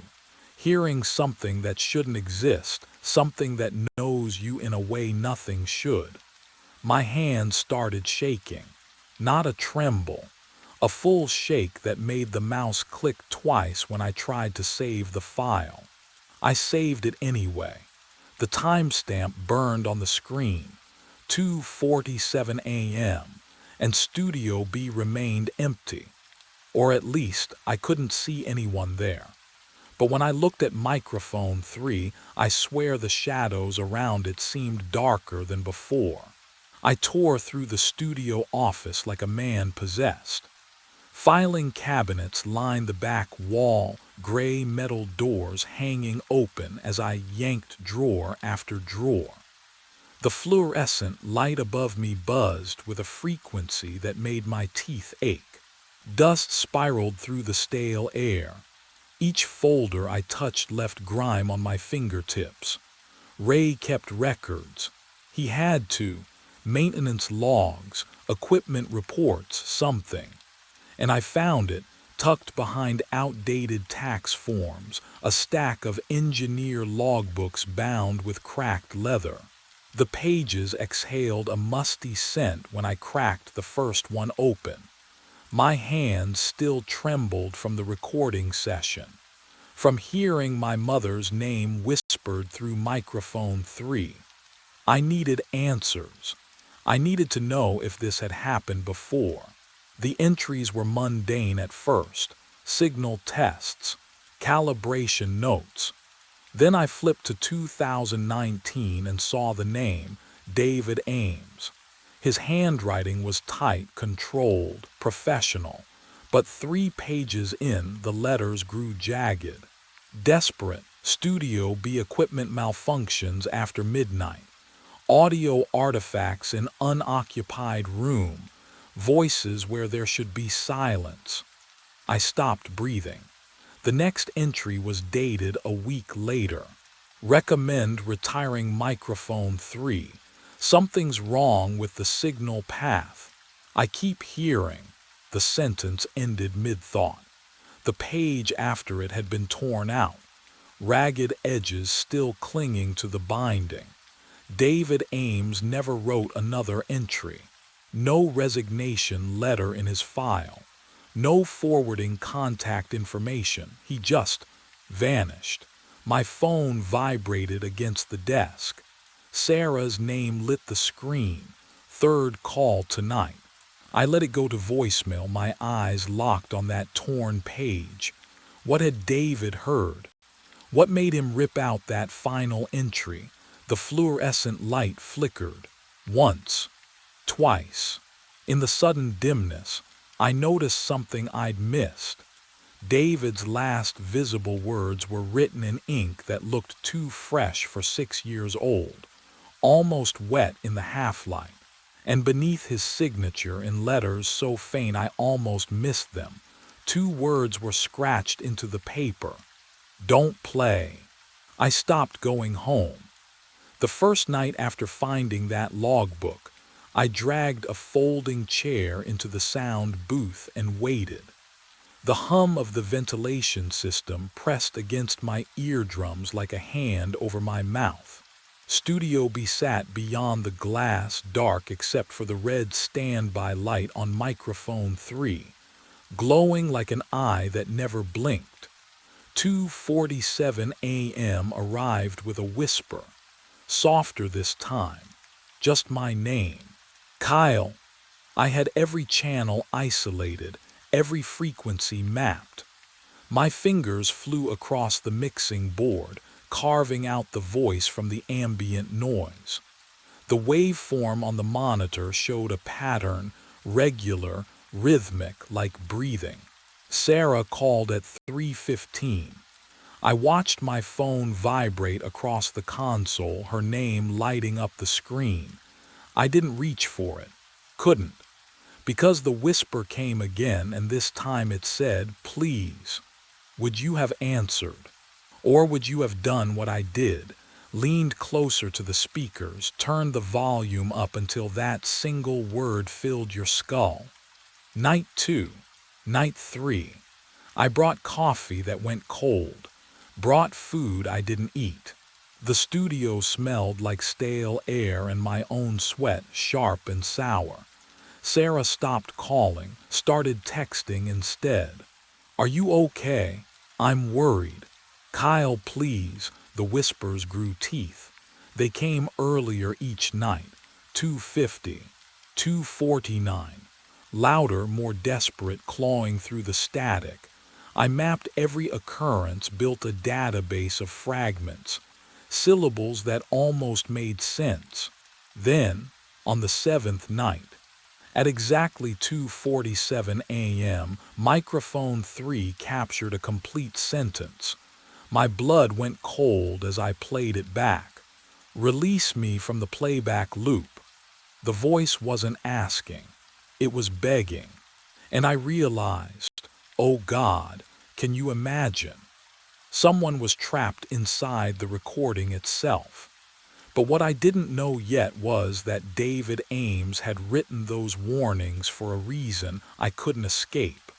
Hearing something that shouldn't exist, something that knows you in a way nothing should. My hands started shaking. Not a tremble. A full shake that made the mouse click twice when I tried to save the file. I saved it anyway. The timestamp burned on the screen. 2:47 a.m. and Studio B remained empty. Or at least I couldn't see anyone there. But when I looked at microphone 3, I swear the shadows around it seemed darker than before. I tore through the studio office like a man possessed. Filing cabinets lined the back wall, gray metal doors hanging open as I yanked drawer after drawer. The fluorescent light above me buzzed with a frequency that made my teeth ache. Dust spiraled through the stale air. Each folder I touched left grime on my fingertips. Ray kept records. He had to. Maintenance logs, equipment reports, something. And I found it, tucked behind outdated tax forms, a stack of engineer logbooks bound with cracked leather. The pages exhaled a musty scent when I cracked the first one open. My hands still trembled from the recording session, from hearing my mother's name whispered through microphone 3. I needed answers. I needed to know if this had happened before. The entries were mundane at first, signal tests, calibration notes. Then I flipped to 2019 and saw the name, David Ames. His handwriting was tight, controlled, professional, but 3 pages in, the letters grew jagged. Desperate, Studio B equipment malfunctions after midnight. Audio artifacts in unoccupied room. Voices where there should be silence. I stopped breathing. The next entry was dated a week later. Recommend retiring microphone 3. Something's wrong with the signal path. I keep hearing. The sentence ended mid-thought. The page after it had been torn out, ragged edges still clinging to the binding. David Ames never wrote another entry. No resignation letter in his file. No forwarding contact information. He just vanished. My phone vibrated against the desk. Sarah's name lit the screen. 3rd call tonight. I let it go to voicemail, my eyes locked on that torn page. What had David heard? What made him rip out that final entry? The fluorescent light flickered. Once. Twice. In the sudden dimness, I noticed something I'd missed. David's last visible words were written in ink that looked too fresh for 6 years old, almost wet in the half-light, and beneath his signature in letters so faint I almost missed them, 2 words were scratched into the paper. Don't play. I stopped going home. The first night after finding that logbook, I dragged a folding chair into the sound booth and waited. The hum of the ventilation system pressed against my eardrums like a hand over my mouth. Studio B sat beyond the glass, dark except for the red standby light on microphone 3, glowing like an eye that never blinked. 2:47 a.m. arrived with a whisper, softer this time, just my name. Kyle. I had every channel isolated, every frequency mapped. My fingers flew across the mixing board, carving out the voice from the ambient noise. The waveform on the monitor showed a pattern, regular, rhythmic, like breathing. Sarah called at 3:15. I watched my phone vibrate across the console, her name lighting up the screen. I didn't reach for it. Couldn't. Because the whisper came again, and this time it said, "Please, would you have answered? Or would you have done what I did? Leaned closer to the speakers, turned the volume up until that single word filled your skull." Night 2, night 3. I brought coffee that went cold, brought food I didn't eat. The studio smelled like stale air and my own sweat, sharp and sour. Sarah stopped calling, started texting instead. "Are you okay? I'm worried." "Kyle, please." The whispers grew teeth. They came earlier each night. 2:50, 2:49. Louder, more desperate, clawing through the static. I mapped every occurrence, built a database of fragments, syllables that almost made sense. Then, on the 7th night, at exactly 2:47 a.m., microphone 3 captured a complete sentence. My blood went cold as I played it back. "Release me from the playback loop." The voice wasn't asking. It was begging. And I realized, oh God, can you imagine? Someone was trapped inside the recording itself. But what I didn't know yet was that David Ames had written those warnings for a reason I couldn't escape.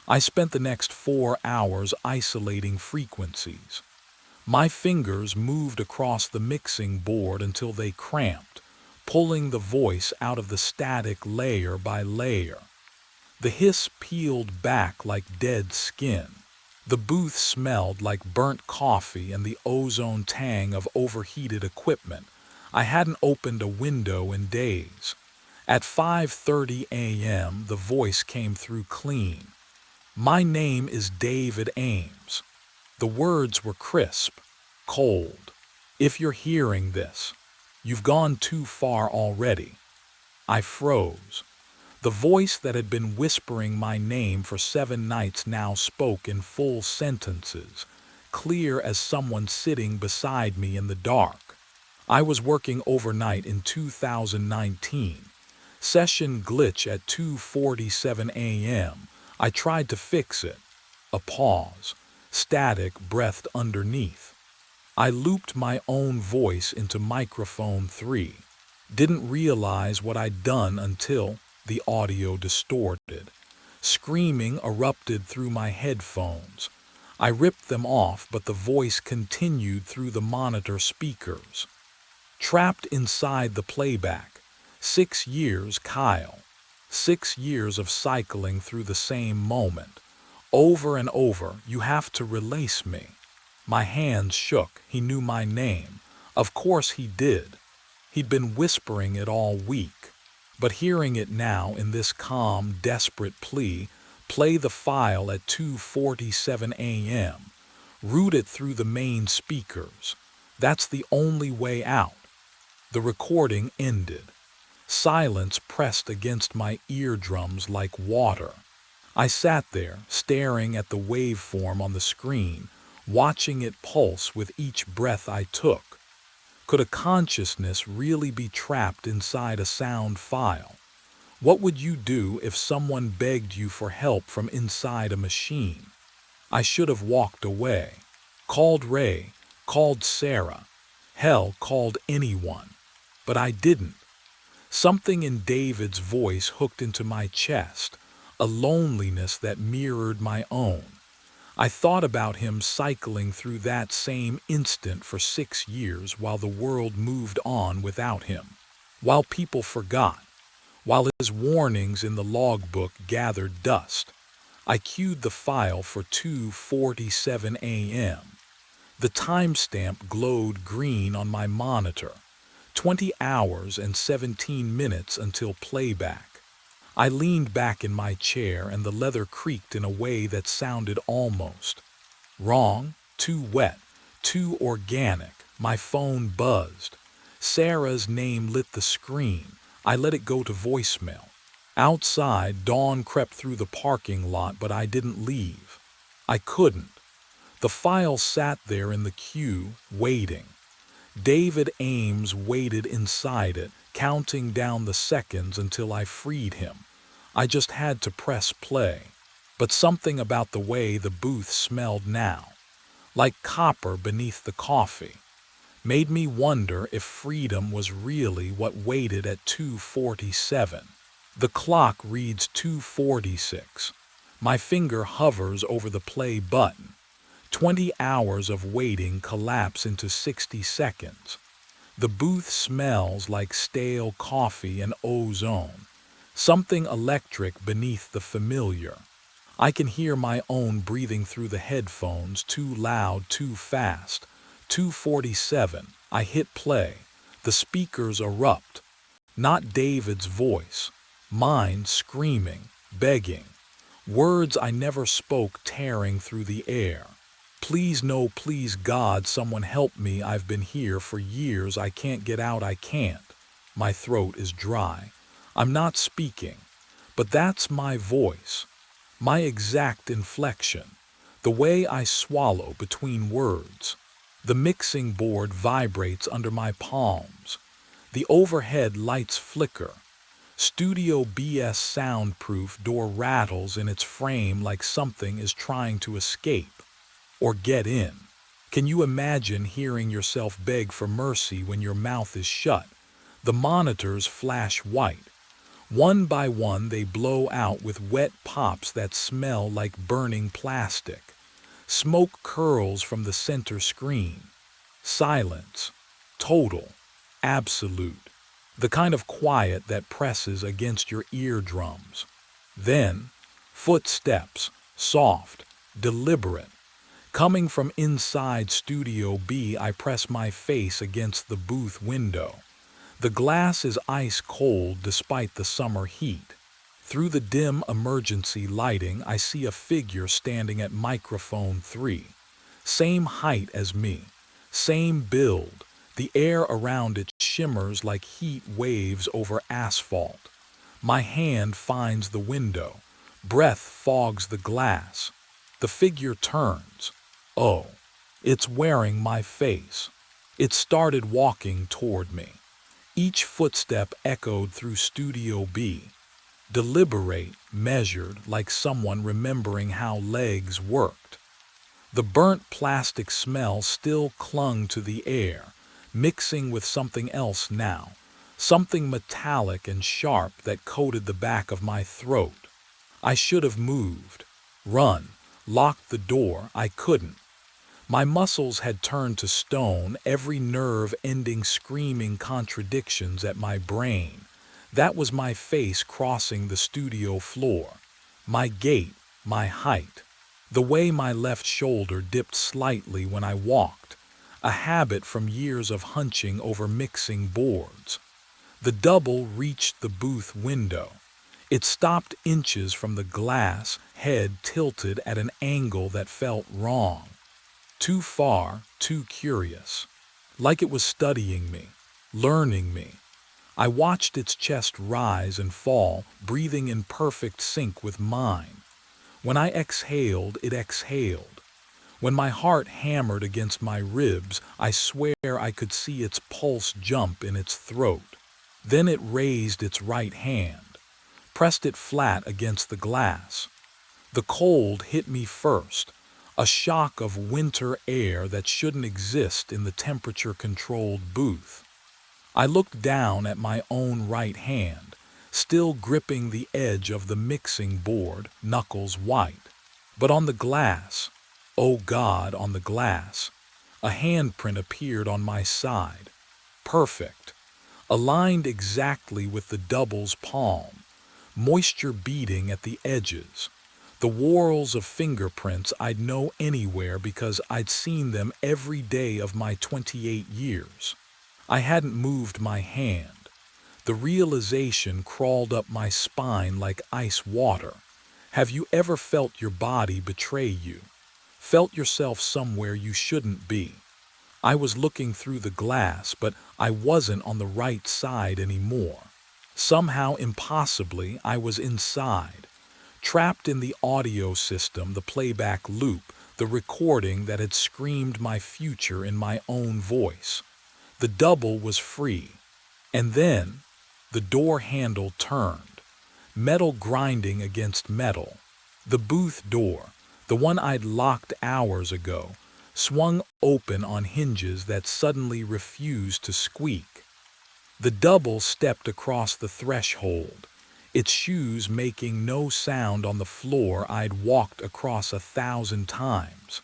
I spent the next 4 hours isolating frequencies. My fingers moved across the mixing board until they cramped, pulling the voice out of the static layer by layer. The hiss peeled back like dead skin. The booth smelled like burnt coffee and the ozone tang of overheated equipment. I hadn't opened a window in days. At 5:30 a.m., the voice came through clean. "My name is David Ames." The words were crisp, cold. "If you're hearing this, you've gone too far already." I froze. The voice that had been whispering my name for 7 nights now spoke in full sentences, clear as someone sitting beside me in the dark. I was working overnight in 2019. Session glitch at 2:47 a.m. I tried to fix it. A pause. Static breathed underneath. I looped my own voice into microphone 3. Didn't realize what I'd done until the audio distorted. Screaming erupted through my headphones. I ripped them off, but the voice continued through the monitor speakers. "Trapped inside the playback. 6 years, Kyle. 6 years of cycling through the same moment. Over and over, you have to release me." My hands shook. He knew my name. Of course he did. He'd been whispering it all week. But hearing it now in this calm, desperate plea, "Play the file at 2:47 a.m. Route it through the main speakers. That's the only way out." The recording ended. Silence pressed against my eardrums like water. I sat there, staring at the waveform on the screen, watching it pulse with each breath I took. Could a consciousness really be trapped inside a sound file? What would you do if someone begged you for help from inside a machine? I should have walked away. Called Ray, called Sarah, hell, called anyone. But I didn't. Something in David's voice hooked into my chest, a loneliness that mirrored my own. I thought about him cycling through that same instant for 6 years while the world moved on without him, while people forgot, while his warnings in the logbook gathered dust. I queued the file for 2:47 a.m. The timestamp glowed green on my monitor. 20 hours and 17 minutes until playback. I leaned back in my chair and the leather creaked in a way that sounded almost wrong, too wet, too organic. My phone buzzed. Sarah's name lit the screen. I let it go to voicemail. Outside, dawn crept through the parking lot, but I didn't leave. I couldn't. The file sat there in the queue, waiting. David Ames waited inside it, counting down the seconds until I freed him. I just had to press play. But something about the way the booth smelled now, like copper beneath the coffee, made me wonder if freedom was really what waited at 2:47. The clock reads 2:46. My finger hovers over the play button. 20 hours of waiting collapse into 60 seconds. The booth smells like stale coffee and ozone, something electric beneath the familiar. I can hear my own breathing through the headphones, too loud, too fast. 2:47. I hit play. The speakers erupt. Not David's voice. Mine screaming, begging. Words I never spoke tearing through the air. Please, no, please, God, someone help me. I've been here for years. I can't get out. I can't. My throat is dry. I'm not speaking. But that's my voice. My exact inflection. The way I swallow between words. The mixing board vibrates under my palms. The overhead lights flicker. Studio BS soundproof door rattles in its frame like something is trying to escape. Or get in. Can you imagine hearing yourself beg for mercy when your mouth is shut? The monitors flash white. One by one they blow out with wet pops that smell like burning plastic. Smoke curls from the center screen. Silence. Total. Absolute. The kind of quiet that presses against your eardrums. Then, footsteps. Soft. Deliberate. Coming from inside Studio B, I press my face against the booth window. The glass is ice cold despite the summer heat. Through the dim emergency lighting, I see a figure standing at microphone 3. Same height as me. Same build. The air around it shimmers like heat waves over asphalt. My hand finds the window. Breath fogs the glass. The figure turns. Oh, it's wearing my face. It started walking toward me. Each footstep echoed through Studio B. Deliberate, measured, like someone remembering how legs worked. The burnt plastic smell still clung to the air, mixing with something else now, something metallic and sharp that coated the back of my throat. I should have moved, run, locked the door. I couldn't. My muscles had turned to stone, every nerve ending screaming contradictions at my brain. That was my face crossing the studio floor. My gait, my height. The way my left shoulder dipped slightly when I walked. A habit from years of hunching over mixing boards. The double reached the booth window. It stopped inches from the glass, head tilted at an angle that felt wrong. Too far, too curious. Like it was studying me, learning me. I watched its chest rise and fall, breathing in perfect sync with mine. When I exhaled, it exhaled. When my heart hammered against my ribs, I swear I could see its pulse jump in its throat. Then it raised its right hand, pressed it flat against the glass. The cold hit me first. A shock of winter air that shouldn't exist in the temperature-controlled booth. I looked down at my own right hand, still gripping the edge of the mixing board, knuckles white. But on the glass, oh God, on the glass, a handprint appeared on my side. Perfect. Aligned exactly with the double's palm, moisture beading at the edges. The whorls of fingerprints I'd know anywhere because I'd seen them every day of my 28 years. I hadn't moved my hand. The realization crawled up my spine like ice water. Have you ever felt your body betray you? Felt yourself somewhere you shouldn't be? I was looking through the glass, but I wasn't on the right side anymore. Somehow, impossibly, I was inside, trapped in the audio system, the playback loop, the recording that had screamed my future in my own voice. The double was free. And then, the door handle turned, metal grinding against metal. The booth door, the one I'd locked hours ago, swung open on hinges that suddenly refused to squeak. The double stepped across the threshold, its shoes making no sound on the floor I'd walked across 1,000 times.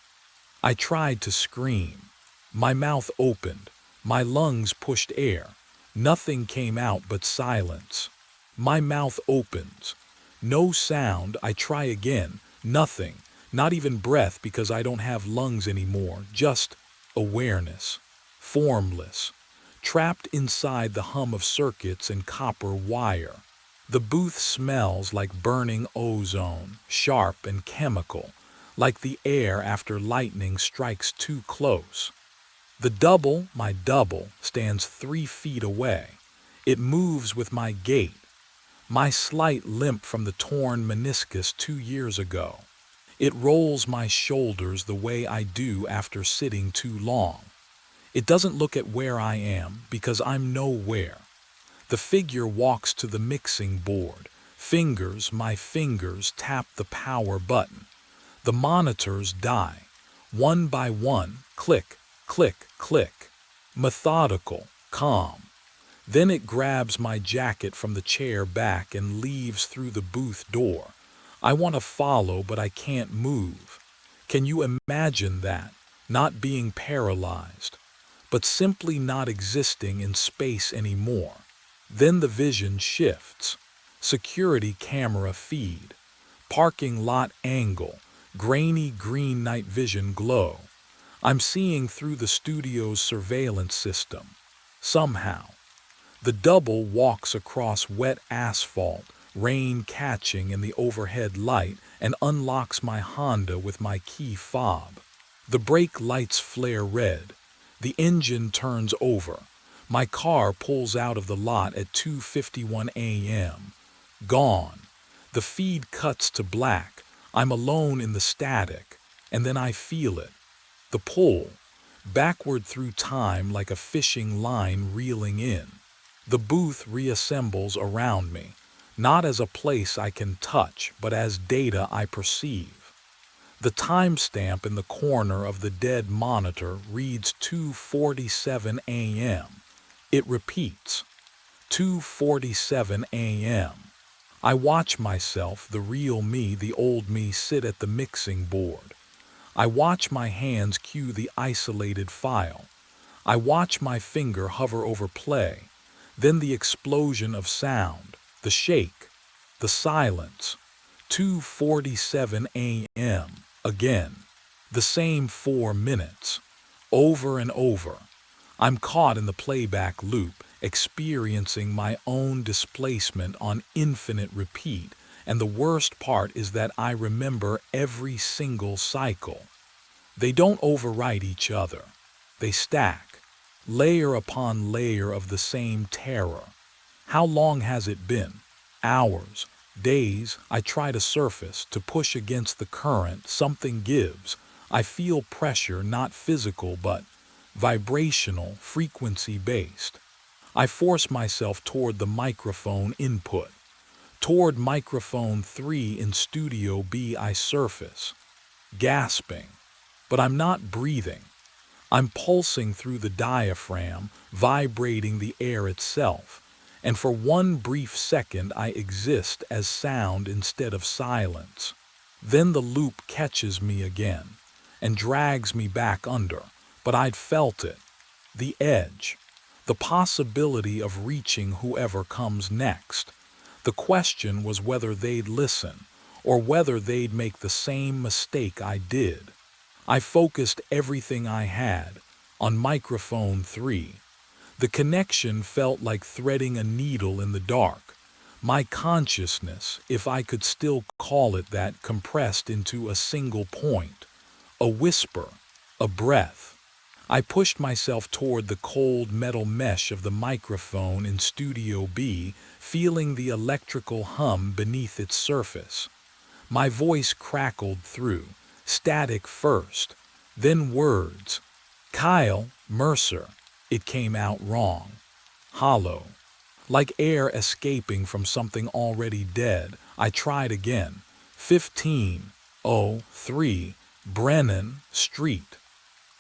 I tried to scream. My mouth opened, my lungs pushed air. Nothing came out but silence. My mouth opens. No sound. I try again. Nothing. Not even breath because I don't have lungs anymore. Just awareness. Formless. Trapped inside the hum of circuits and copper wire. The booth smells like burning ozone, sharp and chemical, like the air after lightning strikes too close. The double, my double, stands 3 feet away. It moves with my gait, my slight limp from the torn meniscus 2 years ago. It rolls my shoulders the way I do after sitting too long. It doesn't look at where I am because I'm nowhere. The figure walks to the mixing board. My fingers tap the power button. The monitors die. One by one, click, click, click. Methodical, calm. Then it grabs my jacket from the chair back and leaves through the booth door. I want to follow, but I can't move. Can you imagine that? Not being paralyzed, but simply not existing in space anymore. Then the vision shifts. Security camera feed. Parking lot angle. Grainy green night vision glow. I'm seeing through the studio's surveillance system. Somehow. The double walks across wet asphalt, rain catching in the overhead light, and unlocks my Honda with my key fob. The brake lights flare red. The engine turns over. My car pulls out of the lot at 2:51 a.m. Gone. The feed cuts to black. I'm alone in the static, and then I feel it. The pull, backward through time like a fishing line reeling in. The booth reassembles around me, not as a place I can touch, but as data I perceive. The timestamp in the corner of the dead monitor reads 2:47 a.m. It repeats, 2:47 a.m. I watch myself, the real me, the old me, sit at the mixing board. I watch my hands cue the isolated file. I watch my finger hover over play. Then the explosion of sound, the shake, the silence. 2:47 a.m. again. The same 4 minutes. Over and over. I'm caught in the playback loop, experiencing my own displacement on infinite repeat, and the worst part is that I remember every single cycle. They don't overwrite each other. They stack, layer upon layer of the same terror. How long has it been? Hours, days. I try to surface, to push against the current. Something gives. I feel pressure, not physical, but vibrational, frequency-based. I force myself toward the microphone input. Toward microphone 3 in Studio B I surface, gasping. But I'm not breathing. I'm pulsing through the diaphragm, vibrating the air itself, and for one brief second I exist as sound instead of silence. Then the loop catches me again and drags me back under, but I'd felt it. The edge. The possibility of reaching whoever comes next. The question was whether they'd listen, or whether they'd make the same mistake I did. I focused everything I had on microphone 3. The connection felt like threading a needle in the dark. My consciousness, if I could still call it that, compressed into a single point. A whisper, a breath. I pushed myself toward the cold metal mesh of the microphone in Studio B, feeling the electrical hum beneath its surface. My voice crackled through, static first, then words. Kyle Mercer. It came out wrong. Hollow. Like air escaping from something already dead. I tried again. 1503 Brennan Street.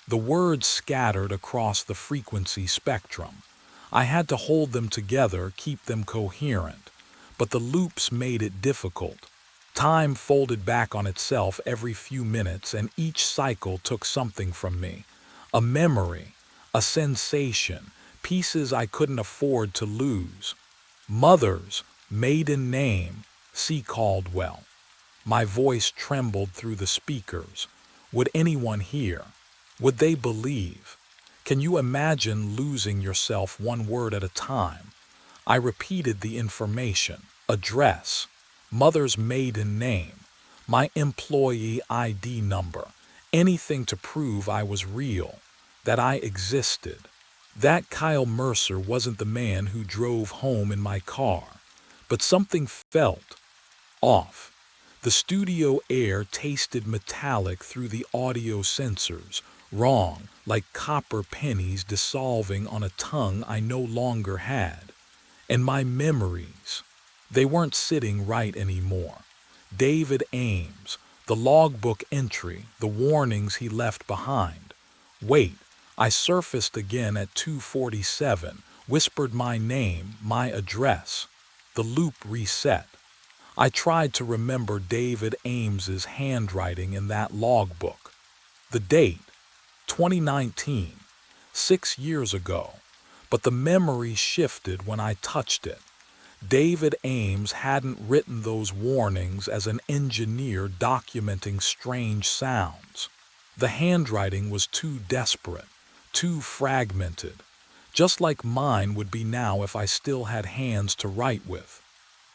The words scattered across the frequency spectrum. I had to hold them together, keep them coherent, but the loops made it difficult. Time folded back on itself every few minutes, and each cycle took something from me. A memory, a sensation, pieces I couldn't afford to lose. Mother's maiden name, C. Caldwell. My voice trembled through the speakers. Would anyone hear? Would they believe? Can you imagine losing yourself one word at a time? I repeated the information. Address, mother's maiden name, my employee ID number, anything to prove I was real, that I existed. That Kyle Mercer wasn't the man who drove home in my car, but something felt off. The studio air tasted metallic through the audio sensors, wrong, like copper pennies dissolving on a tongue I no longer had. And my memories, they weren't sitting right anymore. David Ames, the logbook entry, the warnings he left behind. Wait, I surfaced again at 2:47, whispered my name, my address. The loop reset. I tried to remember David Ames's handwriting in that logbook. The date, 2019, 6 years ago, but the memory shifted when I touched it. David Ames hadn't written those warnings as an engineer documenting strange sounds. The handwriting was too desperate, too fragmented, just like mine would be now if I still had hands to write with.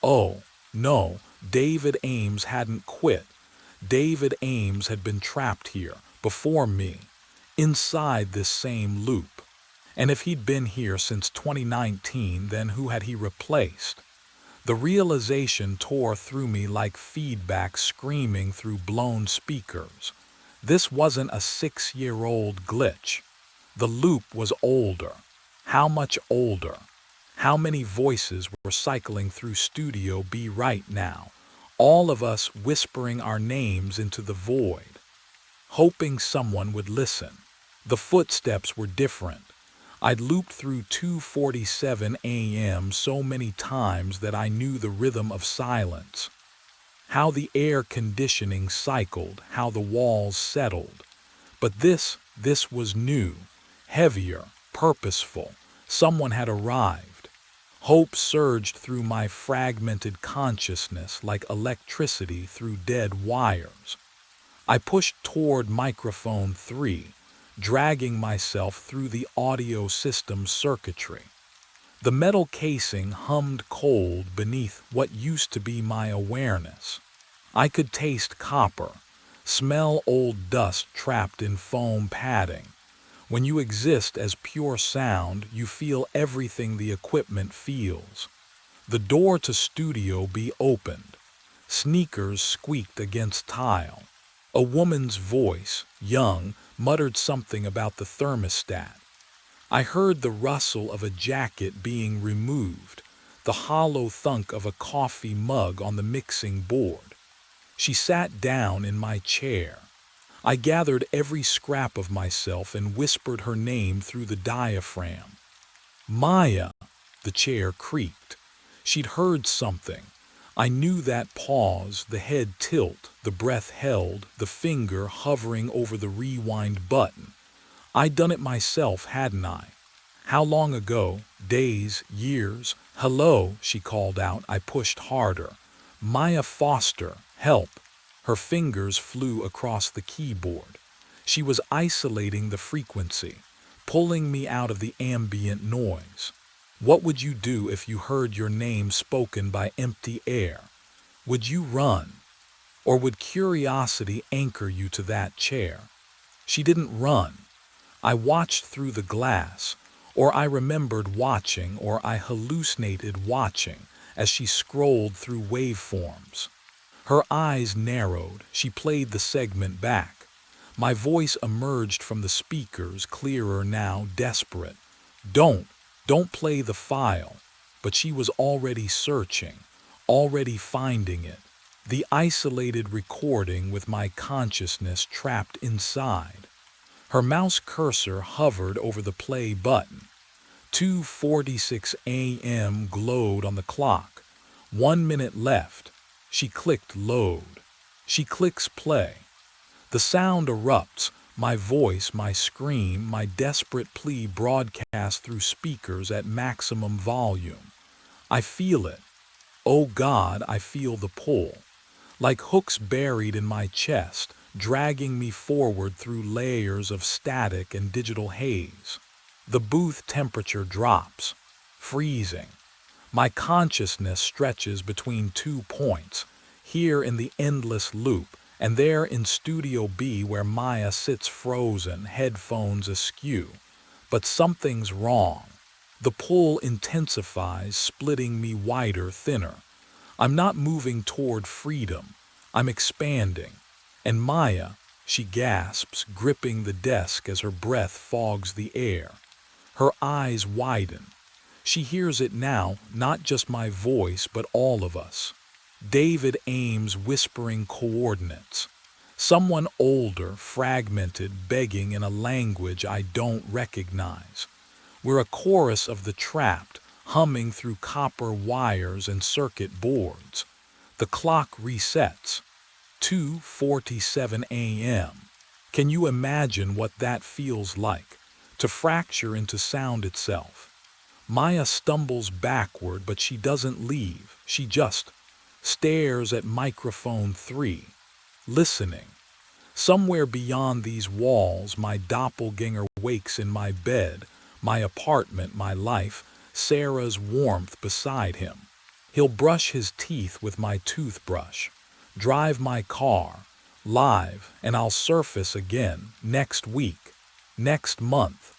Oh, no, David Ames hadn't quit. David Ames had been trapped here, before me, inside this same loop. And if he'd been here since 2019, then who had he replaced? The realization tore through me like feedback screaming through blown speakers. This wasn't a 6-year-old glitch. The loop was older. How much older? How many voices were cycling through Studio B right now? All of us whispering our names into the void, hoping someone would listen. The footsteps were different. I'd looped through 2:47 a.m. so many times that I knew the rhythm of silence. How the air conditioning cycled, how the walls settled. But this was new, heavier, purposeful. Someone had arrived. Hope surged through my fragmented consciousness like electricity through dead wires. I pushed toward microphone 3, dragging myself through the audio system circuitry. The metal casing hummed cold beneath what used to be my awareness. I could taste copper, smell old dust trapped in foam padding. When you exist as pure sound, you feel everything the equipment feels. The door to Studio B opened. Sneakers squeaked against tile. A woman's voice, young, muttered something about the thermostat. I heard the rustle of a jacket being removed, the hollow thunk of a coffee mug on the mixing board. She sat down in my chair. I gathered every scrap of myself and whispered her name through the diaphragm. Maya! The chair creaked. She'd heard something. I knew that pause, the head tilt, the breath held, the finger hovering over the rewind button. I'd done it myself, hadn't I? How long ago? Days, years? Hello, she called out. I pushed harder. Maya Foster, help. Her fingers flew across the keyboard. She was isolating the frequency, pulling me out of the ambient noise. What would you do if you heard your name spoken by empty air? Would you run? Or would curiosity anchor you to that chair? She didn't run. I watched through the glass, or I remembered watching, or I hallucinated watching as she scrolled through waveforms. Her eyes narrowed. She played the segment back. My voice emerged from the speakers, clearer now, desperate. Don't play the file. But she was already searching, already finding it. The isolated recording with my consciousness trapped inside. Her mouse cursor hovered over the play button. 2:46 a.m. glowed on the clock. 1 minute left. She clicked load. She clicks play. The sound erupts, my voice, my scream, my desperate plea broadcast through speakers at maximum volume. I feel it. Oh God, I feel the pull. Like hooks buried in my chest, dragging me forward through layers of static and digital haze. The booth temperature drops, freezing. My consciousness stretches between 2 points, here in the endless loop, and there in Studio B where Maya sits frozen, headphones askew. But something's wrong. The pull intensifies, splitting me wider, thinner. I'm not moving toward freedom. I'm expanding. And Maya, she gasps, gripping the desk as her breath fogs the air. Her eyes widen. She hears it now, not just my voice, but all of us. David Ames whispering coordinates. Someone older, fragmented, begging in a language I don't recognize. We're a chorus of the trapped, humming through copper wires and circuit boards. The clock resets. 2:47 a.m. Can you imagine what that feels like? To fracture into sound itself. Maya stumbles backward, but she doesn't leave. She just stares at microphone 3, listening. Somewhere beyond these walls, my doppelganger wakes in my bed, my apartment, my life, Sarah's warmth beside him. He'll brush his teeth with my toothbrush, drive my car, live, and I'll surface again next week, next month.